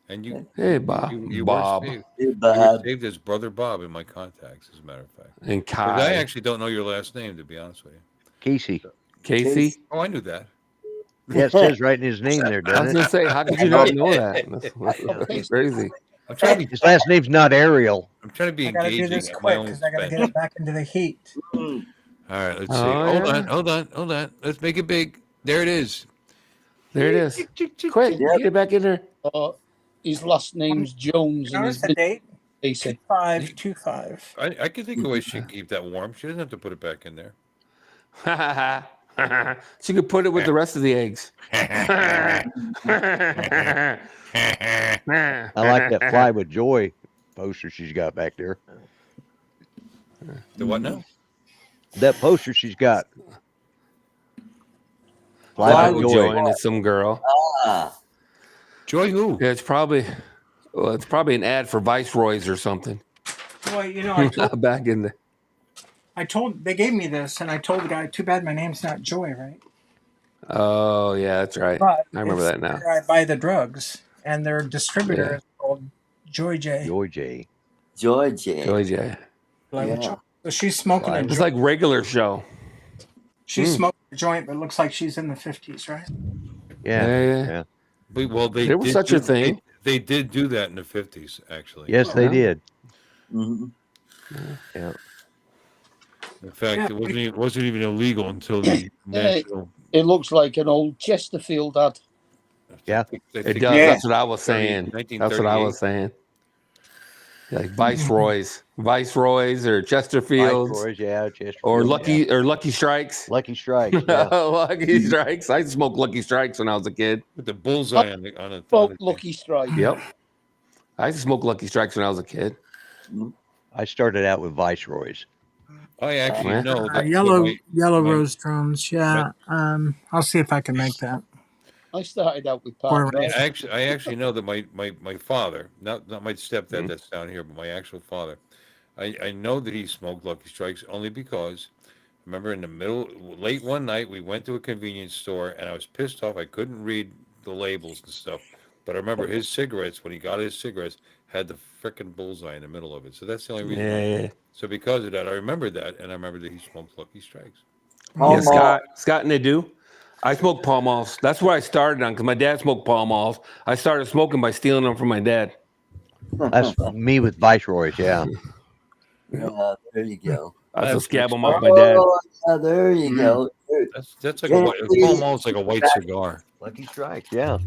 And you, Hey Bob. you Bob were saved. Hey, You were Bob. saved as Brother Bob in my contacts, as a matter of fact. and 'Cause Kai. I actually don't know your last name, to be honest with you. Casey. Casey. Oh, I knew that. Yeah, it says right in his name there, I was doesn't it? gonna say, how could you not know that? That's crazy. I'm trying to be. His last name's not Ariel. I'm trying to be I gotta do engaging this at my quick own because I gotta expense. get it back into the heat. All right, let's see. Oh, Hold yeah. on. Let's make it big. There it is. There it is. Quick, Yep. get it back in there. His last name's Jones and Notice his the middle date? Casey. 525. I can think of ways she can keep that warm. She doesn't have to put it back in there. She could put it with the rest of the eggs. I like that Fly with Joy poster she's got back there. The what now? That poster she's got. Fly Fly with with Joy Joy. and it's some girl. Ah, Joy who? Yeah, it's probably Well, it's probably an ad for Viceroys or something. Well, you know, Back in the. they gave me this, and I told the guy, too bad my name's not Joy, right? Oh yeah, that's right. But I remember it's that now. where I buy the drugs, and their distributor Yeah. is called Joy J. Joy J. Georgia. Joy J. Yeah. So she's smoking a Fine. It's joint. like regular show. She's smoking a joint, but it looks like she's in the 50s, right? Yeah. Yeah. Yeah. Well, There was such a thing. They did do that in the 50s, actually. Yes, they Yeah. did. hmm Yeah. In fact, Yeah. it wasn't even illegal until the national. It looks like an old Chesterfield ad. Yeah. It does. Yeah. That's what I was saying. That's what I was saying. Like Viceroys or Chesterfields Viceroys, yeah, Chesterfield, or yeah. Lucky Strikes. Lucky Strikes. Yeah. Lucky Strikes. I smoked Lucky Strikes when I was a kid. With the bullseye on it. Spoke Lucky Strike. Yep. I used to smoke Lucky Strikes when I was a kid. I started out with Viceroys. I actually know that Yellow my- rose drones. Yeah. I'll see if I can make that. I started out with Or- Park. I actually know that my father, not my stepdad that's down here, but my actual father, I know that he smoked Lucky Strikes only because I remember late one night we went to a convenience store and I was pissed off. I couldn't read the labels and stuff, but I remember his cigarettes, when he got his cigarettes, had the frickin' bullseye in the middle of it. So that's the only reason. Yeah. So because of that, I remember that, and I remember that he smoked Lucky Strikes. Yeah, Scott and they do. I smoke Pall Malls. That's where I started on because my dad smoked Pall Malls. I started smoking by stealing them from my dad. That's me with Viceroys. Yeah. Yeah, there you go. I used to scab them off my dad. Oh, yeah, there you go. That's like Pall Mall's like a white cigar. Lucky Strikes. Yeah.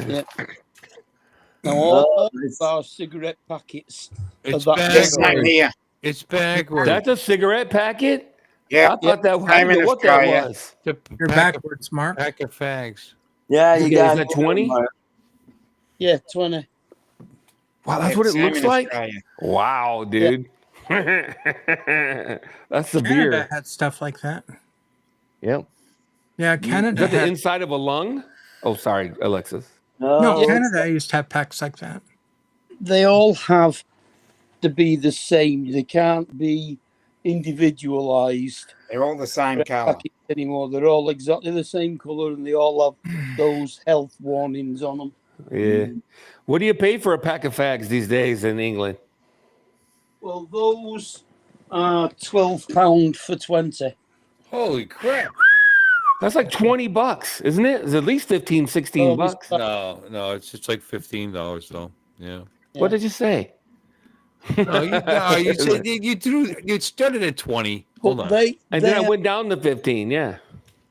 Yeah. Now all it's- our cigarette packets. It's About- Yes, backwards. same here. It's backwards. That's a cigarette packet? Yeah. I thought that I Same didn't in know what that Australia. was. You're backwards, Mark. Pack of fags. Yeah, you Okay, got is that 20? Yeah, 20. Wow, that's what it Same looks in like? Australia. Wow, dude. That's Canada severe. had stuff like that. Yep. Yeah, Is Canada that the had. inside of a lung? Oh, sorry, Alexis. No, No, Canada used to have packs like that. They all have to be the same. They can't be individualized They're all the same colour. packets anymore. They're all exactly the same color and they all have those health warnings on them. Yeah. What do you pay for a pack of fags these days in England? Well, those are £12 for 20. Holy crap. That's like $20, isn't it? It's at least 15, 16 Oh, this- bucks. No, it's like $15 though. Yeah. What did you say? No, you said you started at 20. Hold on. And then I went down to 15, yeah.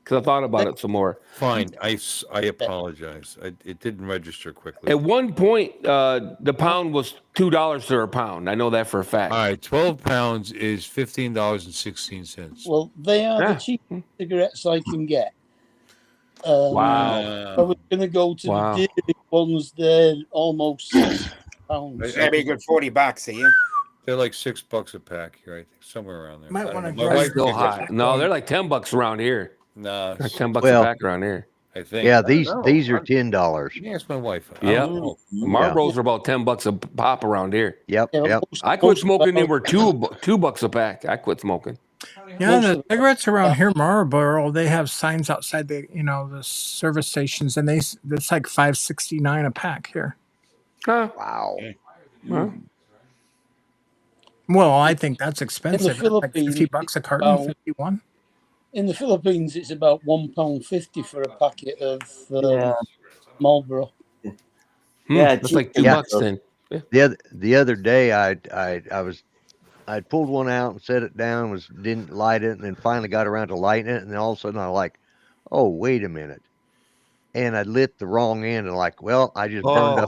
Because I thought about it some more. Fine. I apologize. It didn't register quickly. At one point, the pound was $2 for a pound. I know that for a fact. All right, 12 pounds is $15.16. Well, they are Yeah. the cheapest cigarettes I can get. Wow. I was going to go to Wow. the dearest ones. They're almost £6. Maybe a good $40 here. They're like $6 a pack here, I think, somewhere around there. Might I don't wanna know. go- My That's wife still picked high. up- No, they're like $10 around here. No, Like $10 Well- a pack around here. I think. Yeah. I don't know. These are $10. Let me ask my wife. I Yeah. don't know. Marlboros are about $10 a pop around here. Yep. Yeah, Yep. most- I quit most smoking. They about- were $2 a pack. I quit smoking. Yeah, Most the of the- cigarettes around here, Marlboro, they have signs outside the service stations, and it's like $5.69 a pack here. Huh? Wow. Huh? Well, I think that's expensive. That's like Philippines, $50 a carton, about- 51. In the Philippines, it's about £1.50 for a packet of Yeah. Marlboro. Yeah, That's like cheap. $2 Yeah. then. The other day I pulled one out and set it down, didn't light it, and then finally got around to lighting it, and then all of a sudden I like, oh, wait a minute. And I lit the wrong end and like, well, I just burned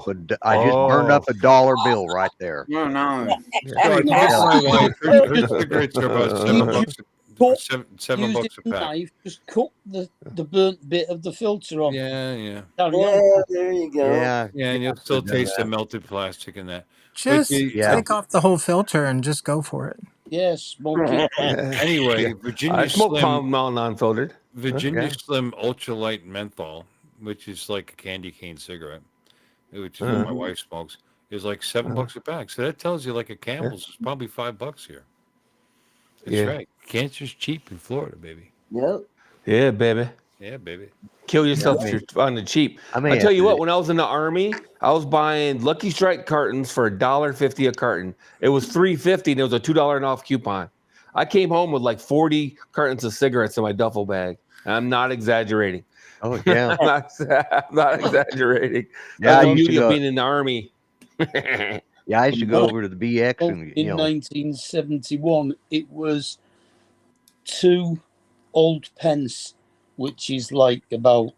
up a dollar bill right there. No, no. So I told my wife, her cigarettes are about $7. Cut- $7 Use a a pack. knife, just cut the burnt bit of the filter off. Yeah. Carry on. Yeah, there you go. Yeah. Yeah, and you'll still taste the melted plastic in that. Just Yeah. take off the whole filter and just go for it. Yes, smoke it. Anyway, Virginia I smoke Slim, Palm Mall non-filtered. Virginia Yeah. Slim Ultralight Menthol, which is like a candy cane cigarette, which is what my wife smokes, is like $7 a pack. So that tells you like a Campbell's is probably $5 here. That's Yeah. right. Cancer's cheap in Florida, baby. Yep. Yeah, baby. Yeah, baby. Kill yourself I if mean- you're on the cheap. I may I tell have you to- what, when I was in the Army, I was buying Lucky Strike cartons for $1.50 a carton. It was $3.50 and it was a $2 and off coupon. I came home with like 40 cartons of cigarettes in my duffel bag. I'm not exaggerating. Oh yeah. I'm not exaggerating. Yeah, I That's the used to beauty of go. being in the Army. Yeah, I used to go over to the BX and In 1971, it was 2 old pence, which is like about,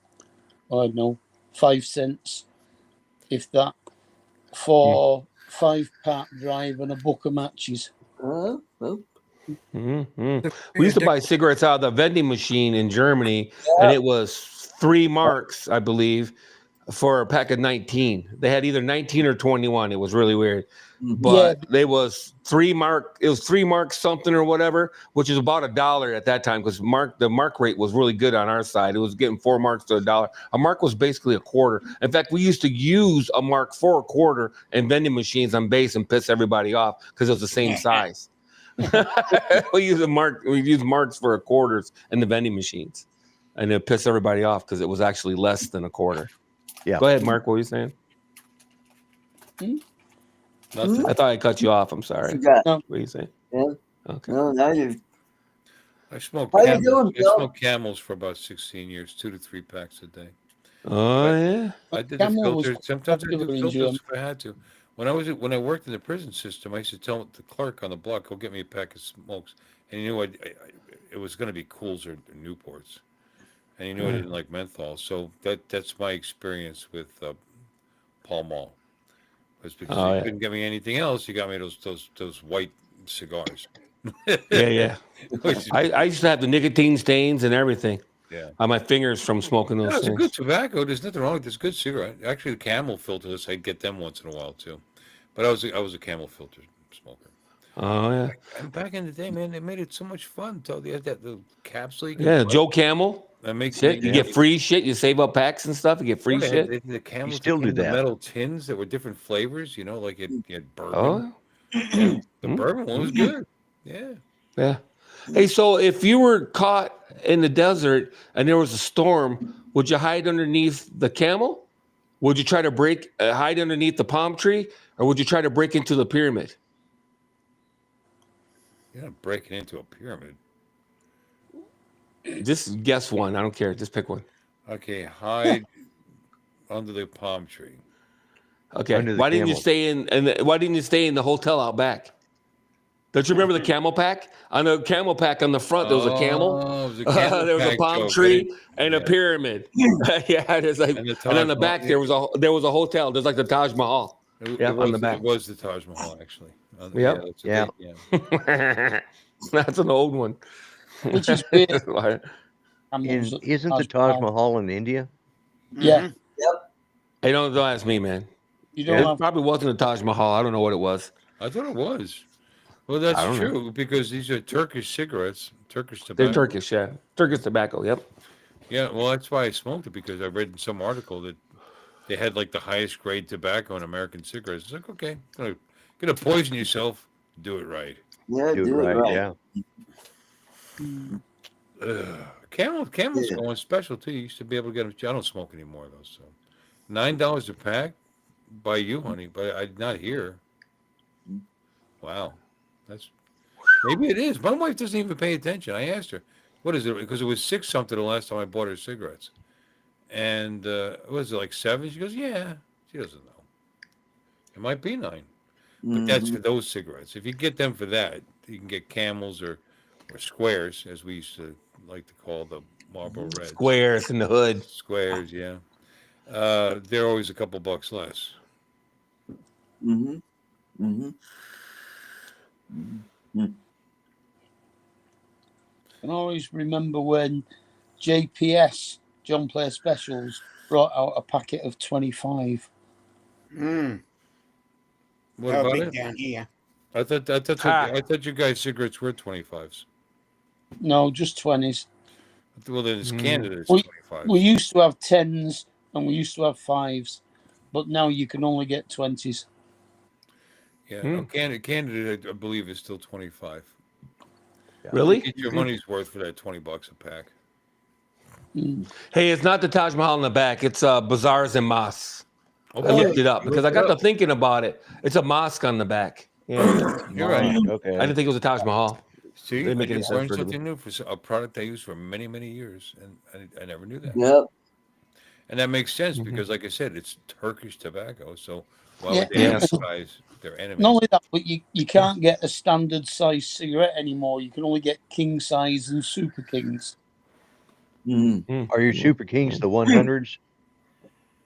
I don't know, 5 cents, if that, for 5-pack drive and a book of matches. Oh. Mhm. We used to buy cigarettes out of the vending machine in Germany, and it was 3 marks, I believe, for a pack of 19. They had either 19 or 21. It was really weird. But they was 3 mark. It was 3 marks something or whatever, which is about $1 at that time because the mark rate was really good on our side. It was getting 4 marks to $1. A mark was basically a quarter. In fact, we used to use a mark for a quarter in vending machines on base and piss everybody off because it was the same size. We use marks for a quarters in the vending machines, and it piss everybody off because it was actually less than a quarter. Yeah. Go ahead, Mark. What were you saying? Nothing. I thought I cut you off. I'm sorry. Forgot. No. What are you saying? Yeah. Okay. No, now you're. I smoked How you Camels. doing, I Bill? smoked Camels for about 16 years, 2 to 3 packs a day. Oh yeah. I did Camel the was filters. Sometimes I do popular in filters Germany. if I had to. When I worked in the prison system, I used to tell the clerk on the block, "Go get me a pack of smokes," and he knew it was going to be Cools or Newports, and he knew I didn't like menthol. So that's my experience with Pall Mall. Was because Oh, he yeah. couldn't get me anything else. He got me those white cigars. Yeah. I used to have the nicotine stains and everything Yeah. on my fingers from smoking No, those it's a things. good tobacco. There's nothing wrong with this. Good cigarette. Actually, the Camel filterless, I'd get them once in a while too. But I was a Camel filter smoker. Oh yeah. And back in the day, man, they made it so much fun. So they had that little capsule. You could Yeah, put. Joe Camel. That makes Shit, you get free shit. You save up packs and stuff. You get free They shit. had the Camels still that came do in the that. metal tins that were different flavors. You know, like you had bourbon. Oh Yeah, the bourbon one was good. Yeah. yeah. Hey, so if you were caught in the desert and there was a storm, would you hide underneath the camel? Would you try to hide underneath the palm tree, or would you try to break into the pyramid? You're not breaking into a pyramid. Just guess one. I don't care. Just pick one. Okay, hide under the palm tree. Okay. Under the Why didn't you camel. stay in the hotel out back? Don't you remember the camel pack? On the camel pack on the front, there was a camel. Oh, it was a camel There was a pack palm joke. tree and a yeah. pyramid. Yeah, there's like, And the and on the Taj back Mahal, there was a hotel. There's like the Taj Mahal. It on the back. It was the Taj Mahal, actually. Yep. That's Yeah. yeah. That's an old one. Which is weird. Isn't the Taj Mahal in India? Yeah. Hey, don't ask me, man. You It don't have probably wasn't a Taj Mahal. I don't know what it was. I thought it was. Well, I don't that's know. true because these are Turkish cigarettes, Turkish They're tobacco. Turkish, yeah. Turkish tobacco, yep. Yeah, well, that's why I smoked it because I read in some article that they had like the highest grade tobacco in American cigarettes. It's like, okay, gonna poison yourself, do it right. Yeah, Do it right. Yeah. Camel's Yeah. going special too. You used to be able to get them. I don't smoke anymore though. So $9 a pack by you, honey, but I'm not here. Wow, that's maybe it is. My wife doesn't even pay attention. I asked her, "What is it?" Because it was 6 something the last time I bought her cigarettes, and was it like 7? She goes, "Yeah." She doesn't know. It might be 9, but that's for those cigarettes. If you get them for that, you can get Camels or Squares, as we used to like to call the Marlboro Reds. Squares in the hood. Squares, yeah. They're always a couple bucks less. Mm-hmm. Mm-hmm. I can always remember when JPS, John Player Specials, brought out a packet of 25. Mm. What Oh, about big it? down here. I thought you guys cigarettes were 25s. No, just 20s. Well, then it's Canada. It's We 25. We used to have 10s and we used to have 5s. but now you can only get 20s. Yeah, no, Canada, I believe, is still 25. Really? Get your money's worth for that $20 a pack. Hey, it's not the Taj Mahal in the back. It's Bazaars and Mosques. Okay. I looked it up You because I looked got it to up. thinking about it. It's a mosque on the back. Yeah, You're right. Okay. I didn't think it was a Taj Mahal. See, Didn't I make any just sense learned for it to be. something new for a product I used for many, many years, and I never knew that. Yep. And that makes sense Mm-hmm. because, like I said, it's Turkish tobacco. So why Yeah. would they Yeah. advertise their enemies? Not only that, but you can't get a standard size cigarette anymore. You can only get king size and super kings. Mm. Are your Super Kings the 100s?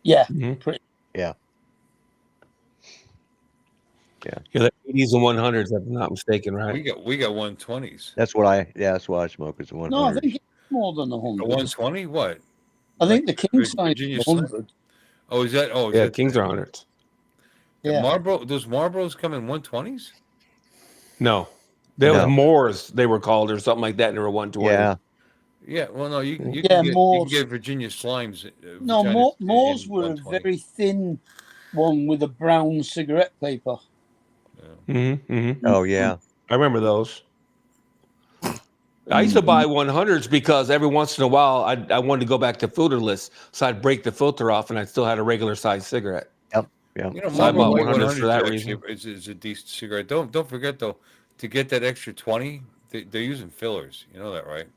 Yeah, Mhm. pretty. Yeah. Yeah, the 80s and 100s, if I'm not mistaken, right? We got 120s. That's what I smoke is the 100s. No, I think it's more than A 100. 120? What? I think the king size Virginia is Slim? 100. Oh, is that? Oh, is Yeah, that Kings are 100s. Yeah. Marlboro? Those Marlboros come in 120s? No, there was No. Moors, they were called, or something like that, and they were 120. Yeah. Yeah. Well, no, you Yeah, can get Moors. Virginia Slimes. No, vaginas Moors in were a 120. very thin one with a brown cigarette paper. Oh yeah. I remember those. I used to buy 100s because every once in a while I wanted to go back to filterless, so I'd break the filter off and I still had a regular size cigarette. Yep. Yeah. You know, So I Marlboro bought Light 100s for that actually reason. is a decent cigarette. Don't forget though, to get that extra 20, they're using fillers. You know that, right?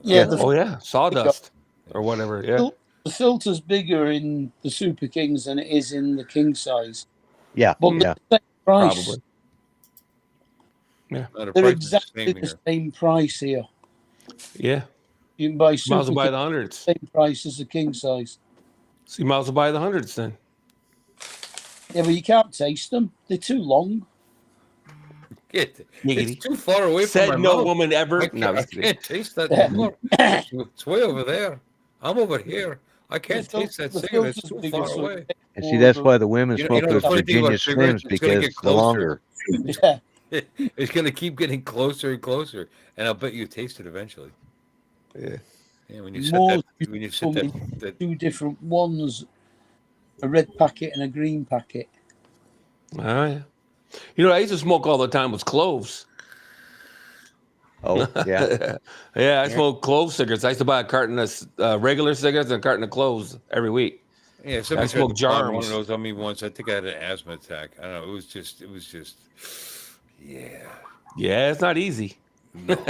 Yeah, Oh yeah, sawdust or whatever. Yeah, the filter's bigger in the super kings than it is in the king size. Yeah. But Yeah. the same price. probably. Yeah, No, the They're price is the exactly same the here. same price here. yeah. You can buy You might as super well buy king the hundreds. same price as the king size. So you might as well buy the hundreds then. Yeah, but you can't taste them. They're too long. It's Giggity. too far away Said from my no mouth. woman ever. I No, can't, I just kidding. can't taste that anymore. It's way over there. I'm over here. I can't The taste that the cigarette. It's filter's too bigger, far so away. it takes And see, more that's of why the women You know, smoke the those funny thing Virginia about cigarettes, Slims it's gonna because get the closer. longer. a- Yeah. It's going to keep getting closer and closer, and I'll bet you taste it eventually. Yeah. Yeah, when you set More that, when you set come that, in that two different ones, a red packet and a green packet. Oh yeah. You know, what I used to smoke all the time was cloves. Oh yeah. Yeah, I smoked clove cigarettes. I used to buy a carton of regular cigarettes and a carton of cloves every week. yeah, I somebody tried smoked to bomb one of Jarms. those on me once. I think I had an asthma attack. I don't know. It was just, yeah. Yeah, it's not easy. No, no,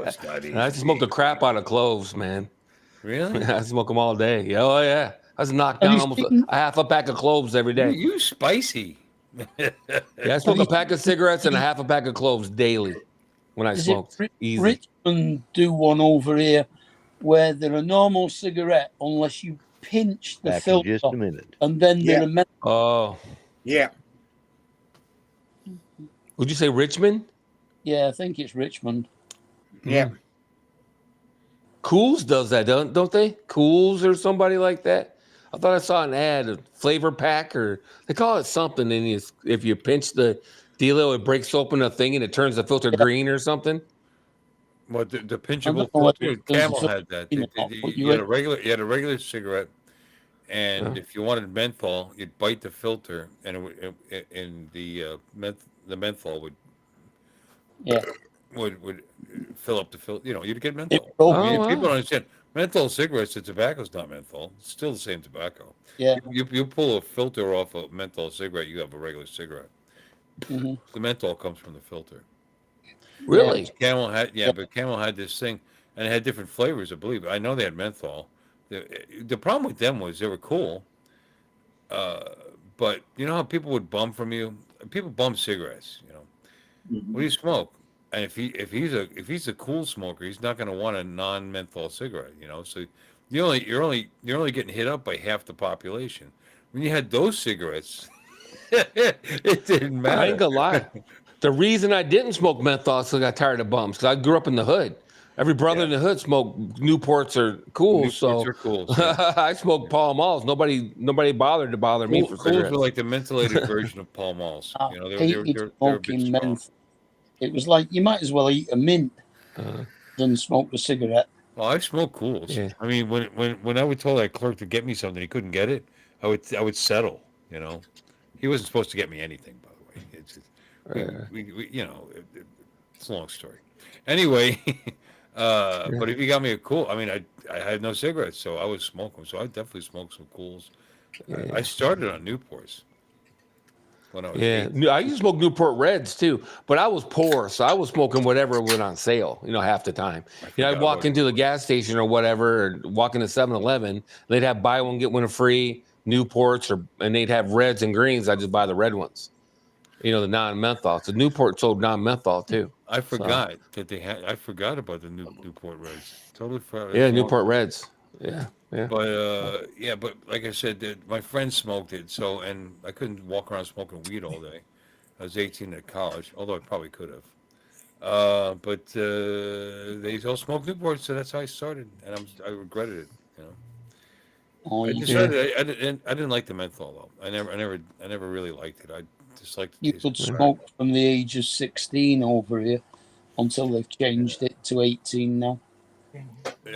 it's not easy. I used to smoke the crap out of cloves, man. Really? I smoke them all day. Yeah, oh yeah. I was knocked Have down you almost seen- a half a pack of cloves every day. You spicy. Yeah, I smoke a pack of cigarettes and a half a pack of cloves daily when I Is smoked. it Easy. Richmond do one over here where they're a normal cigarette unless you pinch the Back in filter just a minute. and then they're a Oh, Yeah. would you say Richmond? yeah, I think it's Richmond. Yeah. Cools does that, don't they? Cools or somebody like that. I thought I saw an ad, a flavor pack, or they call it something. And if you pinch the deal, it breaks open a thing and it turns the filter green or something. What the I pinchable don't know whether filter? it does Camel the had that. filter or not, but You had a regular cigarette, and Yeah. if you wanted menthol, you'd bite the filter, and the menthol Yeah. would fill up the filter. You know, you'd get menthol. Oh, I mean, wow. people don't understand. Menthol cigarettes, the tobacco's not menthol. It's still the same tobacco. Yeah. You pull a filter off a menthol cigarette, you have a regular cigarette. hmm The menthol comes from the filter. Really? Camel had but Camel had this thing, and it had different flavors. I believe. I know they had menthol. The problem with them was they were cool, but you know how people would bum from you. People bum cigarettes. You know, what do you smoke? And if he's a cool smoker, he's not going to want a non-menthol cigarette. You know, so you're only getting hit up by half the population. When you had those cigarettes, it didn't matter. I ain't gonna lie. The reason I didn't smoke menthol is 'cause I got tired of bums. Because I grew up in the hood. Every brother in the hood smoked Newports are cool. Newports are cool, I smoked Pall Malls. Nobody bothered to bother me for Cools cigarettes. were like the mentholated version of Pall Malls. You know, I they're a hated bit smoking strong. menthol. It was like you might as well eat a mint than smoke a cigarette. Well, I smoke cools. Yeah. I mean, when I would tell that clerk to get me something, he couldn't get it. I would settle. You know, he wasn't supposed to get me anything, by the way. It's just, we you know, it's a long story. Anyway, but if you got me a cool, I mean, I had no cigarettes, so I was smoking. So I definitely smoked some cools. I started on Newports when I was Yeah, 8. I used to smoke Newport Reds too, but I was poor, so I was smoking whatever went on sale. Half the time. I'd forgot walk about into the gas station or whatever, or walk into 7-Eleven. They'd have buy one get one free Newports, and they'd have reds and greens. I just buy the red ones. The non-menthol. So Newport sold non-menthol too. I forgot that they had. I forgot about the Newport Reds. Totally forgot. Yeah, Newport Reds. Yeah. But like I said, my friends smoked it, and I couldn't walk around smoking weed all day. I was 18 at college, although I probably could have. But they all smoked Newport, so that's how I started, and I regretted it. I decided I didn't like the menthol though. I never really liked it. I just liked the You taste could of tobacco. smoke from the age of 16 over here until they've changed it to 18 now.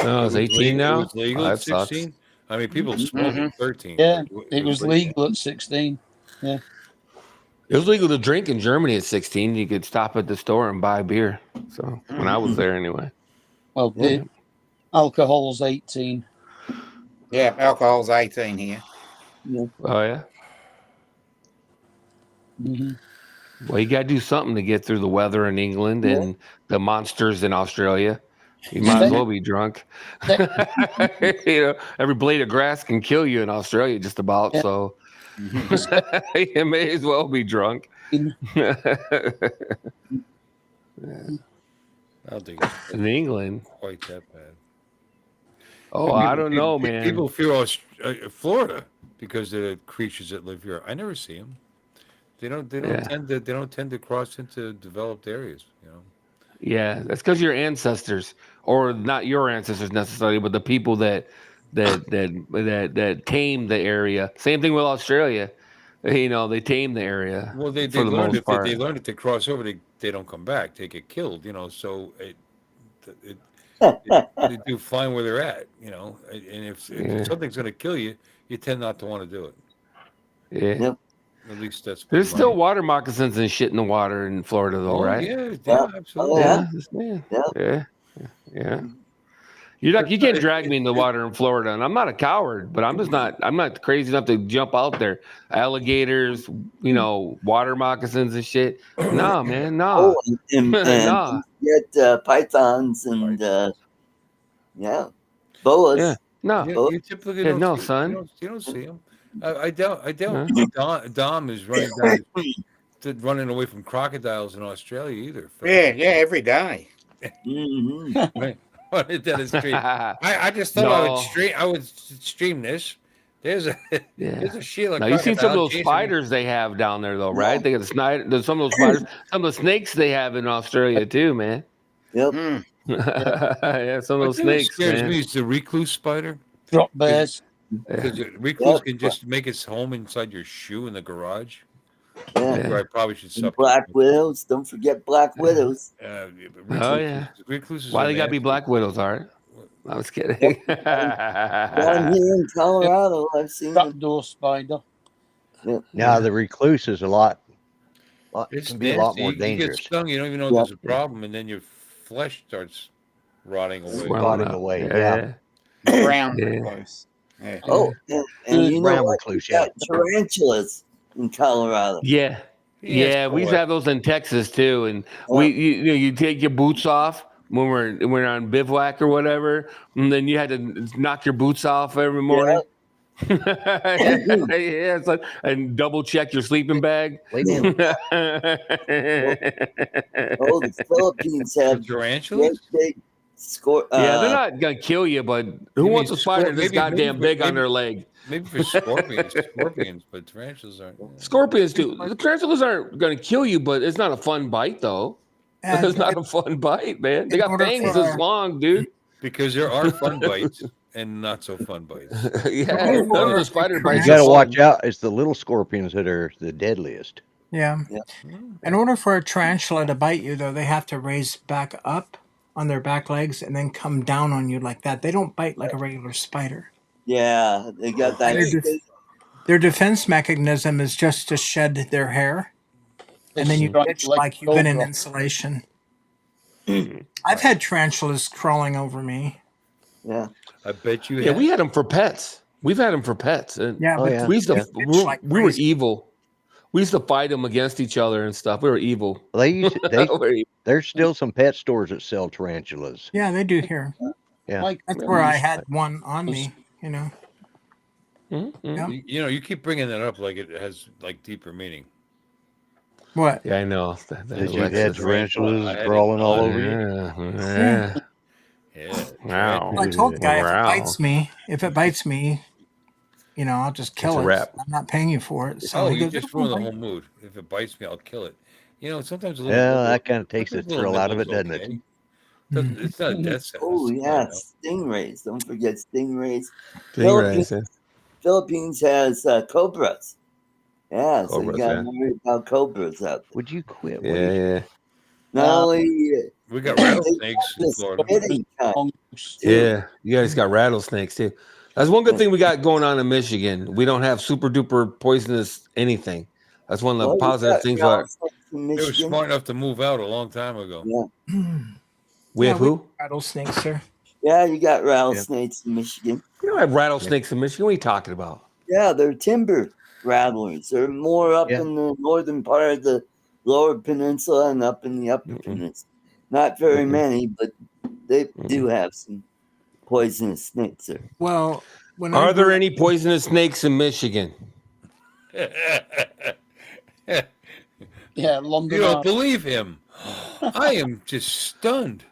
Oh, it's 18 now? It was legal Oh, at that sucks. 16. I mean, people smoke at 13. Yeah, but it was legal at 16. Yeah. It was legal to drink in Germany at 16. You could stop at the store and buy beer. So when I was there, anyway. Well, alcohol's 18. Yeah, alcohol's 18 here. Yeah. Oh yeah. Mm-hmm. Well, you got to do something to get through the weather in England and the monsters in Australia. You might as well be drunk. Every blade of grass can kill you in Australia, just about. Yeah. So you may as well be drunk. I don't think it's In England. quite that bad. Oh, I don't know, man. People fear Florida because of the creatures that live here. I never see them. They don't tend to cross into developed areas. Yeah, that's because your ancestors, or not your ancestors necessarily, but the people that tamed the area. Same thing with Australia. They tame the area. Well, they for the learned most part. they learned if they cross over, they don't come back. They get killed. So they do fine where they're at. And if something's going to kill you, you tend not to want to do it. Yeah. Yep. At least that's. There's still water moccasins and shit in the water in Florida, though, right? Yeah, absolutely. Yeah. You can't drag me in the water in Florida, and I'm not a coward, but I'm not crazy enough to jump out there. Alligators, water moccasins and shit. No, man, no. Oh, and Nah. get pythons and boas. Yeah. No. You typically Yeah, don't no, see, son. You don't see them. I doubt Dom is running away from crocodiles in Australia either. Yeah, every day. Mm-hmm. Right. That is stream. I just thought I would stream this. There's a Sheila. Now, you've seen some of those chasing spiders they have down there, though, right? They got there's some of those spiders, some of the snakes they have in Australia too, man. Yep. Yeah, some of those What snakes, scares man. me is the recluse spider. Drop bears. Because the recluse can just make its home inside your shoe in the garage. Yeah. Where I probably should And supplement. black widows. Don't forget black widows. Oh yeah. Recluses. Why are they gotta be nasty. black widows, Art? I was kidding. Down here in Colorado, I've seen them. Trapdoor spider. Now the recluse is a lot It's can be a lot nasty. more You dangerous. get stung, you don't even know there's a problem, and then your flesh starts rotting away. Rotting away. Yeah. Brown Yeah. recluse. Yeah. Oh, and you know Brown what? recluse, We got tarantulas in Colorado. Yeah. Yeah, we used to have those in Texas too, and you take your boots off when we're on bivouac or whatever, and then you had to knock your boots off every morning. Yeah, it's like, and double check your sleeping bag. Lay down. Oh, the Philippines have Tarantulas? great big Yeah, they're not gonna kill you, but who mean wants a spider this maybe- goddamn maybe- big on their leg? Maybe for scorpions, but tarantulas aren't. Scorpions do. The tarantulas aren't gonna kill you, but it's not a fun bite though. And It's not a fun bite, man. They got order fangs for- this long, dude. Because there are fun bites and not so fun bites. Yeah, none of the spider bites. You are got to fun. watch out. It's the little scorpions that are the deadliest. Yeah. In order for a tarantula to bite you, though, they have to raise back up on their back legs and then come down on you like that. They don't bite like a regular spider. Yeah, they got that. They're just- Their defense mechanism is just to shed their hair, and then you Right, itch like like you've been in Cobra. insulation. I've had tarantulas crawling over me. Yeah. I bet you. Yeah, have. we had them for pets. We've had them for pets. And Yeah, Oh, but yeah. we used to. they itch like We were crazy. evil. We used to fight them against each other and stuff. We were evil. Well, We're evil. there's still some pet stores that sell tarantulas. Yeah, they do here. Yeah. Like That's we where I used- had one on me. You know. Mhm. Yeah. You know, you keep bringing that up like it has like deeper meaning. What? Yeah, I know. Did you Alexis. had I tarantulas had it crawling all on. over you? Yeah. Yeah. Wow. I told the guy if it Wow. bites me, you know, I'll just kill It's a it. wrap. I'm not paying you for it. So Oh, he you goes, just "Oh, ruined the bite." whole mood. If it bites me, I'll kill it. You know, sometimes a little. Yeah, nibble- that kind of takes the sometimes a little thrill out of it, nibble's doesn't it? okay. It's not a death sentence. Oh you yeah, know. stingrays. Don't forget stingrays. Stingrays. Philippines has cobras. Yeah, so you Cobras, got to yeah. worry about cobras out there. Would you quit? Yeah, Will you? yeah. Not only We got they rattlesnakes in this Florida. spitting kind, mongoose. too. Yeah, you guys got rattlesnakes too. That's one good thing we got going on in Michigan. We don't have super duper poisonous anything. That's one of the Well, you positive got things about rattlesnakes in They were Michigan. smart enough to move out a long time ago. Yeah, we have who? Rattlesnakes, sir. yeah, you got rattlesnakes in Michigan. We don't have rattlesnakes in Michigan. What are you talking about? Yeah, they're timber rattlers. They're more up Yeah. in the northern part of the lower peninsula and up in the upper peninsula. Not very many, but they do have some poisonous snakes there. Well, when Are there any poisonous snakes in Michigan? Yeah, You London. don't Eye. believe him. I am just stunned.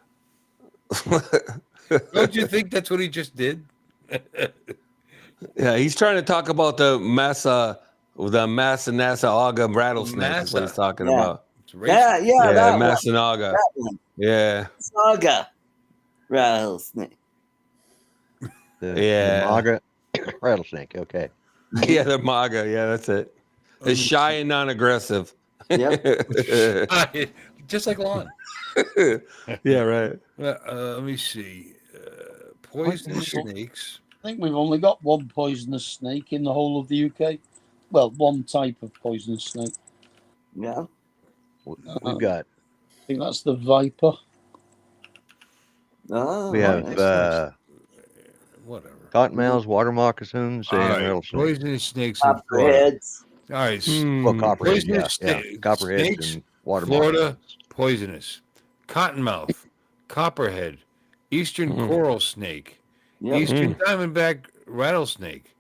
Don't you think that's what he just did? Yeah, he's trying to talk about the Massanutten rattlesnake. Is what he's Massa. talking Yeah. about. It's racist. Yeah, Yeah, that one. Massanutten. That one. Yeah, Saga rattlesnake. The Yeah. MAGA rattlesnake. Okay. yeah, they're MAGA. Yeah, that's it. It's shy and non-aggressive. Just like lawn. Yeah, right. Let me see. Poisonous snakes. I think we've only got one poisonous snake in the whole of the UK. Well, one type of poisonous snake. Yeah. We've got. I think that's the viper. Oh, We have nice. Whatever. cottonmouths, water moccasins, All and right. rattlesnakes. Poisonous snakes in Florida. Copperheads. All right. Well, copperheads, yeah, Poisonous yeah. Copperheads snakes, and water Florida, moccasins. poisonous. Cottonmouth, copperhead, eastern coral snake, Yep. eastern diamondback rattlesnake,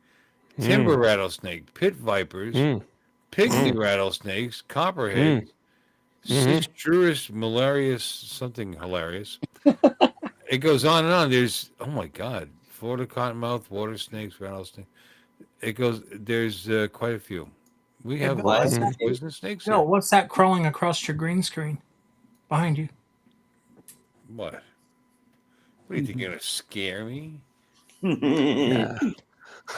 timber rattlesnake, pit vipers, pixie rattlesnakes, copperhead, Cistrus malarius, something hilarious. It goes on and on. There's, oh my God, Florida cottonmouth, water snakes, rattlesnake. It goes, there's quite a few. We have Bill, lots of what's that? poisonous snakes. Bill, what's that crawling across your green screen behind you? What? What do you think? You're gonna scare me? Yeah.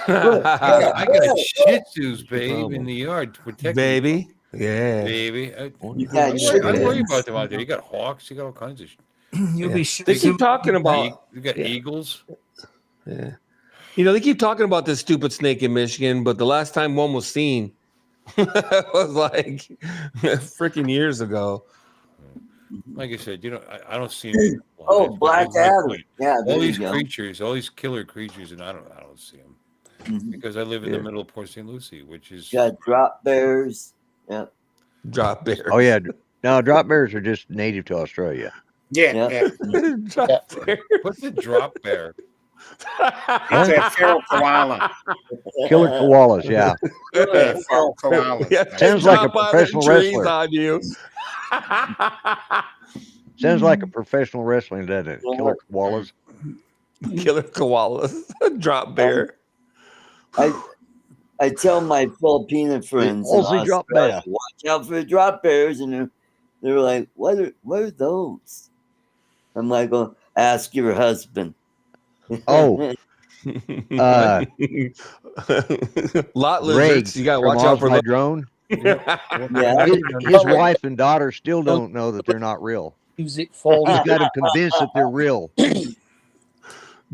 I got Shih Tzus, babe, in the yard to protect me. Baby. Yeah. Baby. You got Shih I worry Tzus. about them out there. You got hawks. You got all kinds of. You'll Yeah. be They keep talking about. You got eagles. Yeah. You know, they keep talking about this stupid snake in Michigan, but the last time one was seen was like freaking years ago. Like I said, you know, I don't see them. Oh, Black Adam. Yeah, there All you these go. creatures, all these killer creatures, and I don't see them Mhm. because I live in the middle of Port St. Lucie, which is You got drop bears. Yep. Drop bear. Oh yeah. No, drop bears are just native to Australia. Yeah, Yep. yeah. Drop bear. what's a drop bear? It's a feral koala. Killer koalas, yeah. Yeah, feral koalas. Yeah, Sounds like a drop out of professional trees wrestler. on you. Sounds like a professional wrestling, doesn't it? Killer koalas. Killer koalas. Drop bear. I tell my Filipino friends in Aussie drop Australia, bear. watch out for the drop bears, and they're like, what are those? I'm like, well, ask your husband. Oh. Lot Ray lizards. You gotta from watch out for Oz My li- Drone. Yeah. His wife and daughter still don't know that they're not real. Music falls. He's got them convinced that they're real.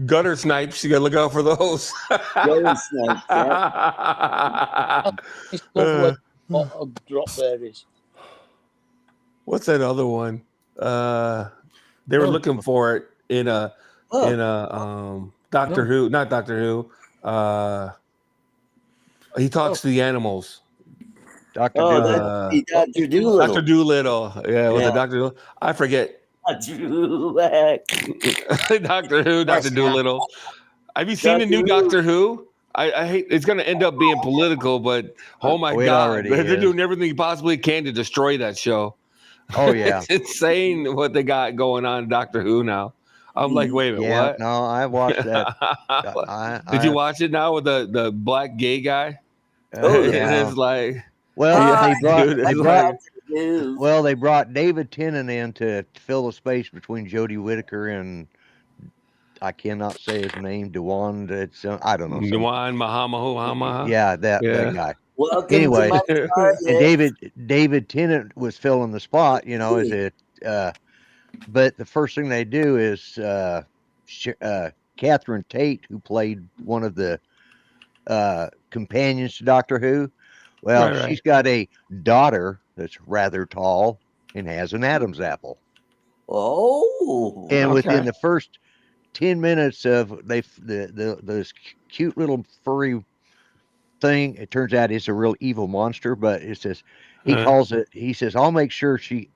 Gutter snipes. You gotta look out for those. Gutter snipes, yeah. It's lovely what a drop there is. What's that other one? They were looking for it in a Doctor Who, not Doctor Who. He talks to the animals. Dr. Dr. Doolittle. Dr. Doolittle. Yeah, was Yeah. it Dr. Doolittle? I forget. Dr. Doctor Who, Dr. Doolittle. Have you seen the new Doctor Who? I hate it's going to end up being political, but oh my God, they're doing everything possibly can to destroy that show. Oh yeah, It's insane what they got going on in Doctor Who now. I'm like, wait a minute, what? No, I watched that. Did you watch it now with the black gay guy? Yeah. It's like, well, dude, they brought David Tennant in to fill the space between Jodie Whittaker and I cannot say his name, Dewan. It's I don't know. Dewan Mahama. Yeah, that guy. Welcome Anyway, to my and David Tennant was filling the spot. You know, but the first thing they do is Catherine Tate, who played one of the companions to Doctor Who. Well, she's got a daughter that's rather tall and has an Adam's apple. Oh, and within the first 10 minutes of this cute little furry thing, it turns out it's a real evil monster. But it says he calls it. He says, "I'll make sure she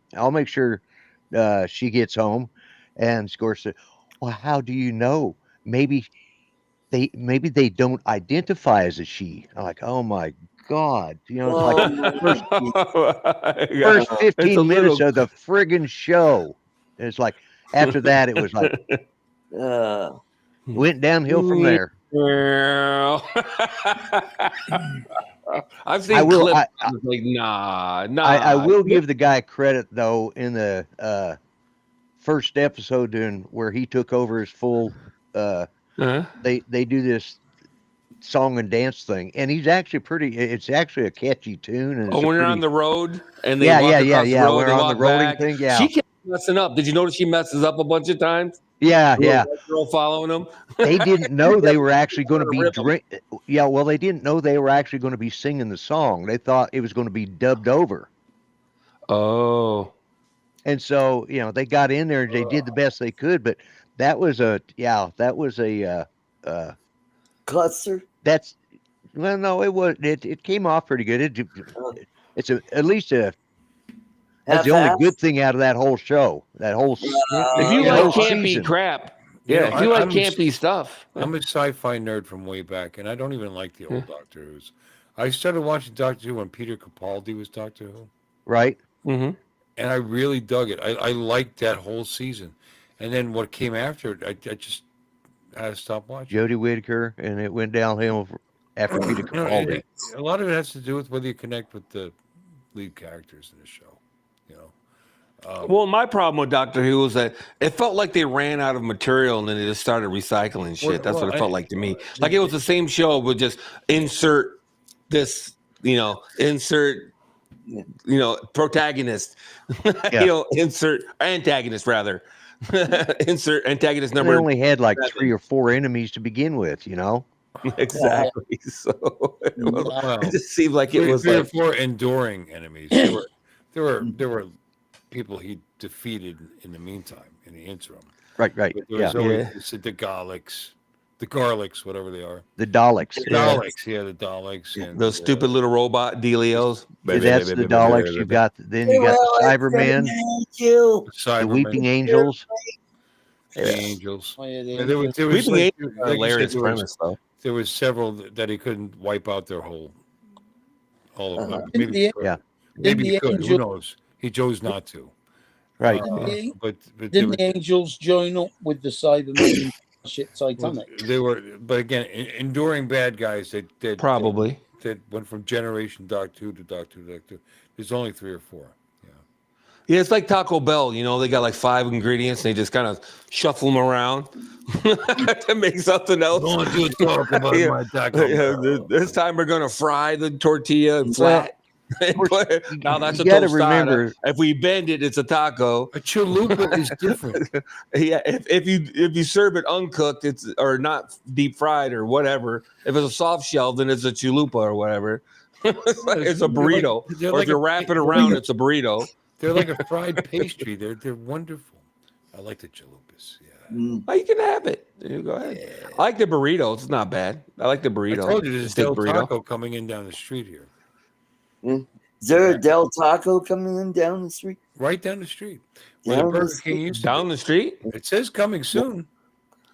gets home." And of course, well, how do you know? Maybe they don't identify as a she. I'm like, oh my God, you know, it's like first 15 minutes of the friggin' show. And it's like after that, it was like went downhill from there. I've seen clips. I was like, nah. I will give the guy credit though in the first episode where he took over his full. They do this song and dance thing, and he's actually it's actually a catchy tune. And when they're on the road and they walk across the road, we're they on walk the rolling back. thing. Yeah, she kept messing up. Did you notice she messes up a bunch of times? Yeah. Girl following them. They didn't know they were actually going to be they didn't know they were actually going to be singing the song. They thought it was going to be dubbed over. Oh. And so, you know, they got in there and they did the best they could, but that was a cluster. No, it came off pretty good. It's at least that's the only good thing out of that whole show. That whole if you like campy crap, if you like campy stuff. I'm a sci-fi nerd from way back, and I don't even like the old Doctor Who's. I started watching Doctor Who when Peter Capaldi was Doctor Who. Right. Mm-hmm. And I really dug it. I liked that whole season. And then what came after it, I just had to stop watching. Jodie Whittaker, and it went downhill after Peter Capaldi. A lot of it has to do with whether you connect with the lead characters in the show. You know. Well, my problem with Doctor Who was that it felt like they ran out of material and then they just started recycling shit. That's what it felt like to me. Like it was the same show, but just insert this, protagonist, insert antagonist rather. Insert antagonist number. They only had like 3 or 4 enemies to begin with, you know. Exactly. So it just seemed like it was 3 or 4 enduring enemies. There were people he defeated in the meantime, in the interim. Right. But there was always the Garlics, whatever they are. The Daleks. The Daleks. And those stupid little robot dealios. That's the Daleks. You got the Cybermen, the Weeping Angels. The Angels. Weeping Angels are hilarious premise, though. There was several that he couldn't wipe out their all of them. Maybe he could. Who knows? He chose not to. Right. But didn't the Angels join up with the Cybermen? Shit, Titanic. They were, but again, enduring bad guys. That probably that went from Generation Doctor Who to Doctor Who. There's only 3 or 4. Yeah, it's like Taco Bell. You know, they got like 5 ingredients. And they just kind of shuffle them around to make something else. Don't you talk about my Taco Bell. This time we're gonna fry the tortilla flat. Now that's you a gotta tostada. remember- If we bend it, it's a taco. A chalupa is different. Yeah, if you serve it uncooked, it's or not deep fried or whatever. If it's a soft shell, then it's a chalupa or whatever. It's a burrito. They're Or like if you a- wrap it they're around, like a- it's a burrito. They're like a fried pastry. They're wonderful. I like the chalupas. Yeah. Mm. Oh, you can have it. You go ahead. I like the burrito. It's not bad. I like the burrito. I told you The there's a steak Del burrito. Taco coming in down the street here. Is there a Del Taco coming in down the street? Right down the street. Where the Down the Burger King street? used to Down the street? be. It says coming soon.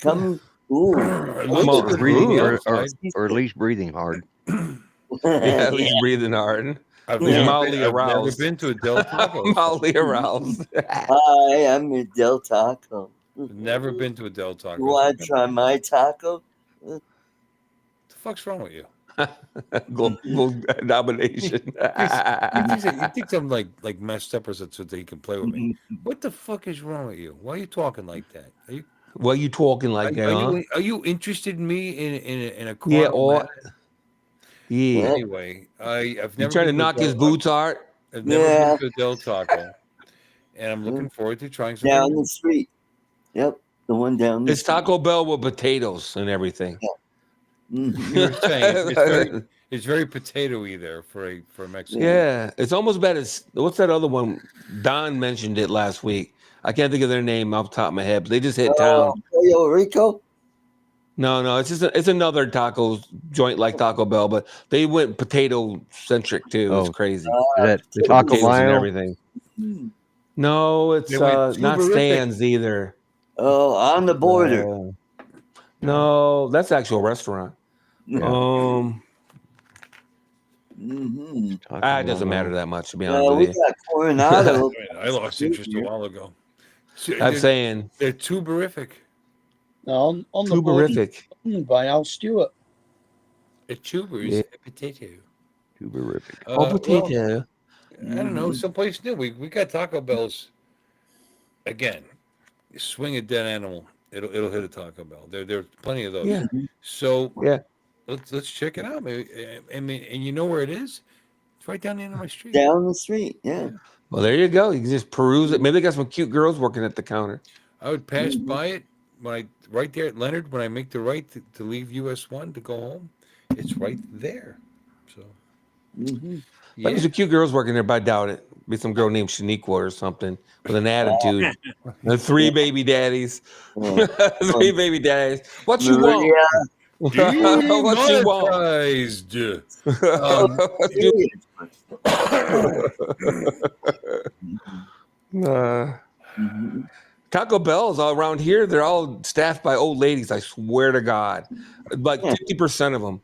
Coming? Ooh. It Come looks on, good breathing from the or- outside. or at least breathing hard. Yeah, he's breathing hard. I've He's never mildly been- I've never aroused. been to a Del Taco. Mildly aroused. Hi, I'm a Del Taco. Never been to a Del Taco. You want to try my taco? What the fuck's wrong with you? Global domination. You think I'm like messed up or so that he can play with me? What the fuck is wrong with you? Why are you talking like that? Are you, Why you talking like that, huh? are you interested in me in a Yeah, quantum or manner? yeah. Anyway, I've never You trying to been knock a his Del boots hard? Taco. I've never Yeah. been to a Del Taco, and I'm looking forward to trying some. Down the street. Yep, the one down the It's Taco Bell with potatoes and everything. Mhm. You were saying it's very potatoy there for a Mexican. Yeah, it's almost bad as what's that other one? Don mentioned it last week. I can't think of their name off the top of my head, but they just hit town. Pollo Rico? No, it's another taco joint like Taco Bell, but they went potato centric too. Oh. It's crazy. Is that the Taco Potatoes and Mayo? everything. Hmm. No, it's They went not tuberific. Stan's either. Oh, on the border. No, that's the actual restaurant. Yeah. Mm-hmm. Mhm. Taco It doesn't Mayo. matter that much, to be honest We with you. got Coronado. I lost interest a while ago. I'm saying they're tuberific. On the border tuberific. by Al Stewart. A tuber is Yeah. a potato. Tuberific. Oh, potato. I don't know. Someplace new. We got Taco Bells. Again, you swing a dead animal, it'll hit a Taco Bell. There's plenty of those. Yeah. So Yeah. let's check it out. Maybe. I mean, and you know where it is? It's right down the end of my street. Down the street, yeah. Well, there you go. You can just peruse it. Maybe they got some cute girls working at the counter. I would pass by it right there at Leonard when I make the right to leave US 1 to go home. It's right there. So Mhm. But there's some cute girls working there, but I doubt it. Be some girl named Shaniqua or something with an attitude. The 3 baby daddies. 3 baby daddies. What you want? What you want? Demonetized. Mhm. Taco Bell's all around here. They're all staffed by old ladies. I swear to God, like 50% of them.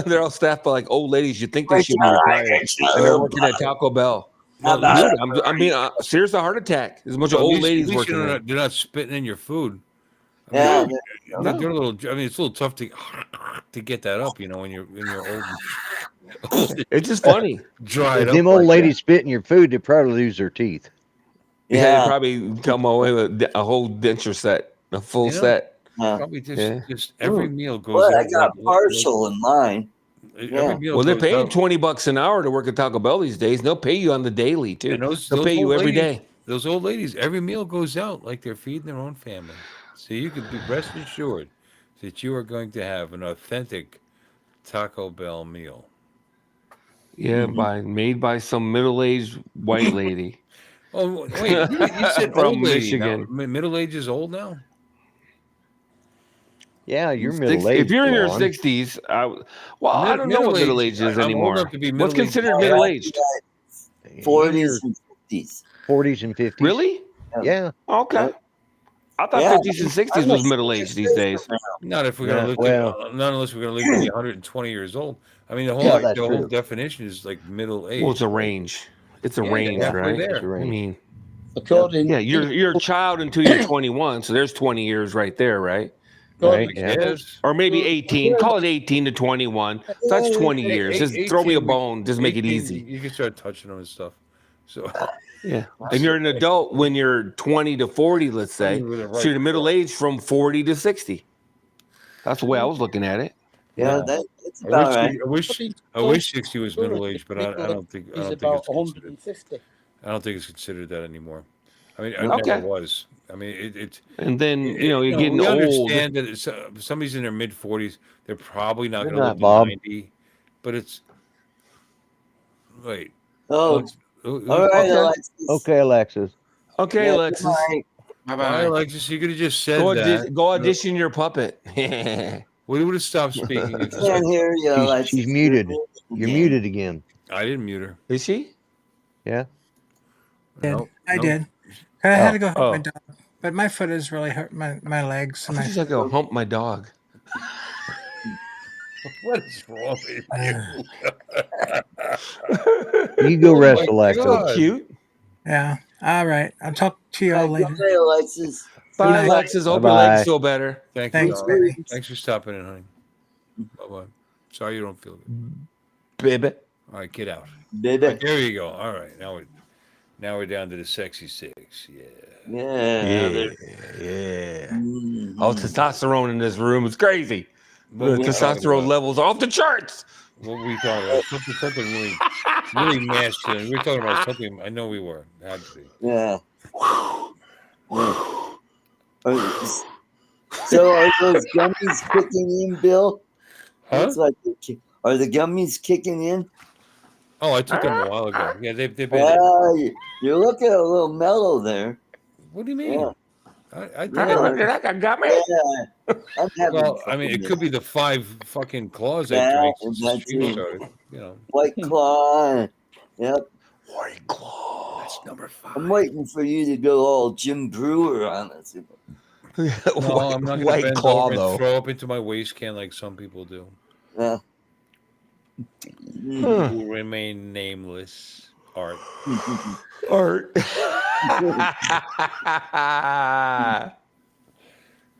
They're all staffed by like old ladies. You think they should be retired, and they're working at Taco Bell. No, dude, I'm being serious. A heart attack. There's a bunch of old ladies at least working there. they're not spitting in your food. Yeah. They're a little. I mean, it's a little tough to get that up. You know, when you're old. It's just funny. Dried If up. them old like ladies spit in your food, they probably lose their teeth. Yeah, Yeah. they probably come away with a whole denture set, a full You know, set. that. Probably just, Yeah. just every meal goes. Well, I out got like- partial in mine. every Yeah. meal Well, they're goes paying out. $20 an hour to work at Taco Bell these days. They'll pay you on the daily too. And those They'll pay you old every ladies- day. Those old ladies, every meal goes out like they're feeding their own family. So you could be rest assured that you are going to have an authentic Taco Bell meal. Yeah, made by some middle-aged white lady. Oh wait, you said From old lady. Now, Michigan. middle age is old now. Yeah, you're middle aged. If you're in your 60s, I don't know what middle age is I'm old anymore. enough to be What's middle-aged. considered middle-aged? 40s and 50s. 40s and 50s. Really? Yeah. Okay. I thought Yeah. 50s and 60s was middle-aged these days. Not if we're gonna Yeah, live. well- Not unless we're gonna live to be 120 years old. I mean, the whole Yeah, that's the whole true. definition is like middle age. Well, it's a range. It's a Yeah, range, halfway right? there. It's a I range. mean, According, yeah, you're a child until you're 21, so there's 20 years right there, right? Right. I Yeah. guess. Or maybe 18. Call it 18 to 21. So that's 20 years. Just throw me a 18, bone. Just make it 18, easy. You can start touching them and stuff. So Yeah. And you're an adult when you're 20 to 40, let's say. You're So you're middle age from 40 to 60. That's the way I was looking at it. Yeah, that's I about right. I wish 60 was middle age, but I don't think Is it's about considered. 150. I don't think it's considered that anymore. I mean, it No. never Okay. was. I mean, And then you're getting we old. understand that somebody's in their mid 40s. They're probably not Good going to live night, to Bob. 90. But it's wait. Oh, Who's all right, Okay. Alexis. Okay, Alexis. Okay, Yeah, Alexis. good night. Bye Bye, bye. Alexis. You could have just said Go, that. go audition your puppet. We would have stopped speaking. If you Can't said, hear you, Alexis. She's muted. You're again. muted again. I didn't mute her. Is she? Yeah. I Nope. did. I had to go help Oh. my dog, but my foot is really hurt. My legs. I And thought you said go hump my dog. What is wrong with you? You go rest, my Alexis. God. So cute. yeah. All right. I'll talk to you all Bye, later. bye, Alexis. Bye, night. Alexis. Hope your Bye-bye. legs feel better. Thank you. Thanks, darling. baby. Thanks for stopping in, honey. Bye-bye. Sorry you don't feel good. Baby. All right, get out. Baby. Right, there you go. All right, now we're down to the sexy six. Yeah. Yeah. Yeah. Mhm. Oh, testosterone in this room is crazy. What The we talking testosterone about? levels are off the charts. What were we talking about? Something really masculine. We were talking about something. I know we were. Had to be. Yeah. So are those gummies kicking in, Bill? Huh? Looks like are the gummies kicking in? Oh, I took them a while ago. Yeah, they've been. You're looking a little mellow there. What do you mean? Yeah. I think Yeah. Look at that gummy. Yeah. I'm having well, I fun mean, it with could be the 5 fucking claws I Yeah, drank since the that stream too. started. You know, White Claw. Yep. White claw. that's number 5. I'm waiting for you to go all Jim Brewer on us. No, I'm not going to White bend claw over and though. throw up into my waist can like some people do. Yeah. Huh. Who remain nameless. Art. Art.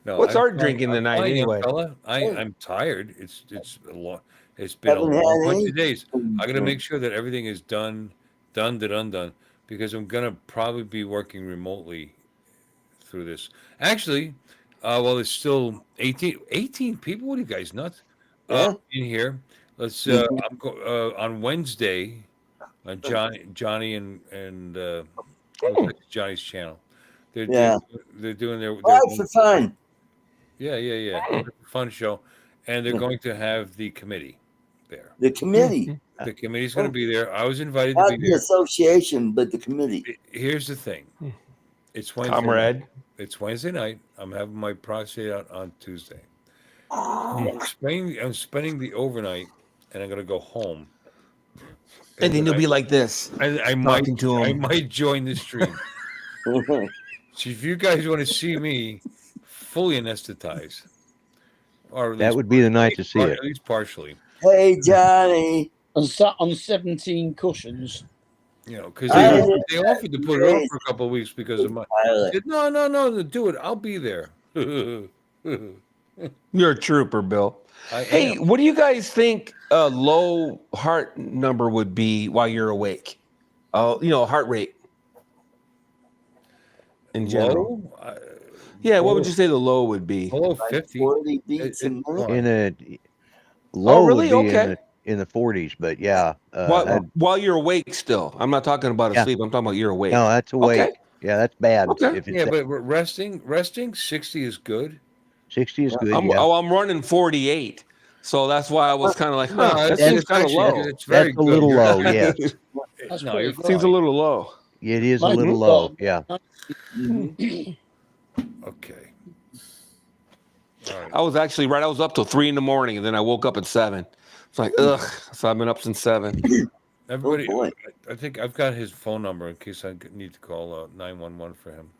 No, What's I'm Art fine. drinking I'm tonight fine, young anyway? fella. I'm tired. It's a lot. It's been a Haven't had long bunch any- of days. I got to make sure that everything is done, because I'm gonna probably be working remotely through this. Actually, well, there's still 18 people. What are you guys nuts? Yeah. In here. Let's. I'm on Wednesday. Johnny and Johnny's channel. They're doing their All right, for fun. yeah. Fun show, and they're going to have the committee there. The committee. The committee's going to be there. I was invited to Not be the there. association, but the committee. Here's the thing. It's Wednesday. Comrade. Night. It's Wednesday night. I'm having my prostate out on Tuesday. Oh, I'm spending the overnight, and I'm going to go home. And then you'll be like this. I might talking to him. I might join the stream. So if you guys want to see me fully anesthetized, or at That least would be the night to see it. at least partially, hey, Johnny. And sat on 17 cushions. you know, because I they offered to put it off for a couple of weeks because of my. I Pilot. said, no, do it. I'll be there. You're a trooper, Bill. I Hey, am. what do you guys think a low heart number would be while you're awake? Heart rate in general. Low? Yeah, what would you say the low would be? Below Like 50. 40 beats a It- minute. In a low really? would be Okay. in the 40s, but yeah. While you're awake still. I'm not talking about Yeah. asleep. I'm talking about you're awake. No, that's awake. Okay. Yeah, that's bad. Okay. If it's Yeah, but resting 60 is good. 60 is good. I'm, yeah. I'm running 48. So that's why I was kind of like, No, that it's seems kind of actually low. good. It's very That's a little good. low, yes. That's No, pretty you're good. Seems a fine. little low. It is a My little group low. got- Yeah. Okay. All right. I was actually right. I was up till 3 a.m. and then I woke up at 7. It's like, ugh. So I've been up since 7. Everybody, Oh, boy. I think I've got his phone number in case I need to call 911 for him.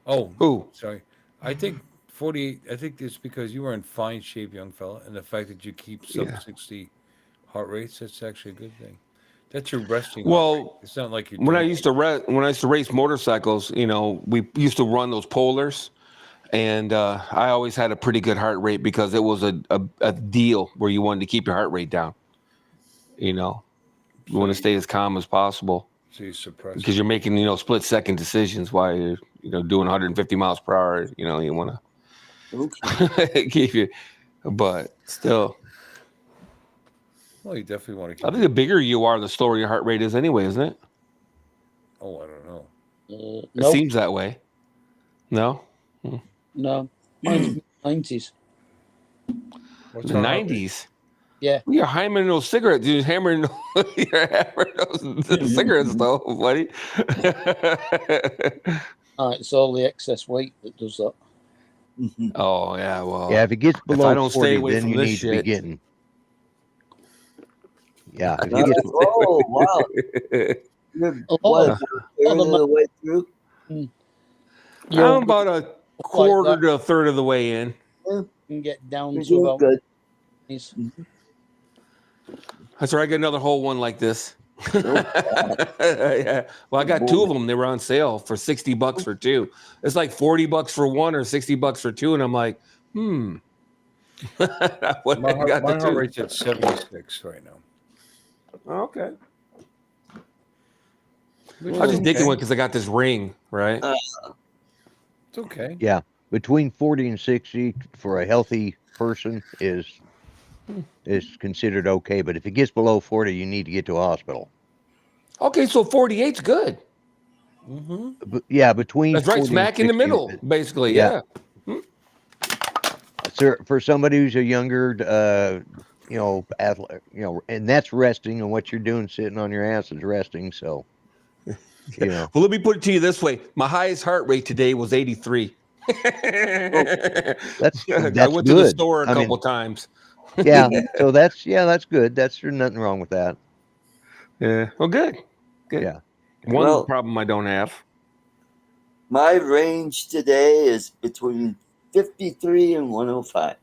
Oh, Who? sorry. I think 48. I think it's because you are in fine shape, young fella, and the fact that you keep sub 60 heart rates. That's actually a good thing. That's your resting. heart rate. Well, It's not like you're. when I doing- used to race motorcycles, we used to run those polars, and I always had a pretty good heart rate because it was a deal where you wanted to keep your heart rate down. You want to stay as calm as possible So you suppress. because you're making split second decisions while you're doing 150 miles per hour. You want Okay. to keep you, but still. Well, you definitely want to keep I think the bigger you are, the slower your heart rate is anyway, isn't it? Oh, I don't know. It Nope. seems that way. No? No. Mine's 90s. What's In the our heart rate? 90s? Yeah. You're hammering those cigarettes. You're hammering those cigarettes, though, buddy. It's all the excess weight that does that. Oh, yeah, well. Yeah, if it gets If I below don't stay 40, away then from you this need to be shit. getting. Yeah, if it gets Oh, wow. You're Oh, what, uh, about a third of the way through? You're I'm about a quarter to a third of the way in. Yeah, can get down you're to doing about good. That's right. I got another whole one like this. Oh, Yeah. Well, I got two of them. They were on sale for $60 for two. It's like $40 for one or $60 for two. And I'm like, what My I got the heart two. rate's at 76 right now. Okay. Which I was is just thinking okay. one because I got this ring, right? It's okay. Yeah, between 40 and 60 for a healthy person is considered okay. But if it gets below 40, you need to get to a hospital. Okay, so 48's good. But yeah, between That's right, 40 and smack in the 60, middle, basically. Yeah. So for somebody who's a younger, athlete, and that's resting, and what you're doing sitting on your ass is resting. So, Well, let me put it to you this way: my highest heart rate today was 83. that's I went good. to the store a couple times. Yeah, so that's good. There's nothing wrong with that. Yeah. Well, good. Yeah. One problem I don't have. My range today is between 53 and 105.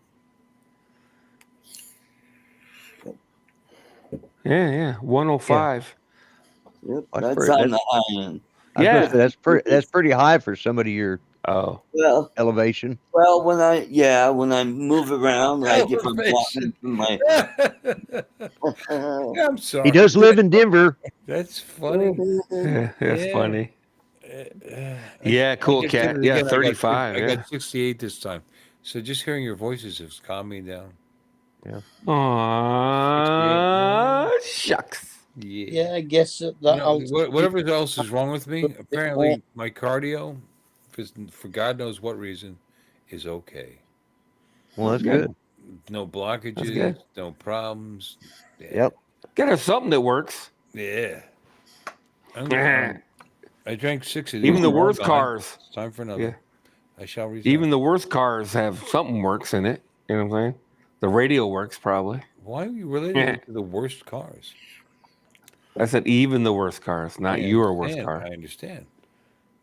Yeah. 105. Yep, That's that's pretty- on that's- the high end. Yeah. That's pretty high for somebody your Well, elevation. when I move around, like if I'm walking from my. I'm sorry. He does live in Denver. That's funny. Yeah, that's Yeah. funny. I Yeah, cool just cat. did it Yeah, again. 35. I Yeah. got 68 this time. So just hearing your voices has calmed me down. Yeah. Aww, shucks. Yeah, I guess that Whatever else is wrong with me, apparently my cardio, for God knows what reason, is okay. Well, that's good. No blockages, good. no problems. Yeah. Yep. Get her something that works. Yeah. I drank 6 of these. Even the They're all worst gone. cars. It's time for another. Yeah. I shall resign. Even the worst cars have something works in it. You know what I'm saying? The radio works probably. Why are you relating it to the worst cars? I said even the worst cars, not your worst car. I understand.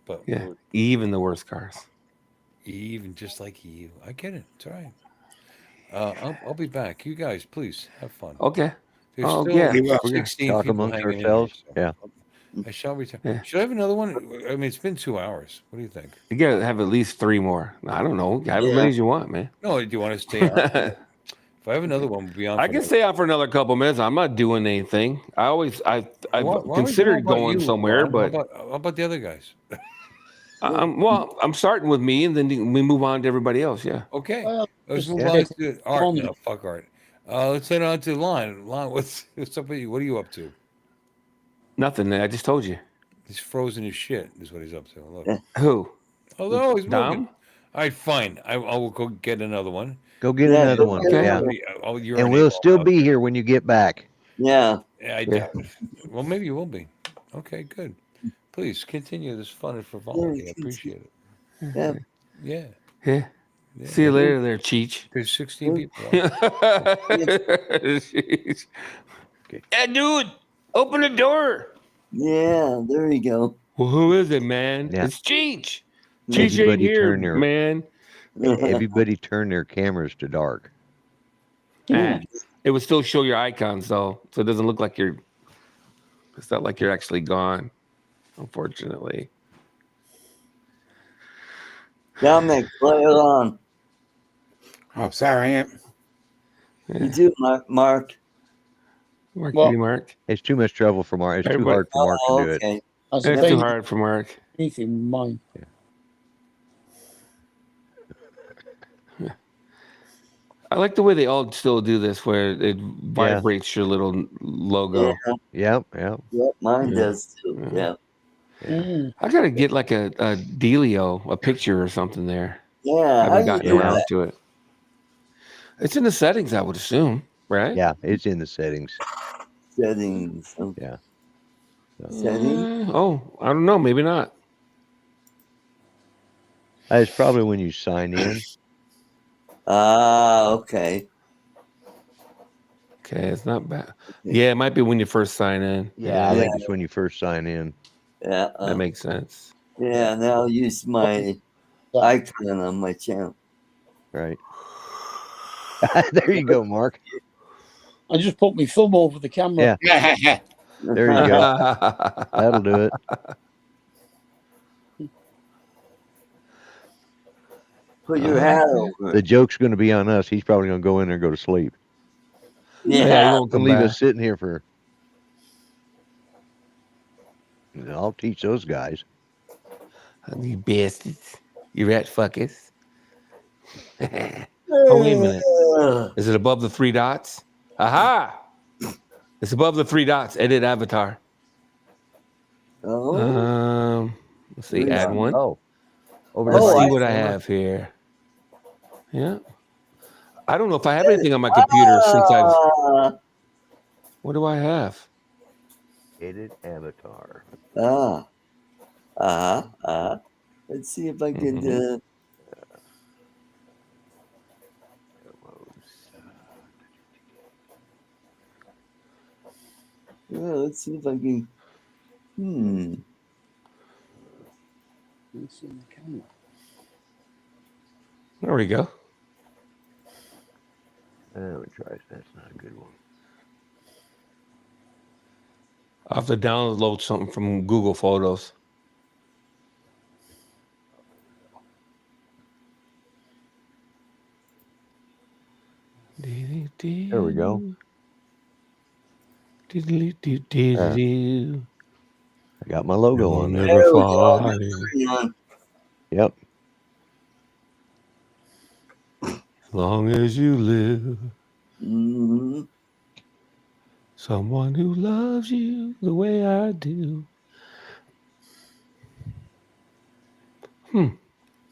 But Yeah, even the worst cars. Even just like you. I get it. It's all right. I'll be back. You guys, please have fun. Okay. There's Oh, still yeah. We're gonna 16 talk people amongst hanging ourselves. in here, so Yeah. I shall return. Yeah. Should I have another one? I mean, it's been 2 hours. What do you think? You gotta have at least 3 more. I don't know. Have as many as you want, man. No, do you want to stay on? If I have another one, we'll be on. I for can another- stay out for another couple minutes. I'm not doing anything. I've Why considered about going you, somewhere, Ron? but how about the other guys? I'm starting with me, and then we move on to everybody else. Yeah. Okay, Well, let's just move on take to Art. on. No, fuck Art. Let's head on to Lon. Lon, what's up with you? What are you up to? Nothing. I just told you. He's frozen as shit. Is what he's up to. Look. Who? Oh, no, he's Dom? moving. All right, fine. I will go get another one. Go get Yeah, another go one. get Yeah. You're And we'll still be here when you get back. Yeah. Yeah, I doubt it. Well, maybe you will be. Okay, good. Please continue this fun and frivolity. I appreciate it. Yeah. Yeah. Yeah. See you later, there, Cheech. There's 16 people. Cheech. Hey, dude, open the door. Yeah, there you go. Well, who is it, man? Yeah. It's Cheech. Cheech ain't Everybody here, turn their- man. Everybody turn their cameras to dark. It would still show your icons though, so it doesn't look like you're. It's not like you're actually gone, unfortunately. Dominic, play along. Oh, sorry, Aunt. You do, Mark. Mark, Well- Mark. It's too much trouble for Mark. It's too Everybody- hard for Mark to do it. Okay. As It's a too baby, hard for Mark. anything mine. I like the way they all still do this, where it vibrates your little logo. Yep. Yep, mine does too. Yeah. I gotta get like a dealio, a picture or something there. Yeah. I How haven't you gotten do around that? to it. It's in the settings, I would assume, right? Yeah, it's in the settings. Settings. Okay. Yeah. Settings. Oh, I don't know. Maybe not. It's probably when you sign in. Okay. Okay, it's not bad. Yeah, it might be when you first sign in. Yeah, I think it's when you first sign in. Yeah. That makes sense. Yeah, and I'll use my icon on my channel. Right. There you go, Mark. I just put my thumb over the camera. Yeah. There you go. That'll do it. Put your hat over. The joke's going to be on us. He's probably going to go in there and go to sleep. Yeah, he won't Don't come leave back. us sitting here for. I'll teach those guys. You bastards. You rat fuckers. Oh, wait a minute. Is it above the 3 dots? Aha! It's above the 3 dots. Edit avatar. Let's see. Add one. Oh. Over Let's there. see what I have here. Yeah. I don't know if I have anything on my computer since I've. What do I have? Edit avatar. Let's see if I can. Let's see if I can. It's in the camera. There we go. Let me try it. That's not a good one. I'll have to download something from Google Photos. There we go. I got my logo on there. Never fall. Yep. As long as you live. Someone who loves you the way I do. Isn't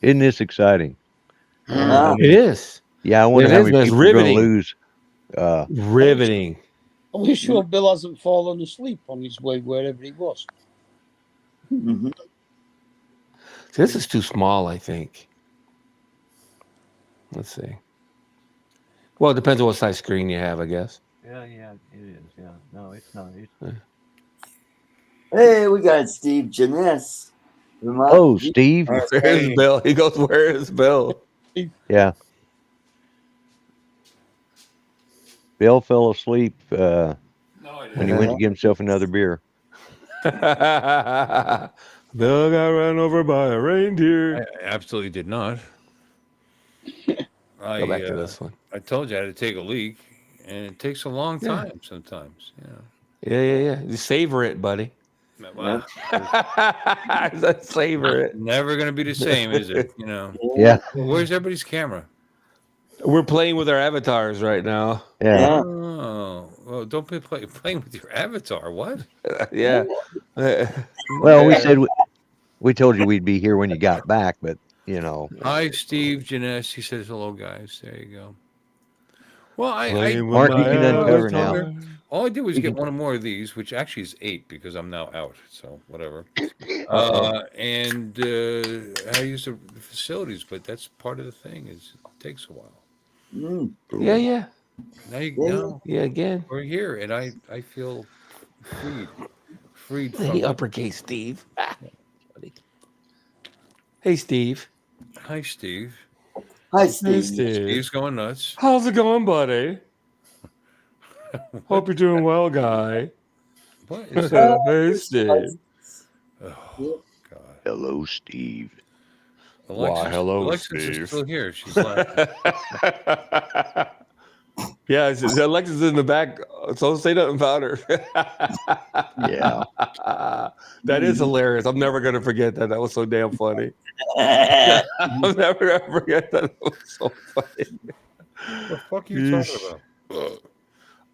this exciting? It is. Yeah, I wonder It how is, many but it's people are going to riveting. lose. Riveting. Are we sure Bill hasn't fallen asleep on his way wherever he was? This is too small, I think. Let's see. Well, it depends on what size screen you have, I guess. Yeah, it is. Yeah, no, it's not. Hey, we got Steve Janess. Oh, Steve. Where's Bill? He goes, where is Bill? Yeah. Bill fell asleep when he went to give himself another beer. Bill got run over by a reindeer. I absolutely did not. Go back to this one. I told you I had to take a leak, and it takes a long time sometimes. Yeah. You savor it, buddy. Wow. Savor it. Never going to be the same, is it? Yeah. Where's everybody's camera? We're playing with our avatars right now. Yeah. Oh, well, don't be playing with your avatar. What? Yeah. Well, we said we told you we'd be here when you got back, but Hi, Steve Janess. He says hello, guys. There you go. Well, Mark, you can uncover now. All I did was get one more of these, which actually is 8 because I'm now out. So whatever. And I use the facilities, but that's part of the thing. It takes a while. Yeah. Now Again. we're here, and I feel freed from Hey, uppercase Steve. Hey, Steve. Hi, Steve. Hi, Steve. Hey, Steve. Steve's going nuts. How's it going, buddy? Hope you're doing well, guy. What is Hey, Steve. Oh, God. Hello, Steve. Alexis, hello, Alexis Steve. is still here. She's laughing. Yeah, Alexis is in the back, so say nothing about her. Yeah. That is hilarious. I'm never going to forget that. That was so damn funny. I'll never ever forget that. It was so funny. The fuck are you talking about?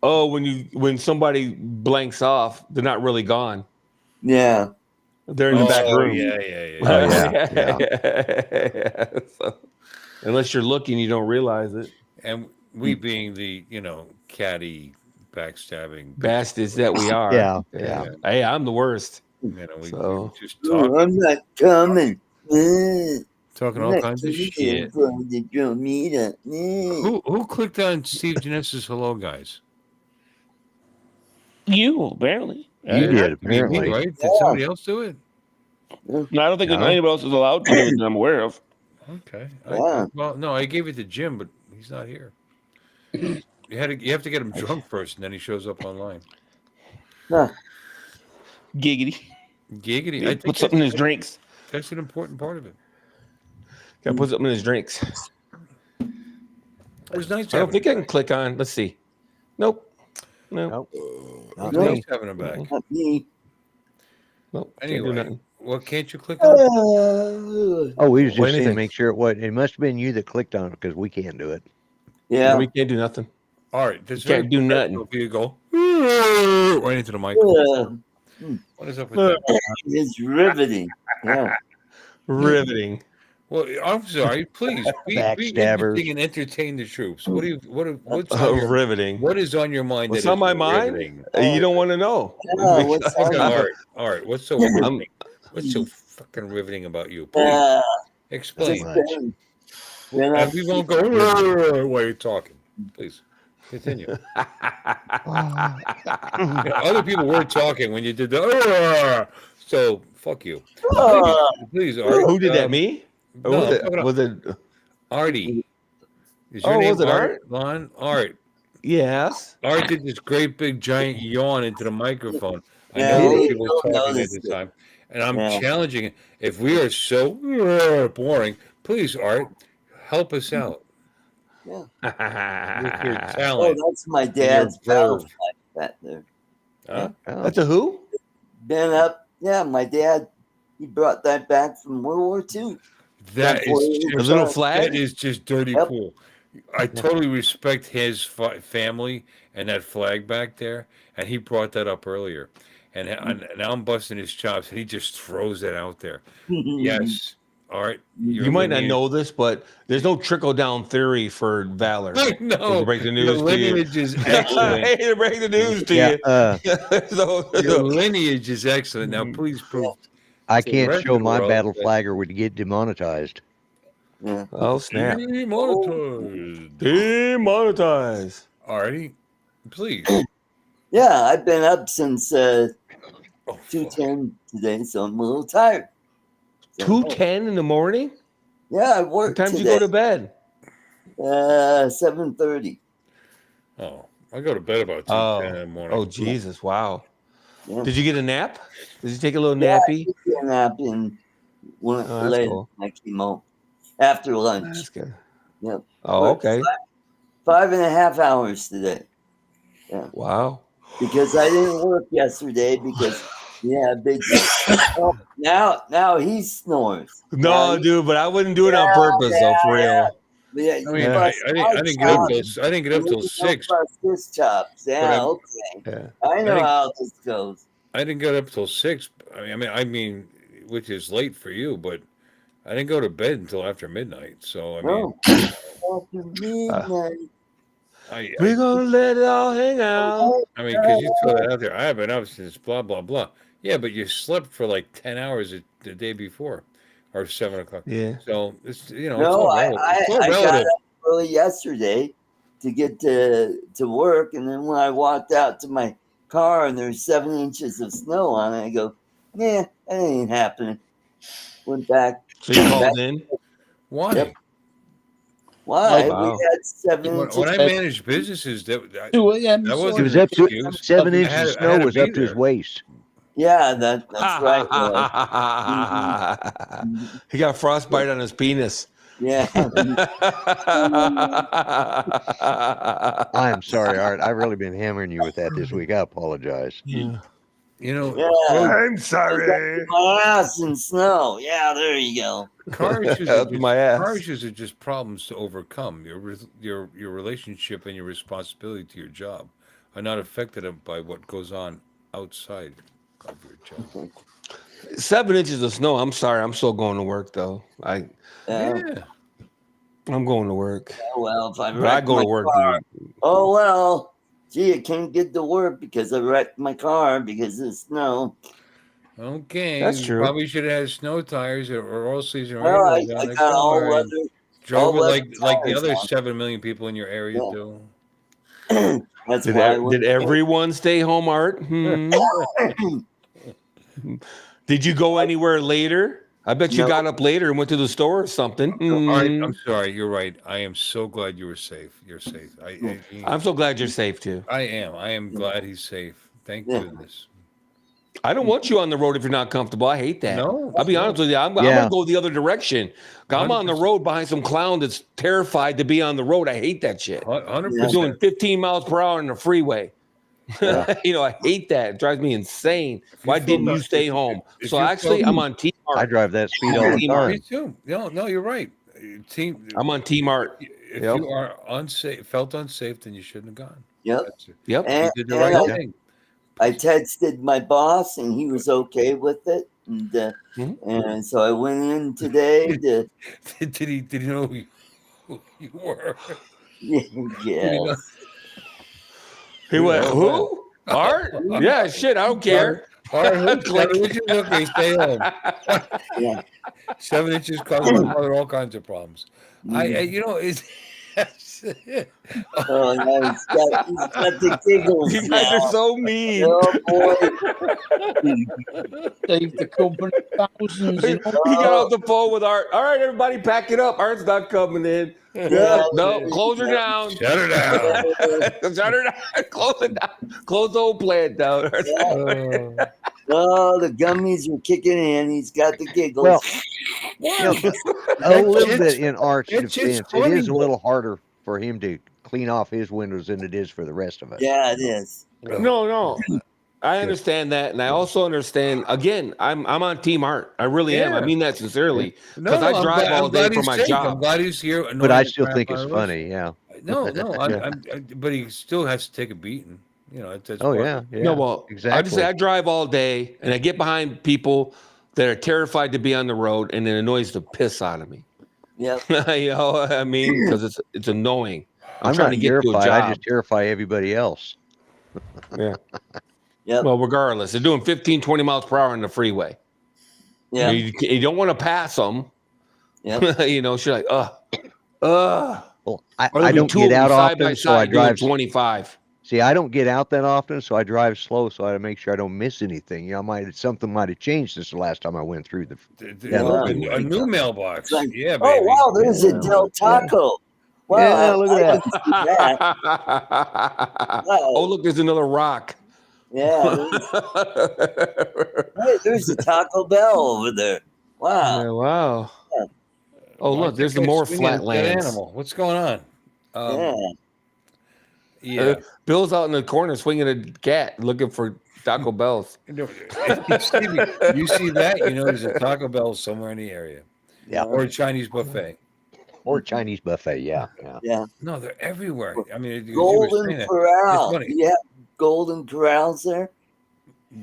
Oh, when somebody blanks off, they're not really gone. Yeah. They're in the back room. Yeah. Oh, yeah. So, unless you're looking, you don't realize it. And we being the, catty, backstabbing, Bastards that we are. Yeah. Hey, I'm the worst. we So- just Oh, talk, I'm not coming. talking I'm all not kinds of coming shit. for the drum meetup. Who clicked on Steve Janessa's hello, guys? You apparently. You did, Had to be me, apparently. right? Did somebody else do it? No, I don't think No. anybody else is allowed to do it that I'm aware of. Okay. Yeah. Well, no, I gave it to Jim, but he's not here. You have to get him drunk first, and then he shows up online. Huh. Giggity. Giggity. I think Put something in his drinks. that's an important part of it. Gotta put something in his drinks. It was nice I don't having think him I can click on. Let's see. Nope. No. Nope. back. Not It was me. nice having him back. Not me. Nope. Can't do Anyway, nothing. well, can't you click on it? Oh, we was just What saying, anything? make sure it must have been you that clicked on it because we can't do it. Yeah. We can't do nothing. All right. This You can't do nothing. If you go right into the microphone. What is up with that? It's riveting. Yeah. Riveting. Well, I'm sorry. Please be Backstabbers. interesting and entertain the troops. What's on your, Riveting. what is on your mind? What's that on is my mind? riveting? You don't want to know. Yeah, what's on All right. What's so riveting? What's so fucking riveting about you? Please explain. And we won't go while you're talking. Please continue. Other people were talking when you did the. So fuck you. Please, Art. Who did that? Me? Or No, was I'm it? talking about Was it? Artie. Is Oh, your name was it Art? Art? Lon? Art. Yes. Art did this great big giant yawn into the microphone. I Yeah, know he people were don't talking at notice the it. time, and I'm Yeah. challenging it. If we are so boring, please, Art, help us out with your Oh, talent. that's my dad's your battle verve. flag back there. Huh? That's a who? Been up. Yeah, my dad, he brought that back from World War II. That That is boy- A just, little that flag? is just dirty Yep. cool. I totally respect his family and that flag back there, and he brought that up earlier. And now I'm busting his chops, and he just throws that out there. Yes, Art. You might not know this, but there's no trickle down theory for valor. I Hate know. to break the Your news to you. lineage is I excellent. hate to break the news to Yeah, you. Your lineage is excellent. Now, please prove. I To the can't rest show of the my world battle that- flag or would get demonetized. Yeah. Oh snap! Demonetized. Demonetize. Artie, please. Yeah, I've been up since Oh, fuck. 2:10 today, so I'm a little tired. So, 2:10 in the morning. yeah, I What worked time do you today. go to bed? 7:30. Oh, I go to bed about 2:10 in the morning. Oh Jesus! Wow. Yeah. Did you get a nap? Did you take a little Yeah, nappy? I took a nap in one Oh, that's later cool. when I came home after lunch. That's good. Yep. Oh, Worked okay. 5.5 hours today Wow. because I didn't work yesterday because big. Oh, now he snores. No, Now dude, but I wouldn't do it on purpose, though, for real. Yeah, I you mean, bust I my didn't get up chops. till I didn't get up till You don't 6. bust his chops. Yeah, I- okay. Yeah. I know think- how this goes. I didn't get up till 6. I mean, which is late for you, but I didn't go to bed until after midnight. So I mean, No. After midnight. We're gonna let it all hang out. because you throw that out there. I have been up since blah blah blah. Yeah, but you slept for like 10 hours the day before, or 7 o'clock. Yeah. So it's it's No, all I relative. It's all got relative. up early yesterday to get to work, and then when I walked out to my car and there's 7 inches of snow on it, I go, yeah, that ain't happening. Went back. So you called in? Why? Yep. Why? Oh, wow. We had 7 inches. When I managed businesses, that 2 a.m. that this wasn't It was an up to excuse. 7 I inches had- of I had snow to was be up to his there. waist. Yeah, that's right. He got frostbite on his penis. Yeah. I'm sorry, Art. I've really been hammering you with that this week. I apologize. Yeah. You know, Yeah. I'm sorry. My ass in snow. Yeah, there you go. car issues Up my ass. car issues are just problems to overcome. Your relationship and your responsibility to your job are not affected by what goes on outside of your job. 7 inches of snow. I'm sorry. I'm still going to work though. Yeah. I'm going to work. Oh, well, if I But I wreck go my to work, car, dude. oh well. Gee, I can't get to work because I wrecked my car because of snow. Okay, That's you true. probably should have had snow tires or all season Well, radios I on it. got Don't all worry. weather. Drove it weather like the tires other on. 7 million people in your area Yeah. do. That's Did, why I did went. everyone stay home, Art? Did you go anywhere later? I bet you No. got up later and went to the store or something. All right, I'm sorry. You're right. I am so glad you were safe. You're safe. I'm so glad you're safe too. I am. I am glad he's safe. Thank Yeah. goodness. I don't want you on the road if you're not comfortable. I hate that. No, I'll be no. honest with you. I'm Yeah. going to go the other direction. I'm on the 100%. road behind some clown that's terrified to be on the road. I hate that shit. 100%. They're doing 15 miles per hour on the freeway. I hate that. It drives me insane. Why didn't you stay home? if So you actually, felt- I'm on Team I Art. drive that speed all the Team Art. Me time. too. No, you're right. Team. I'm on Team Art. If Yep. you are felt unsafe, then you shouldn't have gone. Yep. That's it. Yep. You And, did the and right I, thing. I texted my boss, and he was okay with it. And so I went in today to. Did he know who you were? Yes. He went, who? Art? Yeah, shit. I don't care. Click. Looking, stay home. Yeah. 7 inches caused my mother all kinds of problems. It's. Oh, now he's got the giggles. You guys now. are so mean. Oh boy. Save the company thousands. He got off the phone with Art. All right, everybody, pack it up. Art's not coming in. Yeah. No, close her down. Shut her down. Shut her down. Close it down. Close the whole plant down. Oh, the gummies are kicking in. He's got the giggles. Well, a little shit's- bit in Art's that shit's defense, it funny, is a but- little harder for him to clean off his windows than it is for the rest of us. Yeah, it is. No. I understand that, and I also understand. Again, I'm on Team Art. I really am. I Yeah. mean that sincerely No, because I I'm drive glad- all I'm glad day for he's my safe. job. I'm glad he's here. But annoying I the still crap think out it's of us. funny. Yeah. No, but he still has to take a beating. That's Oh part yeah. of it. Yeah. No, well, exactly. I just say I drive all day, and I get behind people that are terrified to be on the road, and it annoys the piss out of me. Yep. You know what I mean? Because it's annoying. I'm I'm trying not to get to a terrified. job. I just terrify everybody else. Yeah. Yep. Well, regardless, they're doing 15, 20 miles per hour on the freeway. Yeah. You don't want to pass them. Yep. She's like, Well, Or I there'll be don't two get of them out side by often, so I side doing drive. 25. See, I don't get out that often, so I drive slow, so I make sure I don't miss anything. Something might have changed since the last time I went through the. A new mailbox. Like, Yeah, baby. oh wow, there's a Del Taco. Wow, Yeah, look at that. I didn't see that. Wow. Oh, look, there's another rock. Yeah. Hey, there's a Taco Bell over there. Wow. Yeah, wow. Yeah. Oh, look, there's the more flat lands. Animal. What's going on? Yeah. Yeah. Bill's out in the corner swinging a cat looking for Taco Bells. You see that? There's a Taco Bell somewhere in the area. Yeah. Or a Chinese buffet. Or Chinese buffet. Yeah. Yeah. No, they're everywhere. I mean, Golden Corral. You have Golden Corrals there?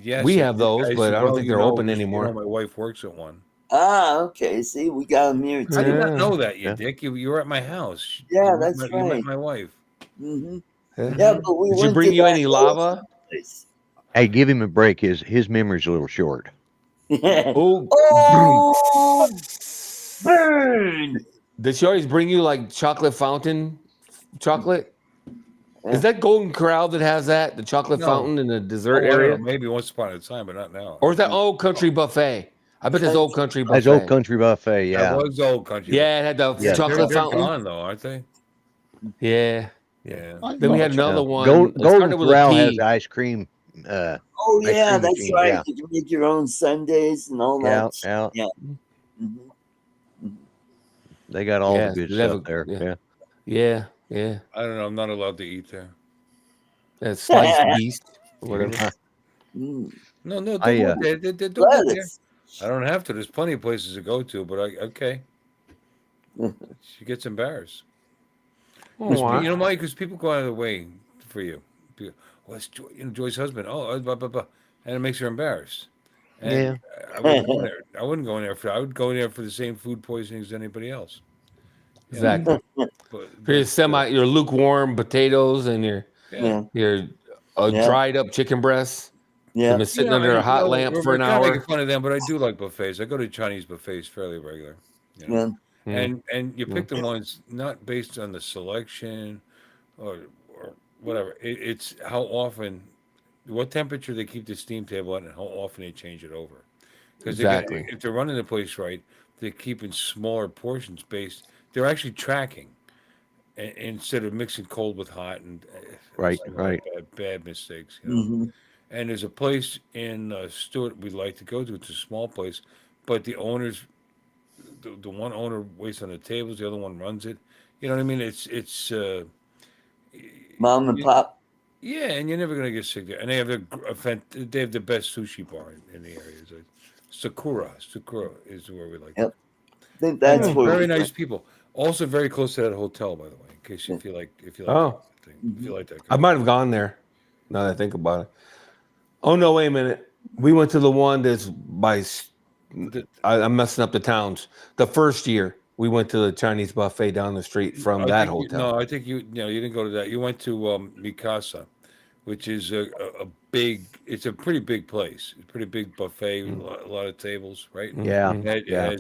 Yes, We have those, as but you I don't well think they're know, open because, anymore. my wife works at one. Ah, okay. See, we got them here too. I did not know that, Dick. You were at my house. Yeah, You met that's my- You met right. my wife. Mm-hmm. Yeah, but we Did you went bring to you that any other lava? place. Hey, give him a break. His memory's a little short. Oh, Oh, burn! did she always bring you like chocolate fountain chocolate? Is that Golden Corral that has that? The chocolate No. fountain in the dessert I don't know, area? maybe once upon a time, but not now. Or is that Old Country Buffet? I bet there's Old Country Buffet. That's Old Country Buffet. That Yeah. was old country. Yeah, it had the Yeah. chocolate they're fountain. gone though, aren't they? Yeah. Yeah. Then we had another Yeah. one. Golden It started with a Corral P. has ice cream. Oh Ice yeah, cream that's machine, right. yeah. You can make your own sundaes and all Yeah. that. Yeah. Yeah. Mm-hmm. They got all Yeah, the good they have stuff a- there. yeah. Yeah. Yeah. I don't know. I'm not allowed to eat there. That sliced beast or whatever. Mm. No, don't I, go there. Don't go there. Lettuce. I don't have to. There's plenty of places to go to, but okay. She gets embarrassed. You know why? Because people go out of the way for you. People, well, it's Joy's husband. Oh, blah, blah, blah. And it makes her embarrassed. And I wouldn't go in there. I wouldn't go in there I would go in there for the same food poisoning as anybody else. Exactly. But Your lukewarm potatoes and your Yeah. dried up chicken breasts. Yeah. Been sitting under a hot lamp for an we're kinda hour. making fun of them, but I do like buffets. I go to Chinese buffets fairly regular. You know? Yeah. And you pick the ones not based on the selection or whatever. It's how often, what temperature they keep the steam table at, and how often they change it over. Because Exactly. if they're running the place right, they're keeping smaller portions based. They're actually tracking instead of mixing cold with hot and Right, some right. bad mistakes. You know? Mm-hmm. And there's a place in Stewart we'd like to go to. It's a small place, but the owners, the one owner waits on the tables, the other one runs it. You know what I mean? It's Mom and pop. yeah, and you're never gonna get sick there. And they have they have the best sushi bar in the area. It's like Sakura is where we like. Yep. I think that's where Very we nice went. people. Also very close to that hotel, by the way. In case you feel like Oh. that thing. If you like that. I might have gone there. Now that I think about it. Oh no! Wait a minute. We went to the one that's by. I'm messing up the towns. The first year we went to the Chinese buffet down the street from that hotel. I think you didn't go to that. You went to Mikasa, which is a big. It's a pretty big place. A pretty big buffet. A lot of tables, right? Yeah.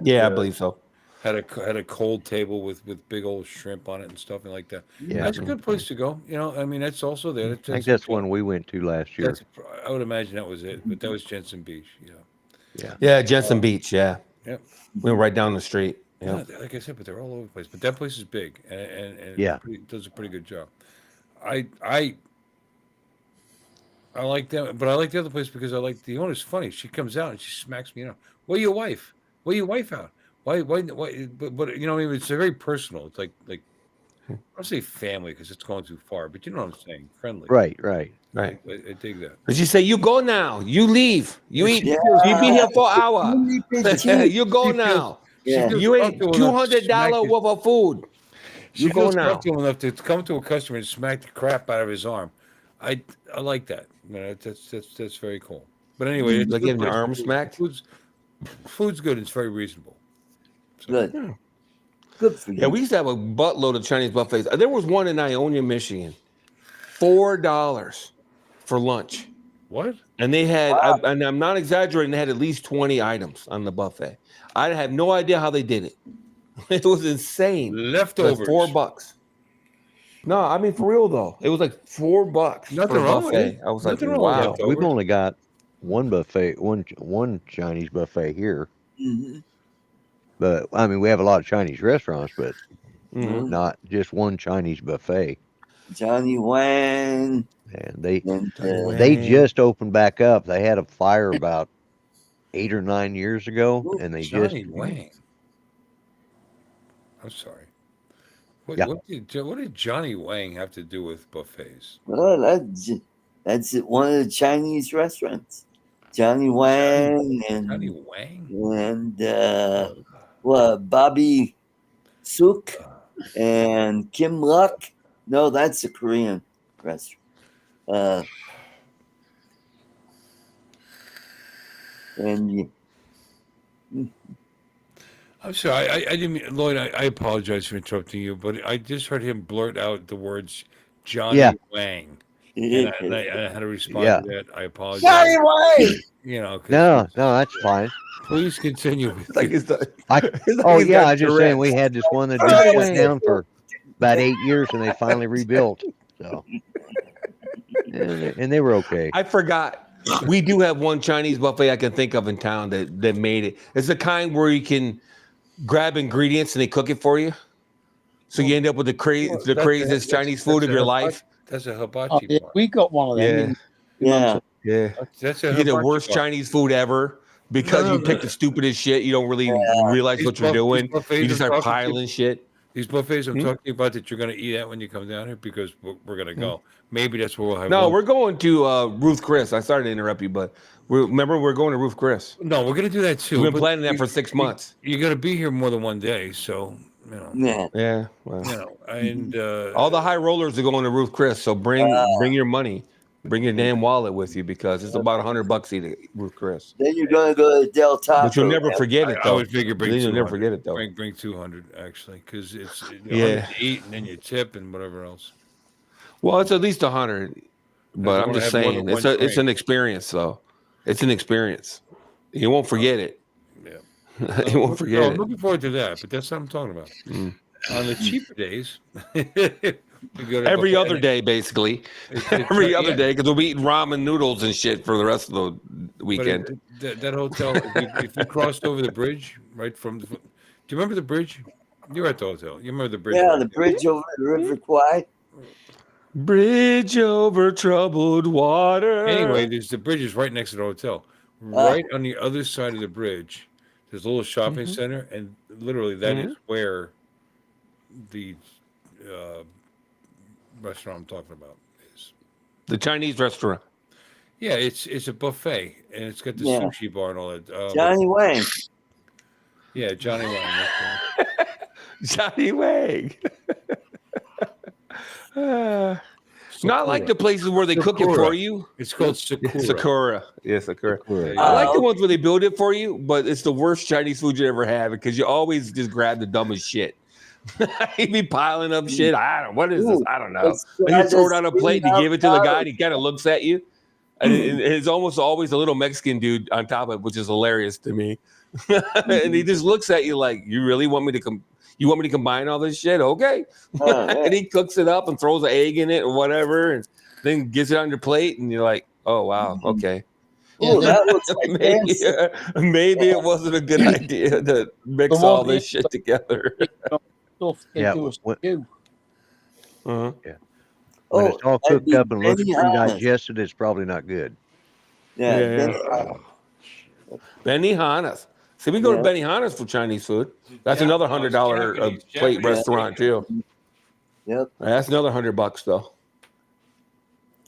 Yeah, I believe so. Had a cold table with big old shrimp on it and stuff and like that. Yeah. That's a good place to go. You know, I mean, that's also there. I think that's one we went to last year. I would imagine that was it, but that was Jensen Beach. Yeah, Jensen Beach. Yeah. Yep. We went right down the street. Yeah, like I said, but they're all over the place. But that place is big and Yeah. does a pretty good job. I like them, but I like the other place because I like the owner's funny. She comes out and she smacks me, where your wife? Where your wife out? Why? But you know, I mean, it's very personal. It's like I don't say family because it's going too far, but you know what I'm saying, friendly. Right. Right. I dig that. But she say, "You go now. You leave. You eat. Yeah. You be here for an hour. You go She now. Yeah. You ate $200 worth of food. She You go feels now." comfortable enough to come to a customer and smack the crap out of his arm. I like that. You know, that's very cool. But anyway, it's a Like good getting your place. arm smacked. Food's good. It's very reasonable. Good. Good for you. Yeah, we used to have a buttload of Chinese buffets. There was one in Ionia, Michigan, $4 for lunch, What? and they had, and I'm not exaggerating, they had at least 20 items on the buffet. I have no idea how they did it. It was insane. Leftovers. Like $4. No, I mean for real though, it was like $4 Nothing for a wrong with buffet. it. I was Nothing like, wrong with wow. leftovers. We've only got one buffet, one Chinese buffet here. Mm-hmm. But I mean, we have a lot of Chinese restaurants, but Mhm. not just one Chinese buffet. Johnny Wang. And they And, they just opened back up. They had a fire about 8 or 9 years ago, and they Johnny just Wang. I'm sorry. What, Yeah. what did Johnny Wang have to do with buffets? well, that's one of the Chinese restaurants. Johnny Wang Johnny and Wang? Bobby Sook and Kim Luck. No, that's a Korean restaurant. And I'm sorry. I didn't mean, Lloyd, I apologize for interrupting you, but I just heard him blurt out the words Johnny Yeah. Wang. And I had to respond Yeah. to that. I apologize. Johnny Wang. You know, 'cause- no, that's fine. Please continue. With Like it. it's the, I it's oh he's yeah, got I was just saying we Tourette's. had this one that Johnny been shut Wang. down for about 8 years, and they finally rebuilt. So and they were okay. I forgot. We do have one Chinese buffet I can think of in town that made it. It's the kind where you can grab ingredients and they cook it for you. So you end up with the craziest Chinese food of your life. That's a hibachi Oh, yeah, bar. we got one of them. Yeah. Yeah. Yeah. That's a You get the hibachi worst bar. Chinese food ever because No, you pick the stupidest shit. You don't really realize what you're These doing. buffets You just are start talking to- piling shit. These buffets I'm Hmm? talking about that you're going to eat at when you come down here, because we're going to go. Maybe that's where we'll have No, lunch. we're going to Ruth Chris. I started to interrupt you, but remember we're going to Ruth Chris. No, we're going to do that too. We've been but planning that for 6 months. You're going to be here more than one day, so Yeah. Yeah, well, and all the high rollers are going to Ruth Chris. So bring your money, bring your damn wallet with you because it's about $100 to eat at Ruth Chris. Then you're gonna go to Del Taco. But you'll never forget it I though. would figure bring Then you'll 200. never forget it though. Bring 200 actually, because it's 100 Yeah. to eat and then you tip and whatever else. Well, it's at least 100. But I I'm wanna just have more saying, than it's one it's an drink. experience though. It's an experience. You won't forget it. Yeah. You won't forget I'm it. looking forward to that, but that's what I'm talking about. Mm. On the cheaper days, we go to Every buffet. other day, basically. It's Every other yeah. day, because we'll be eating ramen noodles and shit for the rest of the But weekend. that hotel, if you crossed over the bridge, right from do you remember the bridge? You're at the hotel. You remember the bridge? Yeah, right the there. bridge over the River Kwai. Bridge over troubled water. Anyway, there's the bridge is right next to the hotel. Right on the other side of the bridge, there's a little shopping center, and literally that is where the restaurant I'm talking about is. The Chinese restaurant. Yeah, it's a buffet, and it's got the Yeah. sushi bar and all that. Johnny Wang. Yeah, Johnny Wang. That's right. Johnny Wang. Not like the places where they cook it Sakura. for you. It's called Sakura. Sakura. Yeah, Sakura. Sakura. I like the ones where they build it for you, but it's the worst Chinese food you ever had because you always just grab the dumbest shit. You be piling up shit. I don't. What is this? I don't know. Let's And try you throw it this on a plate and you give it to the guy, and he kind of looks at you, and it's almost always a little Mexican dude on top of it, which is hilarious to me. And he just looks at you like, "You really want me to come? You want me to combine all this shit? Okay." And he cooks it up and throws an egg in it or whatever, and then gets it on your plate, and you're like, "Oh wow, okay." Oh, that looks like maybe, dancing. maybe it wasn't a good idea to mix The all one this shit together. Stuff they Yeah, do a what- stew. Uh-huh. When Oh, it's all that'd cooked be up and looks Benny pretty Hanna's. digested, it's probably not good. Yeah, Yeah. Benny Hanna's. Benihana's. See, we go Yeah. to Benihana's for Chinese food. That's another $100 plate Japanese. restaurant too. Yep, That's another $100 though.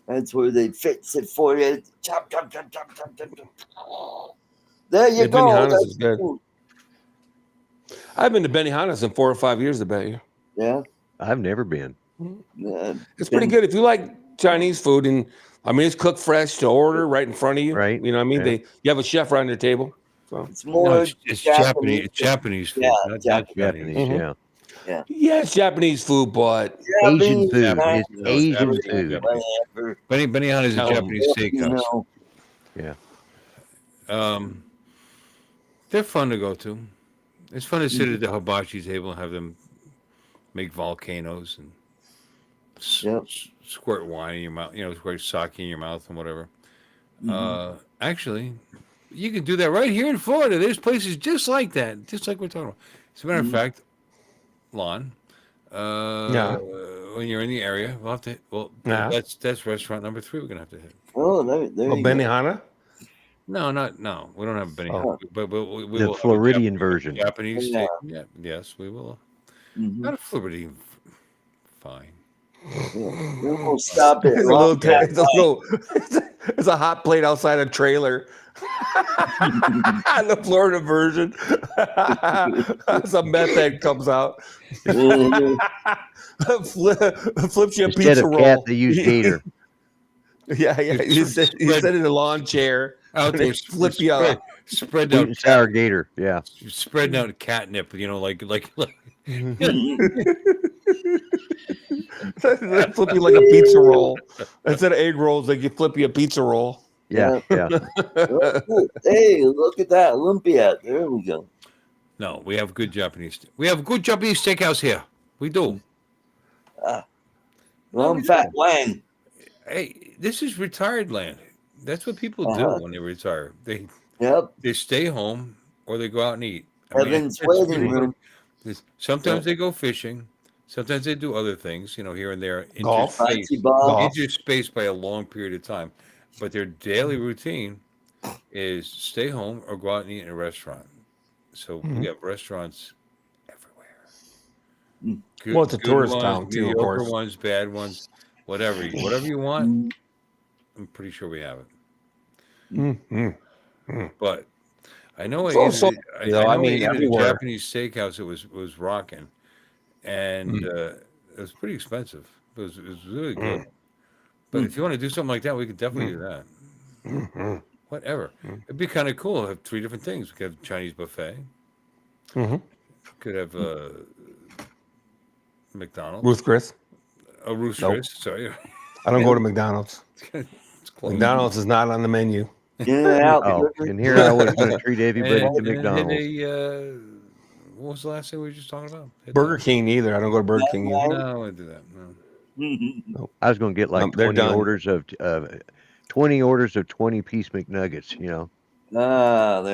that's where they fix it for you. Chop, chop, chop, chop, chop, chop, chop. There you Yeah, go. Benihana's That's is good. food. I've been to Benihana's in 4 or 5 years, I bet you. Yeah, I've never been. yeah. It's pretty good if you like Chinese food, and I mean it's cooked fresh to order right in front of you. Right, You know what I mean? yeah. You have a chef right on your table. So It's more No, it's Japanese. It's Japanese food, Yeah, not Japanese. Japanese. Japanese, yeah. yeah, it's Japanese food, but Asian Japanese, food. Chinese, It's Asian Japanese, food. whatever. Benihana is a Oh, Japanese You steakhouse. know. They're fun to go to. It's fun to sit at the hibachi table and have them make volcanoes and Yep. squirt wine in your mouth, squirt sake in your mouth and whatever. Actually, you can do that right here in Florida. There's places just like that, just like we're talking about. As a matter of fact, Lon, when you're in the area, we'll have to. Well, Yeah. that's restaurant number 3. We're gonna have to hit. Oh, there you go. Benihana. No, we don't have Benihana, but we The will have a Floridian version. Japanese Yeah. steak. Yeah, yes, we will. Mhm. Not a Floridian. Fine. Yeah. Then we'll stop it. It's a little. It's a hot plate outside a trailer. The Florida version. Some meth head comes out. Flips you a Instead pizza of roll. cat, they use gator. Yeah. You sit in a lawn chair. Out and there, they flip you out. spread Sweet out, and sour gator. Yeah. spreading out catnip. Like They flip you like a pizza roll. Instead of egg rolls, they flip you a pizza roll. Yeah. Yeah. Hey, look at that Olympia. There we go. No, we have good Japanese. We have good Japanese steakhouse here. We do. Rum Fat Wang. Hey, this is retired land. That's what people do when they retire. Yep. They stay home or they go out and eat. Evan's that's waiting really- room. Sometimes they go fishing. Sometimes they do other things, here and there. Golf. Fancy Bob. Interspaced by a long period of time. But their daily routine is stay home or go out and eat in a restaurant. So we have restaurants everywhere. Good, Well, it's a good tourist ones, town, too, of mediocre course. ones, bad ones, whatever you want. I'm pretty sure we have it. But I know So, I know I mean, ate at a everywhere. Japanese steakhouse. It was rocking, and it was pretty expensive. It was really good. But if you want to do something like that, we could definitely do that. Whatever. It'd be kind of cool to have 3 different things. We could have Chinese buffet. Could have McDonald's. Ruth Chris. Ruth's Nope. Chris. Sorry. I don't go to McDonald's. It's close. McDonald's is not on the menu. Oh, and here I was going to treat everybody to And McDonald's. what was the last thing we were just talking about? Burger King either. I don't go to Burger King either. No, I wouldn't do that. No. I was going to get like They're 20 done. orders of 20-piece McNuggets. You know.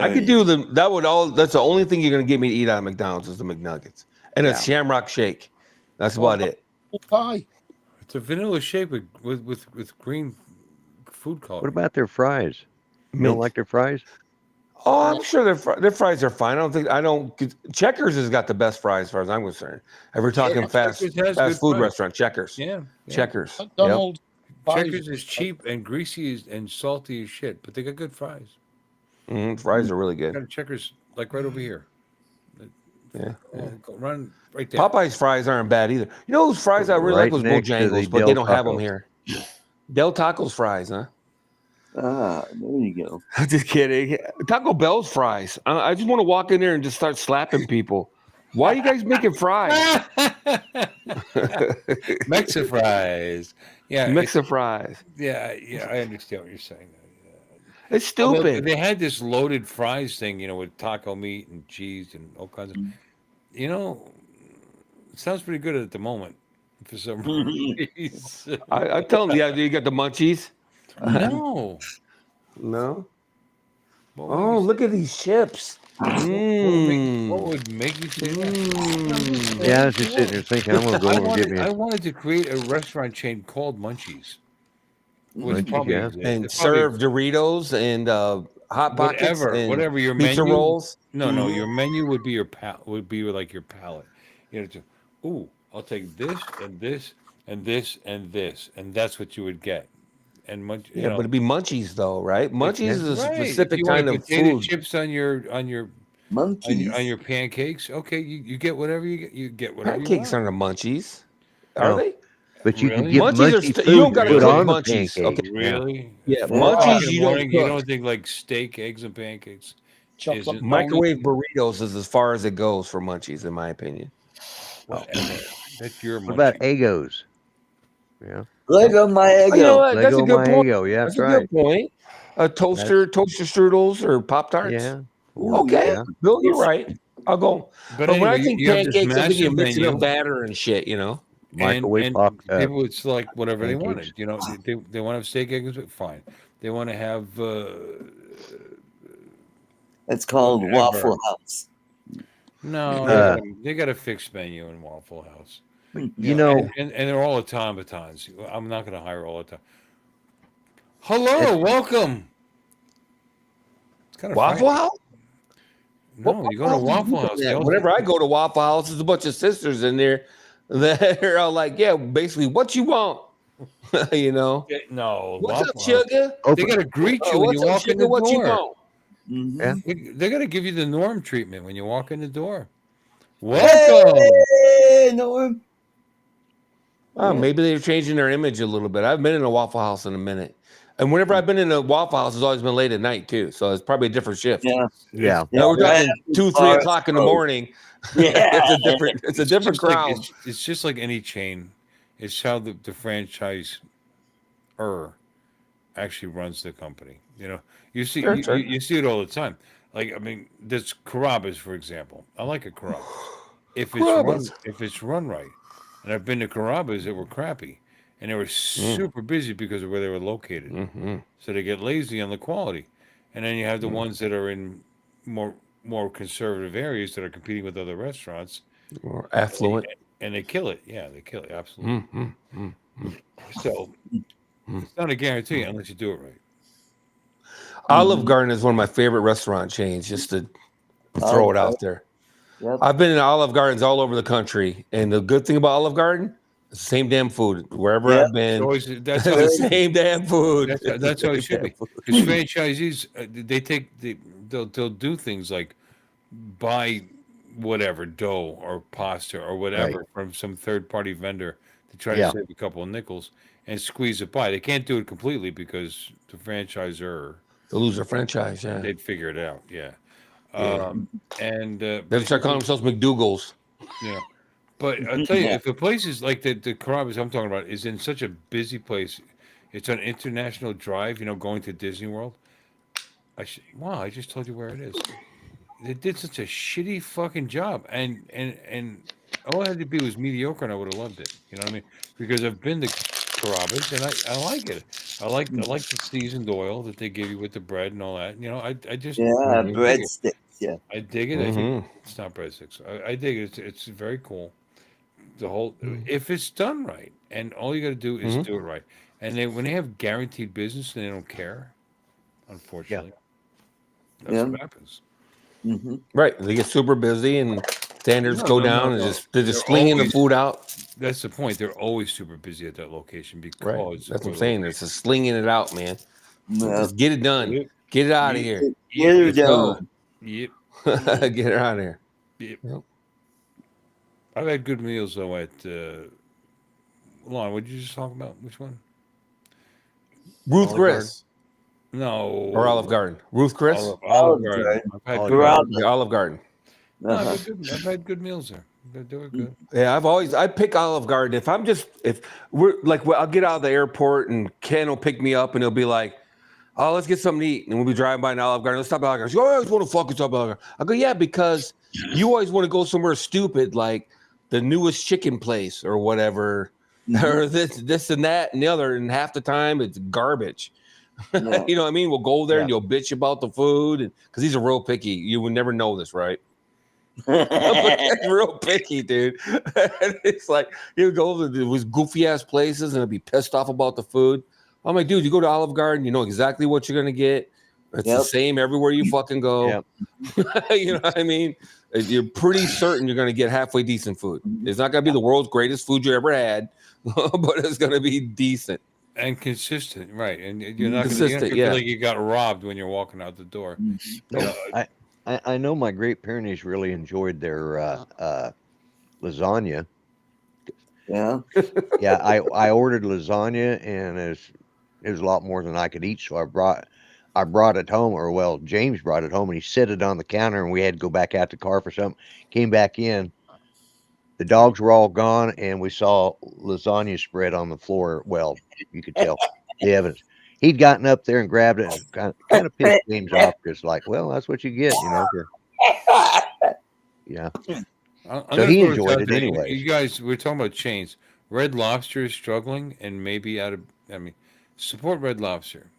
I could do them. That's the only thing you're going to get me to eat out of McDonald's is the McNuggets and a Shamrock Shake. That's about it. Pie. It's a vanilla shake with green food coloring. What about their fries? You don't like their fries? Oh, I'm sure their fries are fine. I don't. Checkers has got the best fries, as far as I'm concerned. If we're talking fast Checkers has food good fries. restaurant, Checkers. Yeah. Checkers. McDonald's. Checkers is cheap and greasy and salty as shit, but they got good fries. Fries are really good. Got a Checkers like right over here. Yeah. Go run right there. Popeye's fries aren't bad either. You know whose fries I really Right like was next to the Bojangles, but they Del don't have them Taco. here. Del Taco's fries, huh? There you go. I'm just kidding. Taco Bell's fries. I just want to walk in there and just start slapping people. Why are you guys making fries? Mexa fries. Yeah. Mexa fries. Yeah, I understand what you're saying. It's stupid. They had this loaded fries thing, with taco meat and cheese and all kinds of. It sounds pretty good at the moment for some reason. I tell them, you got the munchies? No. No? What Oh, look at these chips. What would make you say that? Yeah, I was just sitting there thinking, I'm going to go over and get me I a wanted to create a restaurant chain called Munchies. Which Munchies, probably yeah. exists. And It probably- serve Doritos and Hot Pockets and whatever your pizza menu. rolls. No, your menu would be like your palate. I'll take this and this and this and this, and that's what you would get. And But it'd be Munchies though, right? Munchies is a Right. specific If you want kind of potato food. chips on your Monkeys. on your pancakes. Okay, you get whatever you get. You get whatever Pancakes you want. aren't a Munchies, are No. they? But you Really? can get Munchies are munchy st- food you don't gotta put cook on the munchies, pancake. okay? Really? Yeah, Four o'clock Munchies in the you don't morning, you cook. don't think like steak, eggs, and pancakes. Chocolate Is it- Microwave burritos is as far as it goes for Munchies, in my opinion. Whatever. That's your What about munchie. Egos? Yeah. Lego my You know Eggo. what? That's a Lego good my point. Eggo. Yeah, That's that's a right. good point. Toaster strudels or Pop Tarts. Yeah. Okay, Yeah. Bill, you're right. I'll go. But when I anyway, think you have this pancakes, I think you're massive mixing menu. up batter and shit. Microwave and pop. people would select whatever they pancakes. wanted. They want to have steak, eggs, fine. They want to have It's called Whatever. Waffle House. no. They got a fixed menu in Waffle House. You know, and they're all automatons. I'm not going to hire all the time. Hello, welcome. It's kind of Waffle House? No, you go to Waffle House. they all- Whenever I go to Waffle House, there's a bunch of sisters in there that are all like, yeah, basically, what you want? No, What's up, Waffle House. sugar? They got to greet you when What's you up, walk in sugar? the What you door. want? Yeah. They got to give you the norm treatment when you walk in the door. Welcome. Hey, Norm. Oh, maybe they're changing their image a little bit. I've been in a Waffle House in a minute. And whenever I've been in a Waffle House, it's always been late at night, too. So it's probably a different shift. Yeah. yeah. We're talking 2-3 Bars o'clock in the closed. morning. Yeah. It's a different just like- crowd. it's just like any chain. It's how the franchise actually runs the company. You see Sure, you, sure. you see it all the time. Like, I mean, there's Carrabba's, for example. I like a Carrabba's. If it's run right. And I've been to Carrabba's that were crappy. And they were super busy because of where they were located. Mm-hmm. So they get lazy on the quality. And then you have the ones that are in more conservative areas that are competing with other restaurants. Or affluent. And they kill it. Yeah, they kill it. Absolutely. Mm-hmm. So it's not a guarantee unless you do it right. Olive Garden is one of my favorite restaurant chains, just to throw it out there. Yep. I've been in Olive Gardens all over the country, and the good thing about Olive Garden, it's the same damn food wherever Yep. I've been. Always, that's It's how the it should be. same damn food. That's how it should be. Because franchisees, they'll do things like buy whatever dough or pasta or whatever from some third party vendor to try to Yeah. save a couple of nickels and squeeze it by. They can't do it completely because the franchisor, They'll lose their franchise. Yeah, they'd figure it out. Yeah. Yeah. And They'll start calling themselves McDougal's. yeah. But I'll tell you, Yeah. if a place is like the Carrabba's I'm talking about is in such a busy place, it's on International Drive, going to Disney World. Wow, I just told you where it is. They did such a shitty fucking job, and all it had to be was mediocre, and I would have loved it. You know what I mean? Because I've been to Carrabba's, and I like it. I like the seasoned oil that they give you with the bread and all that. I just Yeah, Mhm. dig it. breadsticks. Yeah. I dig it. I think Mhm. it's not breadsticks. I dig it. It's very cool. The whole Mhm. if it's done right, and all you got to do is Mhm. do it right. And when they have guaranteed business, they don't care. Unfortunately, that's Yeah. what happens. Mm-hmm. Right. They get super busy and standards go down, and they're just They're slinging the always- food out. That's the point. They're always super busy at that location because Right. That's what I'm of saying. It's just slinging it out, man. Yeah. Just get it done. Yep. Get it out of Yep. here. Get her Let's go. done. Yep. Get it out of here. Yep. Yep. I've had good meals though at Lon, what did you just talk about? Which one? Ruth Olive Chris No. or Olive Garden. Ruth Chris. Olive Garden. I've had Olive good, Garden. The Olive Garden. no, Uh-huh. I've had good meals there. They were good. Yeah, I pick Olive Garden if we're like, well, I'll get out of the airport and Ken will pick me up and he'll be like, oh, let's get something to eat, and we'll be driving by an Olive Garden. Let's stop at Olive Garden. She goes, oh, I just want to fucking stop at Olive Garden. I go, yeah, because you always want to go somewhere stupid like the newest chicken place or whatever, or this and that and the other, and half the time it's garbage. Yeah. You know what I mean? We'll go there and Yeah. you'll bitch about the food, and because he's a real picky. You would never know this, right? But that's real picky, dude. And it's like you go to those goofy ass places and be pissed off about the food. I'm like, dude, you go to Olive Garden, you know exactly what you're gonna get. It's the Yep. same everywhere you fucking go. You know what I mean? You're pretty certain you're gonna get halfway decent food. It's not gonna be the world's greatest food you ever had, but it's gonna be decent. And consistent, right? And you're not going Consistent, to yeah. feel like you got robbed when you're walking out the door. No, I know my Great Pyrenees really enjoyed their lasagna. Yeah. Yeah, I ordered lasagna and it was a lot more than I could eat, so I brought it home, or well, James brought it home and he set it on the counter and we had to go back out to the car for something. Came back in, the dogs were all gone and we saw lasagna spread on the floor. Well, you could tell the evidence. He'd gotten up there and grabbed it and kind of pissed James off because, like, well, that's what you get, yeah. I'm So gonna he throw this enjoyed out it there. anyways. You guys, we're talking about chains. Red Lobster is struggling and maybe support Red Lobster.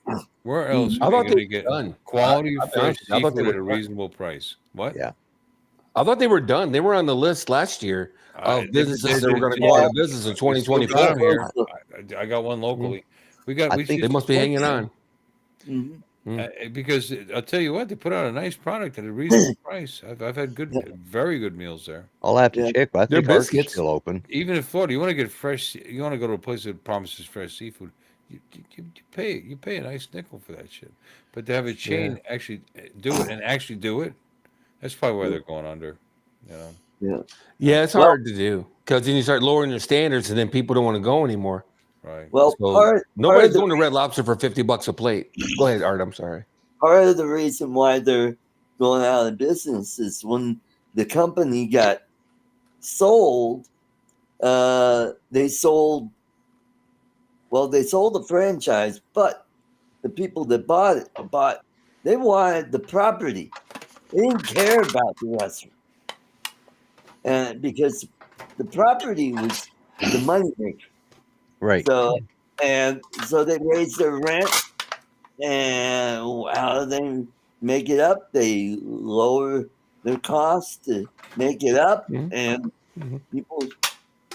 Where else I are you thought going to they get were done. quality I'll be fresh honest with you, I thought they seafood were at a done. reasonable price? What? Yeah. I thought they were done. They were on the list last year of businesses that were going to go out of business in They're still 2024. down here. I got one locally. We I should think They must be support hanging them. on. Because I'll tell you what, they put out a nice product at a reasonable price. I've had very good meals there. I'll have to check, but I Their think ours is biscuits. still open. Even in Florida, you want to get fresh. You want to go to a place that promises fresh seafood. You pay a nice nickel for that shit. But to have a chain actually do it, that's probably why they're going under. You know. Yeah. Yeah, it's hard to do because then you start lowering your standards, and then people don't want to go anymore. Right. Well, So part nobody's of the going to Red Lobster for $50 a plate. Go ahead, Art. I'm sorry. part of the reason why they're going out of business is when the company got sold, they sold the franchise, but the people that bought they wanted the property. They didn't care about the restaurant. And because the property was the money maker. Right. So they raised their rent, and how do they make it up? They lower their costs to make it up, and people,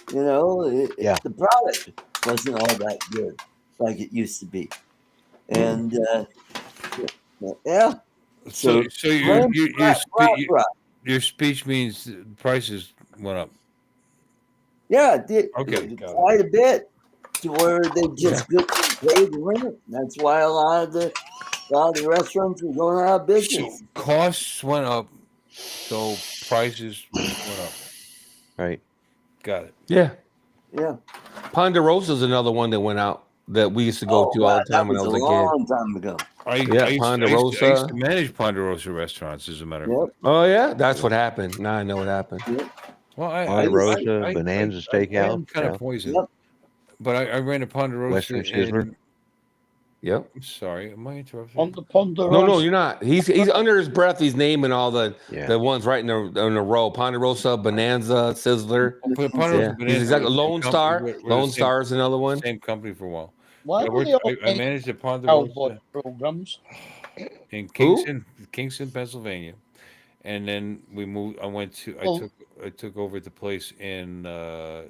the product wasn't all that good like it used to be, and yeah. So Your speech means prices went up. Yeah, it did Okay, got it. quite a bit to where they just couldn't pay the rent. That's why a lot of the restaurants are going out of business. So costs went up, so prices went up. Right. Got it. Yeah. Yeah. Ponderosa is another one that went out that we used to go to all the that time when I was was a a kid. long time ago. I Yeah, used to Ponderosa. manage Ponderosa restaurants, as a matter of Yep. fact. Oh yeah, that's what happened. Now I know what happened. Yep. Well, Ponderosa, Bonanza I Steakhouse, am kind yeah. of poisoned, Yep. but I ran a Ponderosa Western Sizzler. Yep. I'm sorry, am I interrupting? On the Ponderosa. No, you're not. He's under his breath. He's naming all the ones right in a row. Ponderosa, Bonanza, Sizzler. But Ponderosa Yeah, Bonanza he's exactly was the Lone same Star. company- we're the Lone same- Star is another one. Same company for a while. Why I, were worked, they all I managed the cowboy Ponderosa programs? in Who? Kingston, Pennsylvania, and then we moved. I went to. Well- I took over the place in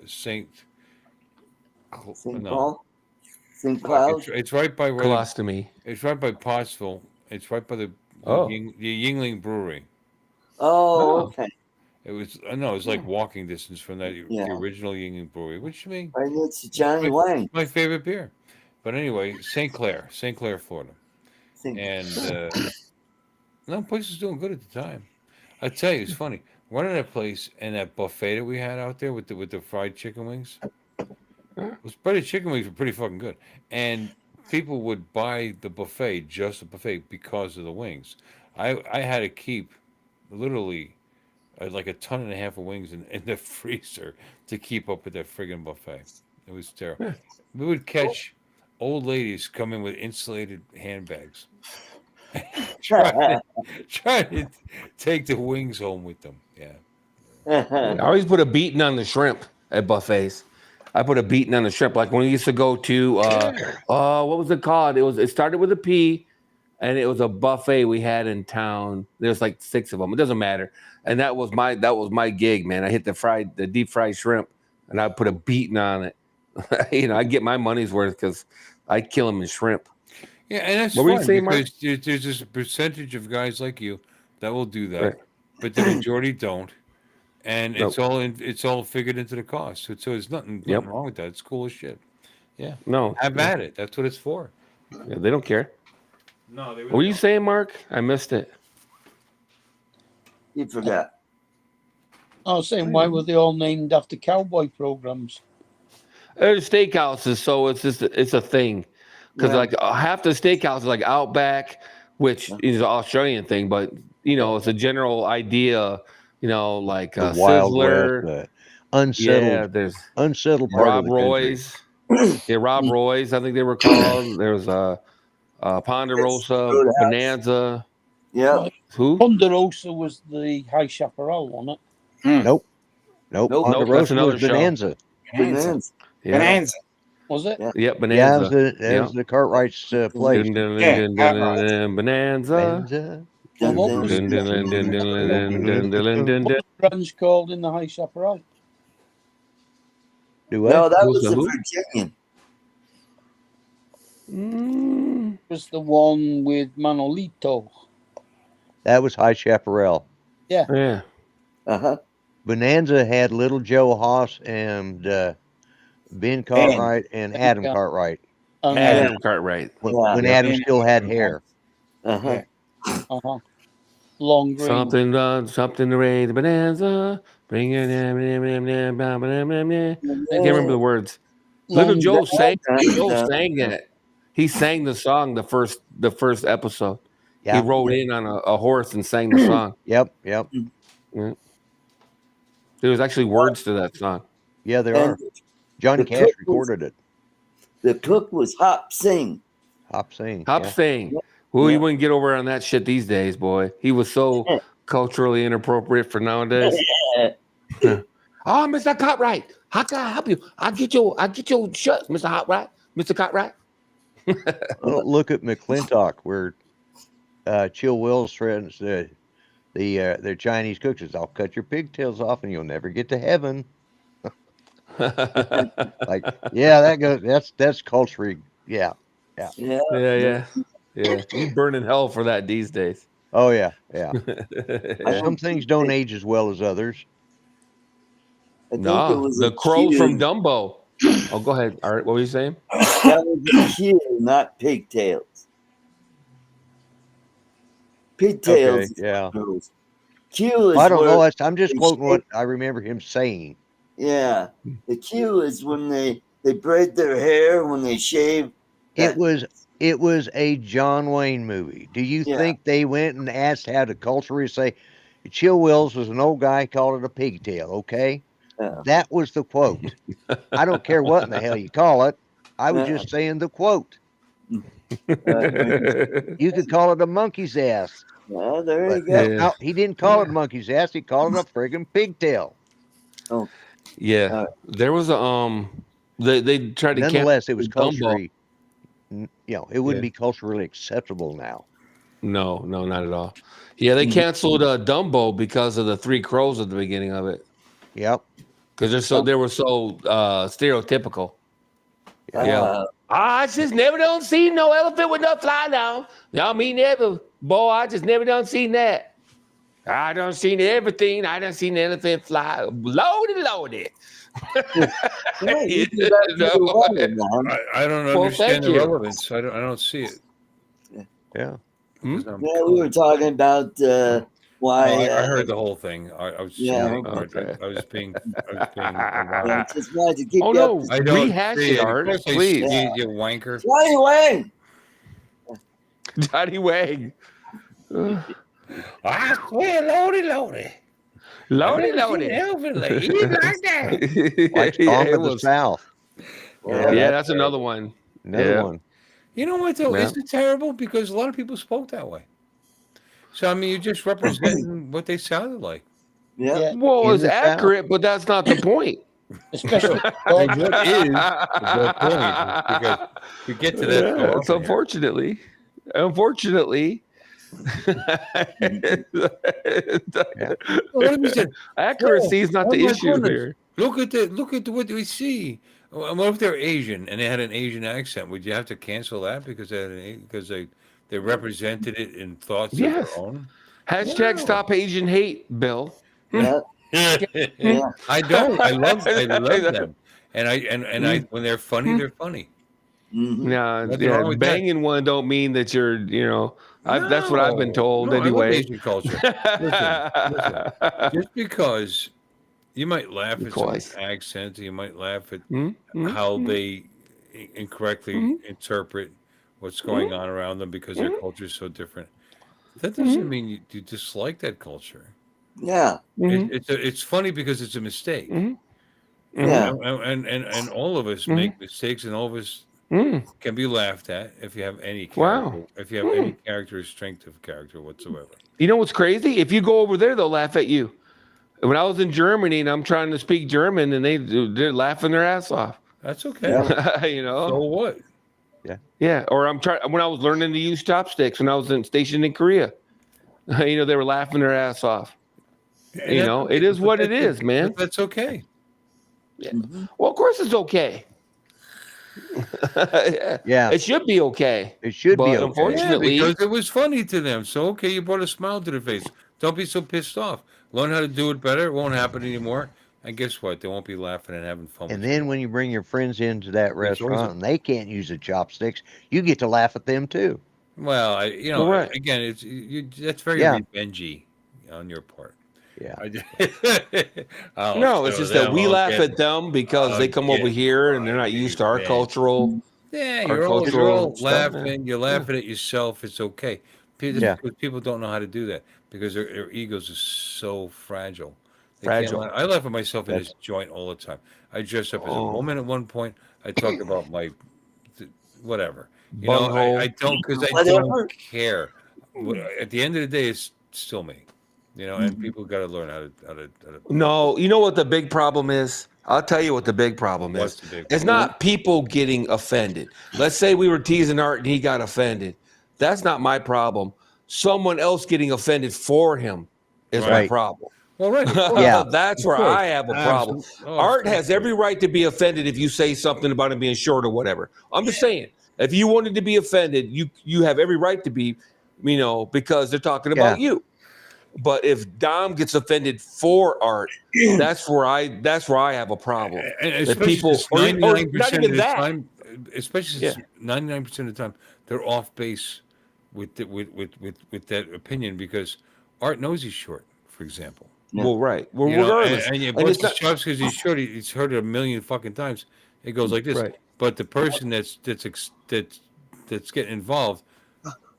Saint. St. No, Paul, St. fuck, Cloud. it's right by where Colostomy. it's right by Pottsville. It's right by the Oh. Yingling Brewery. Oh, okay. It was no, it was like walking distance from that Yeah. the original Yingling Brewery, which to me Right next to Johnny my, Wang. my favorite beer. But anyway, St. Clair, Florida, St. and no, place was doing good at the time. I tell you, it's funny running that place and that buffet that we had out there with the fried chicken wings. Those breaded chicken wings were pretty fucking good, and people would buy the buffet, just the buffet, because of the wings. I had to keep literally like a ton and a half of wings in the freezer to keep up with that friggin' buffet. It was terrible. We would catch old ladies come in with insulated handbags, trying to take the wings home with them. Yeah. I always put a beating on the shrimp at buffets. I put a beating on the shrimp. Like when we used to go to what was it called? It started with a P, and it was a buffet we had in town. There's like 6 of them. It doesn't matter. And that was my gig, man. I hit the deep fried shrimp, and I put a beating on it. I get my money's worth because I kill them in shrimp. Yeah, and that's What were you fun saying, Mark? because there's this percentage of guys like you that will do that, Right. but the majority don't, and Nope. it's all figured into the cost. So there's nothing wrong with that. It's cool as shit. Yeah, No, have at it. That's what it's for. Yeah, they don't care. No, they What were you saying, Mark? I missed it. You forgot. I was saying, why were they all named after cowboy programs? There's steakhouses, so it's a thing. Because Yeah. like half the steakhouses, like Outback, which is an Australian thing, but it's a general idea. Like The Wild Sizzler. West, unsettled, Yeah, there's unsettled part Rob of the country. Roy's. Yeah, Rob Roy's, I think they were called. There's Ponderosa, Roadhouse. Bonanza. Yeah. Who? Ponderosa was the High Chaparral, wasn't it? Nope. Nope. Ponderosa that's another was show. Bonanza. Bonanza. Yeah, Bonanza. Was it? Yeah. yeah, Yeah, Bonanza. that was the Cartwright's place. Bonanza. Bonanza. And what was Dun, dun, dun, dun, dun, dun, dun, dun, dun, dun. the branch called in the High Chaparral? Do what? No, that Who's was the the who? Virginian. Mm, Was the one with Manolito? That was High Chaparral. yeah. Uh-huh. Bonanza had Little Joe Haas and Ben Cartwright and Adam Yeah. Cartwright And Adam Cartwright. when Adam still had hair. Uh-huh. Long Green. Something to raise the Bonanza. Bring it in. I can't remember the words. Little Long Joe Green. sang that. He sang the song the first episode. Yeah. He rode in on a horse and sang the song. Yep. Yeah. There was actually words to that song. Yeah, there And are. Johnny the Cash cook was- recorded it. The cook was Hop Sing. Hop Sing. Hop yeah. Sing. Well, Yeah. you wouldn't get over on that shit these days, boy. He was so culturally inappropriate for nowadays. Oh, Mr. Cartwright, how can I help you? I'll get your shirts, Mr. Cartwright. Mr. Cartwright. Well, look at McClintock, where Chill Will's friends, their Chinese cooks says, "I'll cut your pigtails off, and you'll never get to heaven." Like, yeah, that goes. That's culturally, yeah. Yeah. Yeah. You burn in hell for that these days. Oh yeah, yeah. I Some don't things think don't they- age as well as others. I think it Nah, was the a crow from cue. Dumbo. Oh, go ahead. All right, what were you saying? That was a cue, not pigtails. Pigtails Okay, is yeah. what goes. Q is I don't know. where I'm just they quoting what shave. I remember him saying. Yeah, the Q is when they braid their hair when they shave. It That was a John Wayne movie. Do you yeah. think they went and asked how to culturally say Chill Wills was an old guy called it a pigtail? Okay, Yeah. that was the quote. I don't care what in the hell you call it. I was Yeah. just saying the quote. When You could call it a monkey's ass, well, there but you go. Yeah. no, he didn't call it a monkey's ass. He called it a friggin' pigtail. Oh, Yeah. There was a they tried to cancel Nonetheless, it was Dumbo. culturally, it wouldn't Yeah. be culturally acceptable now. No, not at all. Yeah, they canceled Dumbo because of the three crows at the beginning of it. Yep. Because they were so stereotypical. Yeah. uh, I just never done seen no elephant with no fly down. Y'all me never. Boy, I just never done seen that. I done seen everything. I done seen the elephant fly. Loaded. yeah, you do that No. really well, man. I don't Well, understand thank the you. relevance. I don't see it. Yeah. Hmm? Because I'm Yeah, we were talking about why. I heard the whole thing. I was Yeah. I was being Yeah, just wanted to keep Oh you no, up to I don't rehash see it, Of Art, course I please. see it, you wanker. Johnny Wayne. Johnny Wang. I swear, lordy. Loaded. Elephant like that. Like Yeah, Song it of the was. South. Yeah, that's another one. Another Yeah. one. You know what though? Yeah. Isn't it terrible? Because a lot of people spoke that way. So I mean, you're just representing what they sounded like. Yeah. Yeah, Well, In it's the South. accurate, but that's not the point. especially And what is the point? Because we get to that. so Yeah, it's often here. unfortunately. Well, what is it? Accuracy is not Oh the my issue goodness. here. Look at what we see. What if they're Asian and they had an Asian accent? Would you have to cancel that because they represented it in thoughts of Yes. their own? Hashtag No. stop Asian hate, Bill. Yeah. Yeah. I don't. I love them, and I when they're funny, they're funny. Mhm. Nothing wrong with that. Banging one don't mean that you're, that's what I've been told No, I love anyway. Asian culture. Listen, just because you might laugh at someone's accent, you might laugh at how they incorrectly interpret what's going on around them because their culture is so different. That doesn't mean you dislike that culture. Yeah. It's funny because it's a mistake. Yeah. And all of us make mistakes, and all of us can be laughed at if you have any character, Wow. if you have any character or strength of character whatsoever. You know what's crazy? If you go over there, they'll laugh at you. When I was in Germany and I'm trying to speak German, and they're laughing their ass off. That's okay. So what? Yeah. Or when I was learning to use chopsticks when I was stationed in Korea, they were laughing their ass off. And It is what it is, man. But that's okay. Yeah. Well, of course it's okay. Yeah. It should be okay. It should be But okay. unfortunately, because it was funny to them. So okay, you brought a smile to their face. Don't be so pissed off. Learn how to do it better. It won't happen anymore. And guess what? They won't be laughing and having fun. And with then you. when you bring your friends into that always restaurant and they can't use the chopsticks, you get to laugh at them too. Well, Correct. again, that's very Yeah. revengey on your part. Yeah. no, it's just that we laugh at them because they come over here and they're not used to our cultural. Yeah, our you're all cultural stuff, laughing. You're laughing at yourself. It's okay. Yeah. Because people don't know how to do that because their egos are so fragile. They Fragile. can't I laugh at myself in this joint all the time. I dress up as a woman at one point. I talk about my whatever. Bunghole. I don't because I Whatever. don't care. At the end of the day, it's still me. And people got to learn how to. No, you know what the big problem is? I'll tell you what the big problem is. What's the big It's not people getting offended. Let's say we were teasing Art and he got offended. That's not my problem. Someone else getting offended for him is my Right. problem. Well, right. Yeah. That's where course. I have a problem. Oh, Art has every right to be offended if you say something about him being short or whatever. I'm just saying, if you wanted to be offended, you have every right to be. because they're talking Yeah. about you. But if Dom gets offended for art, that's where I have a problem. And That especially people, since or 99% not even of the that. time, especially since 99% of the time, they're off base with that opinion because Art knows he's short, for example. Well, right. Well, You know, regardless, and you and bust it's his not chops because he's short. He's heard it a million fucking times. It goes like this. right. But the person that's getting involved,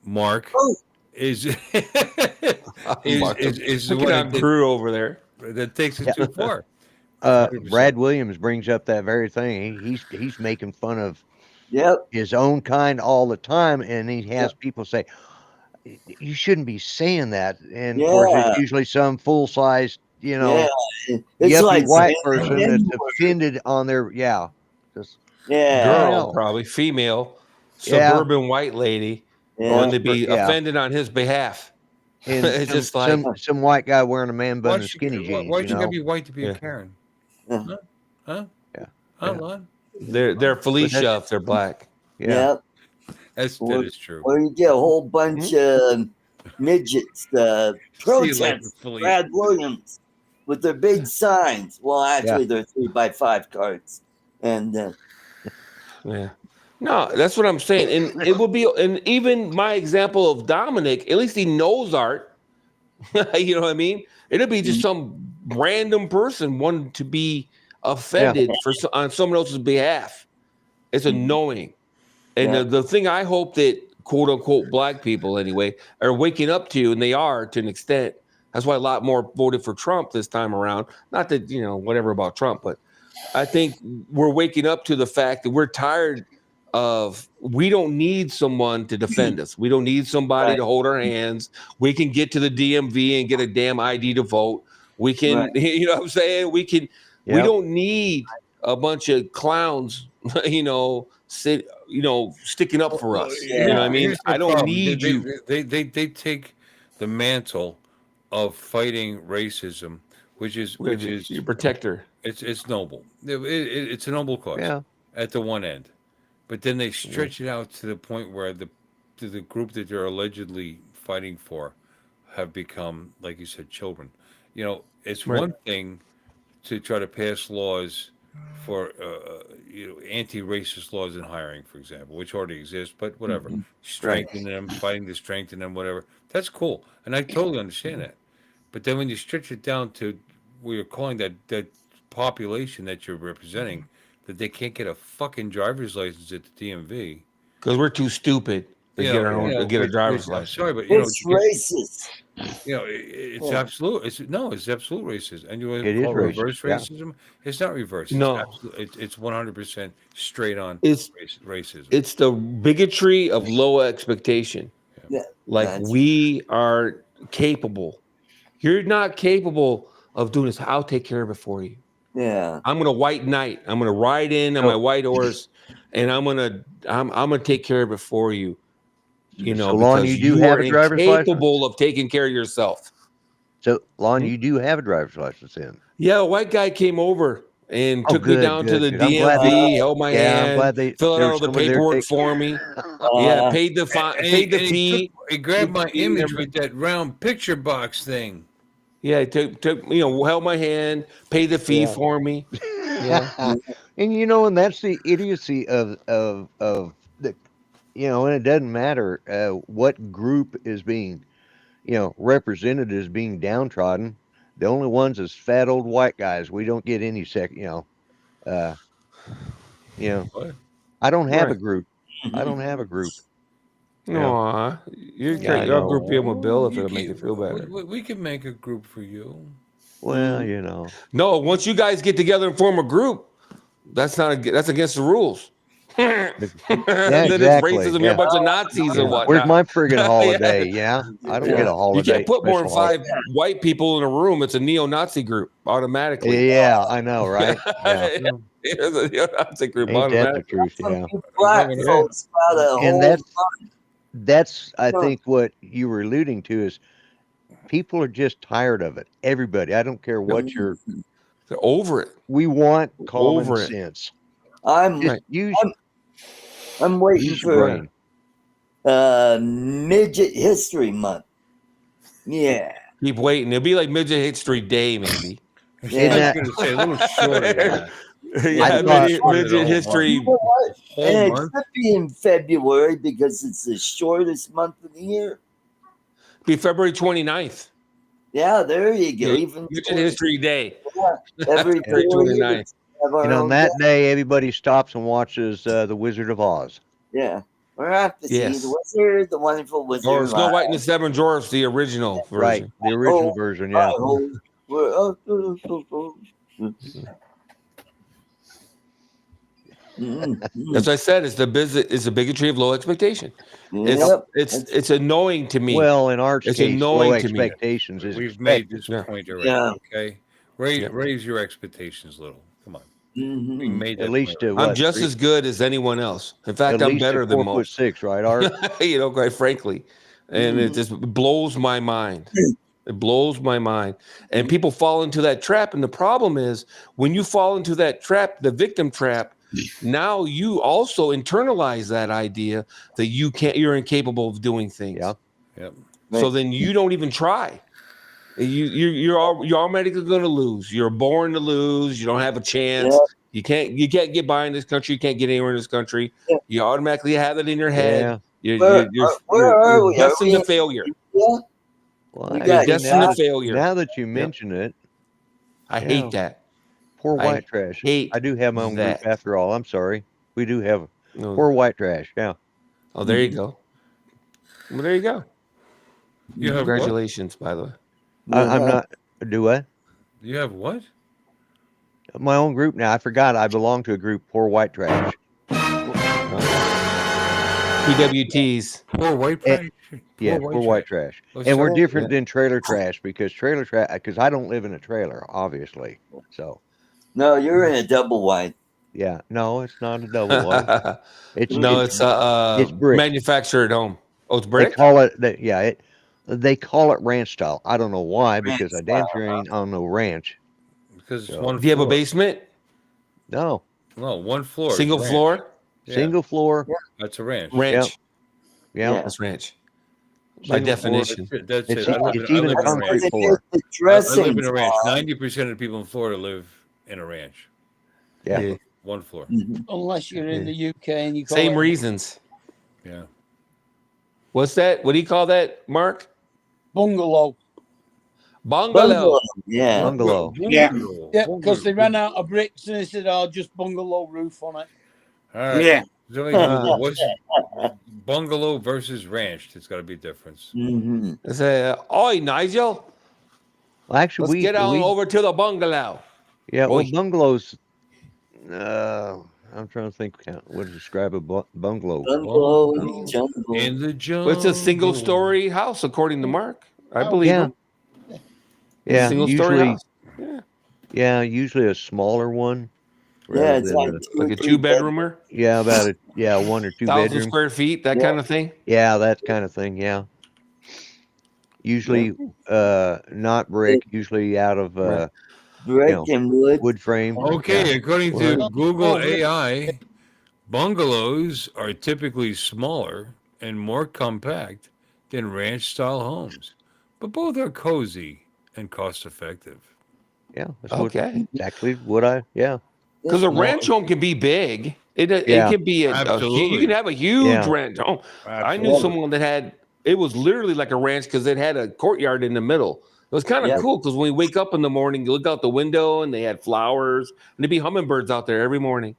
Mark, Oh, is Mark, is the looking one at Brew over there. that takes it too far. 100%. Brad Williams brings up that very thing. He's making fun of yep. his own kind all the time, and he has people say, "You shouldn't be saying that." And of course, Yeah. it's usually some full-sized, Yeah. It's yuppie like white saying person the that's N-word. offended on their just Yeah. Girl, hell. probably female, Yeah. suburban white lady, Yeah. going to be Yeah. offended on his behalf. And It's just like, some white guy wearing a man bun Why and she, skinny why, jeans, why she gotta be white to be Yeah. a Karen? Yeah. Huh? Yeah. Huh, Yeah. Lon? they're Felicia if they're black. Yeah. Yep. That is true. Or you get a whole bunch of midgets See you later, protest Felicia. Brad Williams with their big signs. Well, actually, they're 3x5 cards. And Yeah. No, that's what I'm saying. And it would be, and even my example of Dominic, at least he knows art. You know what I mean? It'll be just some random person wanting to be offended on someone else's behalf. It's annoying. And the thing I hope that quote unquote black people anyway are waking up to, and they are to an extent. That's why a lot more voted for Trump this time around. Not that, whatever about Trump, but I think we're waking up to the fact that we're tired of, we don't need someone to defend us. We don't need somebody to hold our hands. We can get to the DMV and get a damn ID to vote. We can, you know what I'm saying? We don't need a bunch of clowns, sticking up for us. You know what I mean? Here's the I don't problem. need you. They take the mantle of fighting racism, which is Your protector. it's noble. It's a noble cause at the one end, but then they stretch it out to the point where the group that they're allegedly fighting for have become, like you said, children. It's one thing to try to pass laws for anti-racist laws in hiring, for example, which already exist, but whatever, strengthen them, fighting to strengthen them, whatever. That's cool, and I totally understand that. But then when you stretch it down to where you're calling that population that you're representing, that they can't get a fucking driver's license at the DMV Because we're too stupid to get a driver's license. Sorry, but it's racist. It's absolute. It's absolute racism. And you want It to is call it reverse racist, racism? It's not reverse. No. It's 100% straight on It's racism. It's the bigotry of low expectation. Yeah. Like, we are capable. You're not capable of doing this. I'll take care of it for you. Yeah. I'm gonna white knight. I'm gonna ride in on my white horse, and I'm gonna take care of it for you. So Lon, because you do are have a driver's incapable of taking care of yourself. So Lon, you do have a driver's license then? Yeah, a white guy came over and took me down to the good. DMV, held my hand, I'm glad they filled out there's all the somebody there paperwork take- for me. Yeah, paid the fee. He grabbed my fee image number. with that round picture box thing. Yeah, took held my hand, paid the fee for me. Yeah. And that's the idiocy of the and it doesn't matter what group is being represented as being downtrodden. The only ones is fat old white guys. We don't get any I don't have a group. I don't have a group. Aw, I'll group you in with Bill if it'll make you feel better. We can make a group for you. Well, No, once you guys get together and form a group, that's against the rules. Then exactly. it's racism. You're a bunch of Nazis or whatnot. Where's my friggin' holiday? I don't get a holiday. You can't put more than special 5 white people in a room. It's a neo-Nazi group automatically. holiday. Yeah, I know, right? Yeah. It's a neo-Nazi group Ain't that the automatically. truth? Yeah. Black folks got a And whole that's I think what you were alluding to is people are just tired of it. Everybody. I don't care what They're over it. we want common Over it. sense. I'm Just use I'm waiting use your for brain. Midget History Month. Yeah. Keep waiting. It'll be like Midget History Day, maybe. Yeah. I was going to say a little shorter than that. Yeah, thought- midget history. You know what? Whole And it month? could be in February because it's the shortest month of the year. Be February 29th. Yeah, there you go. Yeah, Even Midget History Day. every February 4 29th. years. Have our And on own that day. day, everybody stops and watches The Wizard of Oz. Yeah. We're off to Yes. see the Wizard, the Wonderful Wizard. Or Snow live. White and the Seven Dwarfs, the original Right, version. the original Oh, version. I Yeah. hope we're As I said, it's the bigotry of low expectation. Yep. It's annoying to me. Well, in Art's It's case, annoying low to me. expectations is We've made this Yeah. point already, Yeah. okay? Yeah. Raise your expectations a little. Come on. We Mhm. made that at least point. I'm what? just as good as anyone else. In fact, At I'm least better at than 4'6", most. right, Art? Quite frankly. And it just blows my mind. It blows my mind. And people fall into that trap. And the problem is when you fall into that trap, the victim trap, now you also internalize that idea that you're incapable of doing things. Yeah. Yep. So then you don't even try. You're automatically going to lose. You're born to lose. You don't have a chance. Yeah. You can't get by in this country. You can't get anywhere in this country. Yeah. You automatically have it in your head. Yeah. Where are we? Are destined we to failure. Yeah. Well, We I- got destined now, to failure. now that you mention it, I Yeah. hate that. poor I white trash. hate I do have my own that. group after all. I'm sorry. We do have No. poor white trash. Yeah. Oh, there you go. Well, there you go. You have what? Congratulations, by the way. I'm not. Do I? You have what? My own group now. I forgot. I belong to a group, Poor White Trash. PWTs. Poor white Eh, trash? Yeah, Poor White Trash. Let's And we're start- different than trailer trash because trailer trash. Because I don't live in a trailer, obviously. So No, you're in a double wide. yeah, no, it's not a double wide. It's No, it's, it's brick. manufactured at home. Oh, it's They brick? call it that. Yeah, they call it ranch style. I don't know why because I damn sure ain't on no ranch. Because it's So- one Do you have a floor. basement? No, No, one floor. Single Ranch. floor? Yeah, single floor. That's a ranch. Ranch. Yeah, Yeah. That's ranch. By Single floor. definition. That's It's, it. I live it's in, I even live in a concrete ranch. floor. The I dressing. live in a ranch. 90% of the people in Florida live in a ranch. Yeah. Yeah. One floor. Unless you're in the UK and you call Same it reasons. Yeah. What's that? What do you call that, Mark? bungalow. Bungalow. Yeah. Bungalow. Yeah. Yeah, because they ran out of bricks and they said, "Oh, just bungalow roof on it." All right. Yeah. So let me Google, what's bungalow versus ranch? There's got to be a difference. Mm-hmm. I say, oi, Nigel, Well, actually, let's get on over to the bungalow. Yeah, well, Oi. bungalows. I'm trying to think what to describe a bungalow. Bungalow in the jungle. In the jungle. Well, it's a single-story house, according to Mark. I believe Yeah. him. Yeah, Single-story usually, house. Yeah. yeah, usually a smaller one. Yeah, rather it's than like a- two Like or a three two-bedroomer, yeah, about a 1 or 2 1,000 bedroom. square feet, that Yeah. kind of thing. Yeah, that kind of thing. Yeah. Usually, not brick. Usually out of Right. brick know, and wood. wood frame. Okay, Yeah. according to Well, Google oh, really? AI, bungalows are typically smaller and more compact than ranch-style homes, but both are cozy and cost-effective. Yeah. That's Okay. exactly what I. Yeah. Because a No. ranch home can be big. It Yeah. can be a you Absolutely. can have a huge Yeah. ranch home. I knew Absolutely. someone that had it was literally like a ranch because it had a courtyard in the middle. It was kind of Yeah. cool because when we wake up in the morning, you look out the window and they had flowers and there'd be hummingbirds out there every morning.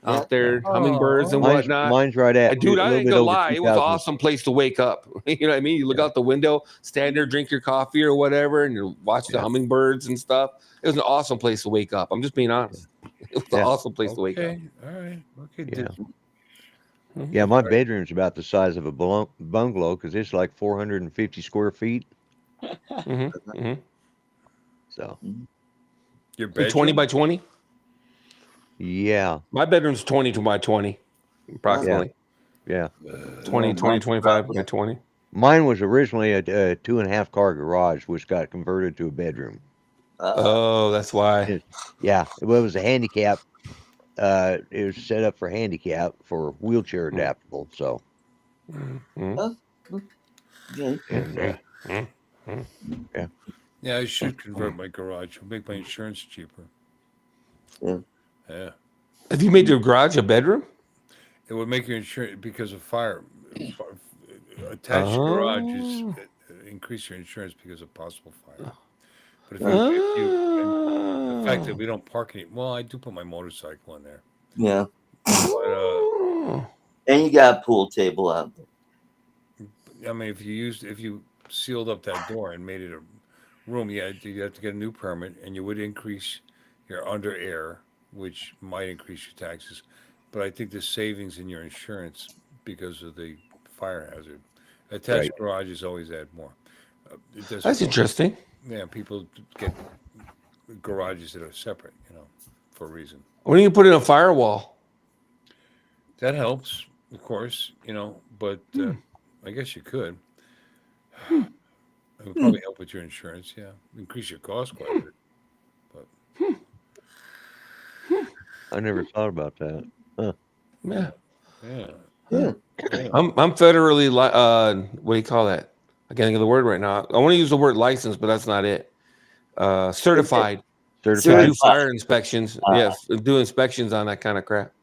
Out there, hummingbirds and Mine's, whatnot. mine's right at. And dude, a I little ain't bit gonna over lie, it was an 2,000. awesome place to wake up. You know what I mean? You look out the window, stand there, drink your coffee or whatever, and you watch the hummingbirds and stuff. It was an awesome place to wake up. I'm just being honest. It was an Yeah. awesome place to wake up. Okay, all right. Okay, Yeah. Yeah, my bedroom's about the size of a bungalow because it's like 450 square feet. So, Your bedroom? 20 by 20? yeah, My bedroom's 20 by 20, approximately. yeah. 20, 25 by 20. Mine was originally a 2.5 car garage, which got converted to a bedroom. Oh, that's why. Yeah, it was a handicap. It was set up for handicap for wheelchair adaptable. So, Oh, okay. And Yeah, I should convert my garage. It'll make my insurance cheaper. Yeah. Yeah. Have you made your garage a bedroom? It would make your insurance because of fire. Attached garages increase your insurance because of possible fire. But and the fact that we don't park any, well, I do put my motorcycle in there. Yeah. But And you got a pool table out there. I mean, if you sealed up that door and made it a room, you have to get a new permit, and you would increase your under air, which might increase your taxes. But I think the savings in your insurance because of the fire hazard. Attached garages always add more. That's interesting. Yeah, people get garages that are separate, for a reason. When do you put in a firewall? That helps, of course, but I guess you could. It would probably help with your insurance, yeah. Increase your cost quite a bit. But I never thought about that. Huh. Yeah. yeah. I'm federally what do you call that? I can't think of the word right now. I want to use the word license, but that's not it. Certified. To do fire inspections. Yes, do inspections on that kind of crap.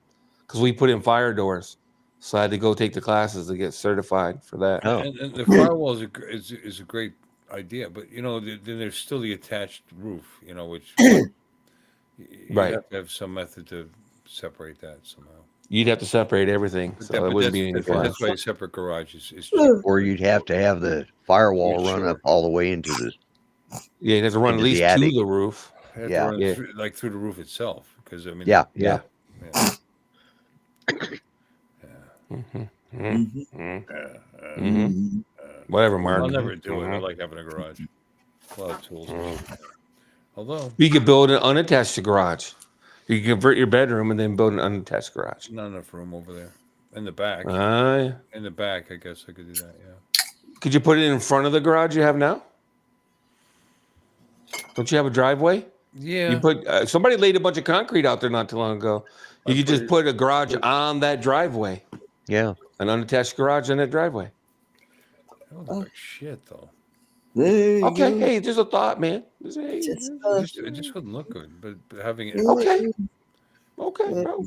Because we put in fire doors, so I had to go take the classes to get certified for that. Oh. And the firewall is a great idea, but then there's still the attached roof, which you have to have some method to separate that somehow. You'd have to separate everything, so it wouldn't be any fun. That's why a separate garage is Or you'd have to have the firewall run up all the way into the. Yeah, it has to run at least to the roof. Yeah, through the roof itself, because I mean. Yeah. Whatever, Mark. I'll never do it. I like having a garage. A lot of tools. Although you could build an unattached garage. You can convert your bedroom and then build an unattached garage. Not enough room over there. In the back. In the back, I guess I could do that, yeah. Could you put it in front of the garage you have now? Don't you have a driveway? Yeah. You put somebody laid a bunch of concrete out there not too long ago. You could just put a garage on that driveway. Yeah. An unattached garage on that driveway. That would look like shit, though. Okay, hey, just a thought, man. It just wouldn't look good, but having it. Okay, bro.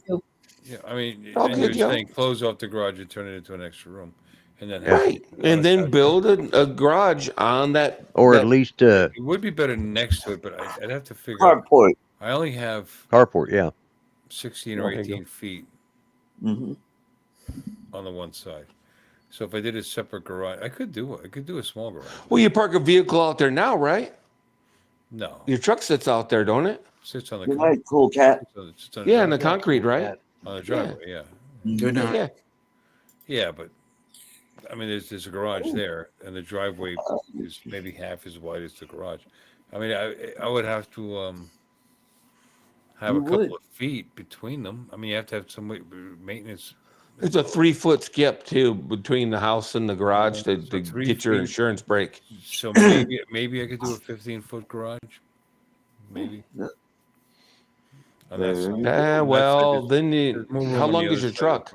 Yeah, I mean, All and good, you're yo. saying close off the garage and turn it into an extra room, and then and then build a garage on that, or at least it would be better next to it, but I'd have to figure carport. I only have carport, yeah, 16 or 18 feet on the one side. So if I did a separate garage, I could do a small garage. Well, you park a vehicle out there now, right? No, your truck sits out there, don't it? Sits on the good night, cool cat. Yeah, in the concrete, right? On the driveway, yeah. Good night. Yeah, but I mean, there's a garage there, and the driveway is maybe half as wide as the garage. I mean, I would have to have a couple of feet between them. I mean, you have to have some maintenance. It's a 3-foot skip too between the house and the garage to get your insurance break. So maybe I could do a 15-foot garage. Maybe. Well, then how long is your truck?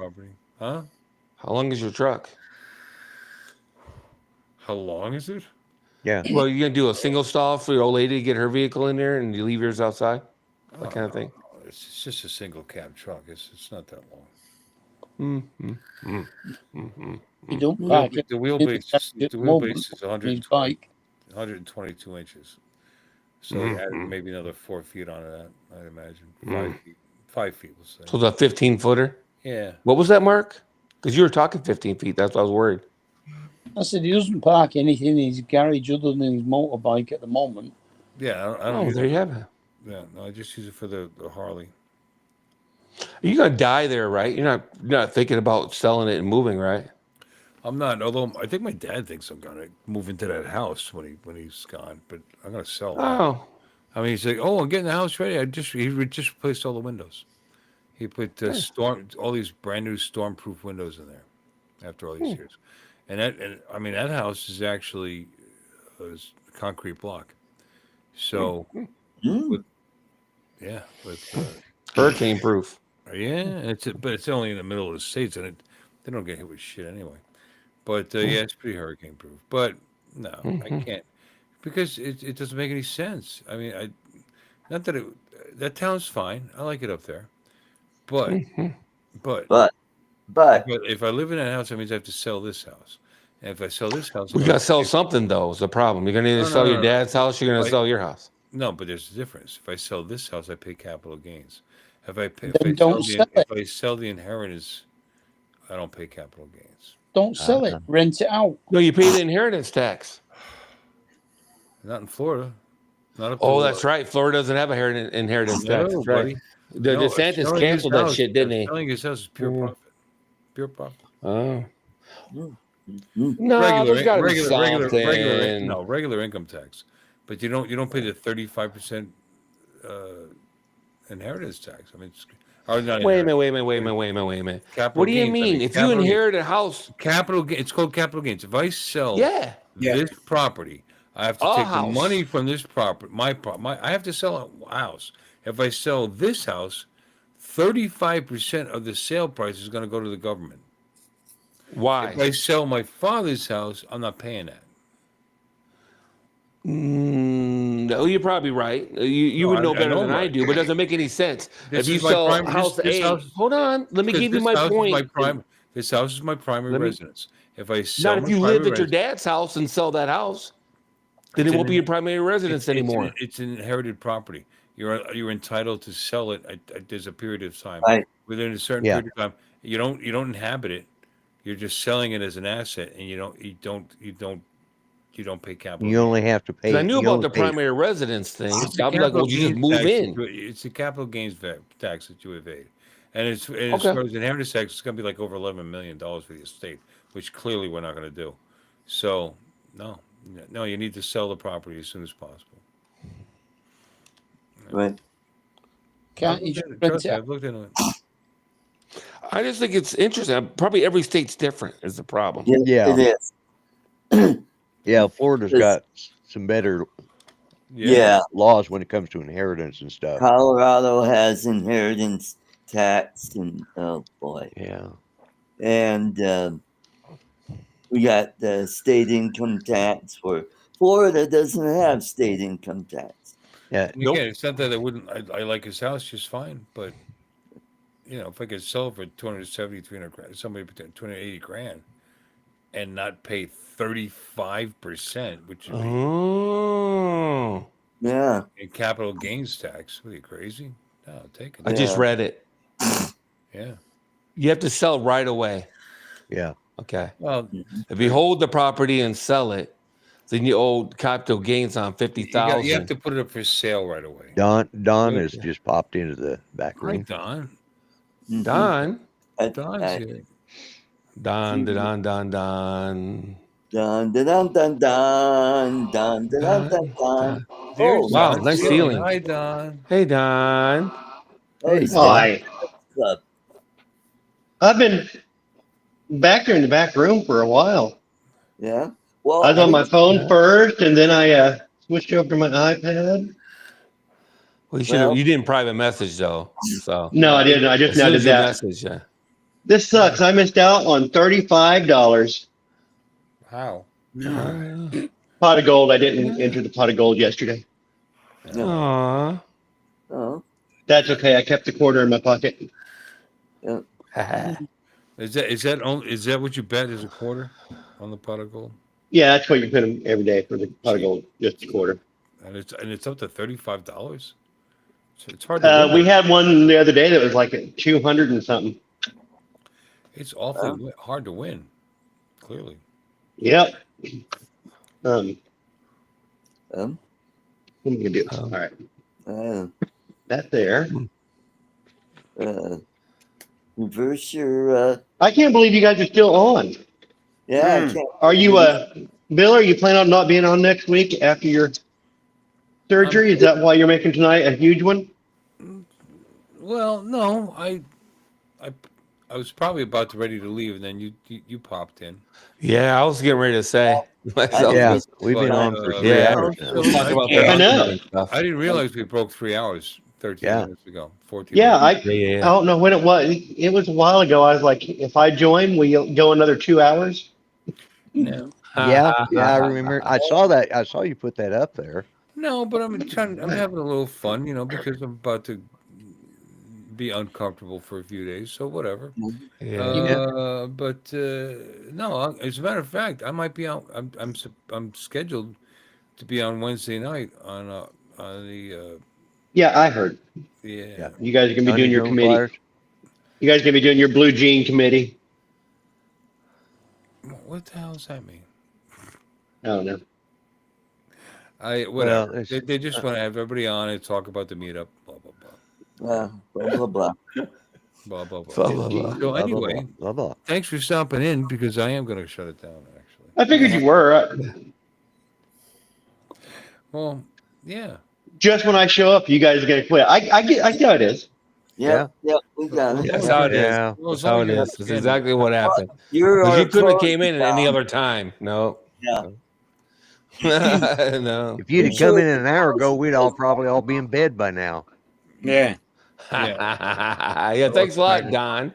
Huh? How long is your truck? How long is it? Yeah. Well, you're gonna do a single stall for your old lady to get her vehicle in there, and you leave yours outside, that kind of thing. It's just a single cab truck. It's not that long. You don't park The wheelbase is 122 inches. So add maybe another 4 feet onto that, I'd imagine. 5 feet, we'll say. So it's a 15-footer? Yeah. What was that, Mark? Because you were talking 15 feet. That's why I was worried. I said he doesn't park anything in his garage other than his motorbike at the moment. Yeah, I don't use there you have it. Yeah, no, I just use it for the Harley. You're gonna die there, right? You're not thinking about selling it and moving, right? I'm not. Although I think my dad thinks I'm gonna move into that house when he's gone. But I'm gonna sell. Oh. I mean, he's like, "Oh, I'm getting the house ready." He just replaced all the windows. He put all these brand new stormproof windows in there after all these years. And that house is actually a concrete block. So, with hurricane proof. Yeah, but it's only in the middle of the states, and they don't get hit with shit anyway. But yeah, it's pretty hurricane proof. But no, I Mhm. can't because it doesn't make any sense. I mean, not that that town's fine. I like it up there, but Mhm. but But if I live in that house, that means I have to sell this house. And if I sell this house, I'm We gonna gotta sell pay. something though. Is the problem? You're gonna either No, no, sell no, your no. dad's house. You're gonna If I sell your house. No, but there's a difference. If I sell this house, I pay capital gains. Then don't sell it. If I sell the inheritance, I don't pay capital gains. Don't sell it. Rent it out. No, you pay the inheritance tax. Not in Florida. Not up Oh, to that's right. Florida doesn't have a inheritance tax. no, That's right. buddy. The No, DeSantis canceled that shit, didn't he? Selling his house is pure Mm. profit. Pure profit. Oh. mm, No, there's got to be regular, something. regular income tax, but you don't pay the 35% inheritance tax. I mean, or not Wait a inheritance, minute, wait a minute, wait a minute, wait a minute, wait a minute. capital What do you gains. I mean? mean, If you capital gains. inherit a house, It's called capital gains. If I sell yeah, this property, I have to A take the house. money from this property. I have to sell a house. If I sell this house, 35% of the sale price is going to go to the government. If why? I sell my father's house, I'm not paying that. No, you're probably right. You No, would know I better know than I'm I right. do, but it doesn't make any sense. This If you is my sell prime. house This A, house, hold on, let me because give you this my house is point. my prime. This house is my primary Let me- residence. If I sell Not if my you primary live at your residence, dad's house and sell that house, then It's it won't an- be your primary residence anymore. It's an inherited property. You're entitled to sell it. There's a period of time. Right. Within a certain Yeah. period of time, you don't inhabit it. You're just selling it as an asset, and you don't pay capital. You only have to pay. 'Cause I knew you about only the pay- primary residence thing. It's the I'm like, well, you just gains move tax in. It's a capital gains tax that you evade, and as Okay. far as inheritance tax, it's going to be like over $11 million for the estate, which clearly we're not going to do. So no, you need to sell the property as soon as possible. right. Can't you just Trust rent me, it out? I've looked into it. I just think it's interesting. Probably every state's different is the problem. Yeah, Yeah. it is. Yeah, Florida's It's- got some better Yeah. laws when it comes to inheritance and stuff. Colorado has inheritance tax, and oh boy, Yeah. and we got the state income tax. Where Florida doesn't have state income tax. Yeah. And again, it's not that I wouldn't. I like his house just fine, but if I could sell it for 270, 300 grand, somebody between 280 grand, and not pay 35%, which would be Oh, Yeah, in capital gains tax. What are you crazy? No, take I it. just Yeah. read it. Yeah. You have to sell right away. Yeah. Okay. Well, If you hold the property and sell it, then you owe capital gains on you have 50,000. to put it up for sale right away. Don Good. has just popped into the back Hi, room. Don. Mhm. Don, Don's I- here. Don, Don, Don, Don. Dun dun dun dun dun dun dun dun dun dun. There's Oh, Wow, Don nice Ceiling. ceiling. Hi, Don. Hey, Don. oh, he's Hi. club. I've been back there in the back room for a while. Yeah. Well, I was on my phone Yeah. first, and then I switched over to my iPad. Well, you should have. Well- You didn't private message though. So No, I didn't. I just as now soon did as you that. message, yeah. This sucks. I missed out on $35. How? Pot of gold. I didn't enter the pot of gold yesterday. Aww. Oh, That's okay. I kept the quarter in my pocket. Is that what you bet is a quarter on the pot of gold? Yeah, that's what you put in every day for the pot of gold, just a quarter. And it's up to $35. So it's hard to win. We had one the other day that was like at 200 and something. It's awfully hard to win. Clearly. Yep. um, What am I gonna do? All right, that there. reverse your. I can't believe you guys are still on. Yeah, I can't. Are you, Bill? Are you planning on not being on next week after your surgery? Is that why you're making tonight a huge one? Well, no, I was probably about to ready to leave, and then you popped in. Yeah, I was getting ready to say. myself. Yeah, we've been But, on for 3 yeah. hours now. Let's talk about I that know. and stuff. I didn't realize we broke 3 hours 13 Yeah. minutes ago. 14 Yeah, minutes. Yeah. I don't know when it was. It was a while ago. I was like, if I join, will you go another 2 hours? No. Yeah, I remember. I saw that. I saw you put that up there. No, but I'm having a little fun, because I'm about to be uncomfortable for a few days, so whatever. Yeah. But no, as a matter of fact, I might be out. I'm scheduled to be on Wednesday night on the Yeah, I heard. yeah. You guys are gonna be doing your Underground committee. Flyers. You guys gonna be doing your blue jean committee. What the hell does that mean? I don't know. Whatever. Well, They just want to have everybody on and talk about the meetup. Blah blah blah. Blah blah blah. Blah blah blah. Blah, blah, blah. So Blah, blah, anyway, blah, blah. thanks for stopping in because I am going to shut it down. Actually. I figured you were. Well, yeah. Just when I show up, you guys are gonna quit. I see how it is. Yep, we got it. That's how it is. Yeah. Well, as That's how long it as is. you're That's exactly what happened. You're 'Cause our you couldn't have pro, came in at any Tom. other time. No. Yeah. No. If you'd have come in an hour ago, we'd probably all be in bed by now. Yeah. Yeah. Thanks a lot, Don.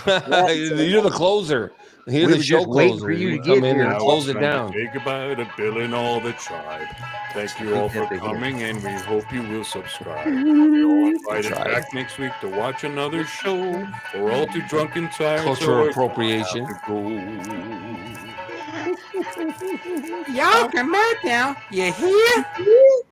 You're the closer. You're We the were show just waiting closer. for you to come get in here. and Now close it's it time to down. Say goodbye to Bill and all the tribe. Thank you all for coming, and we hope you will subscribe. You're all invited back next week to watch another show. We're all too drunk and tired. Cultural so appropriation. have to go. Y'all come out now. You hear?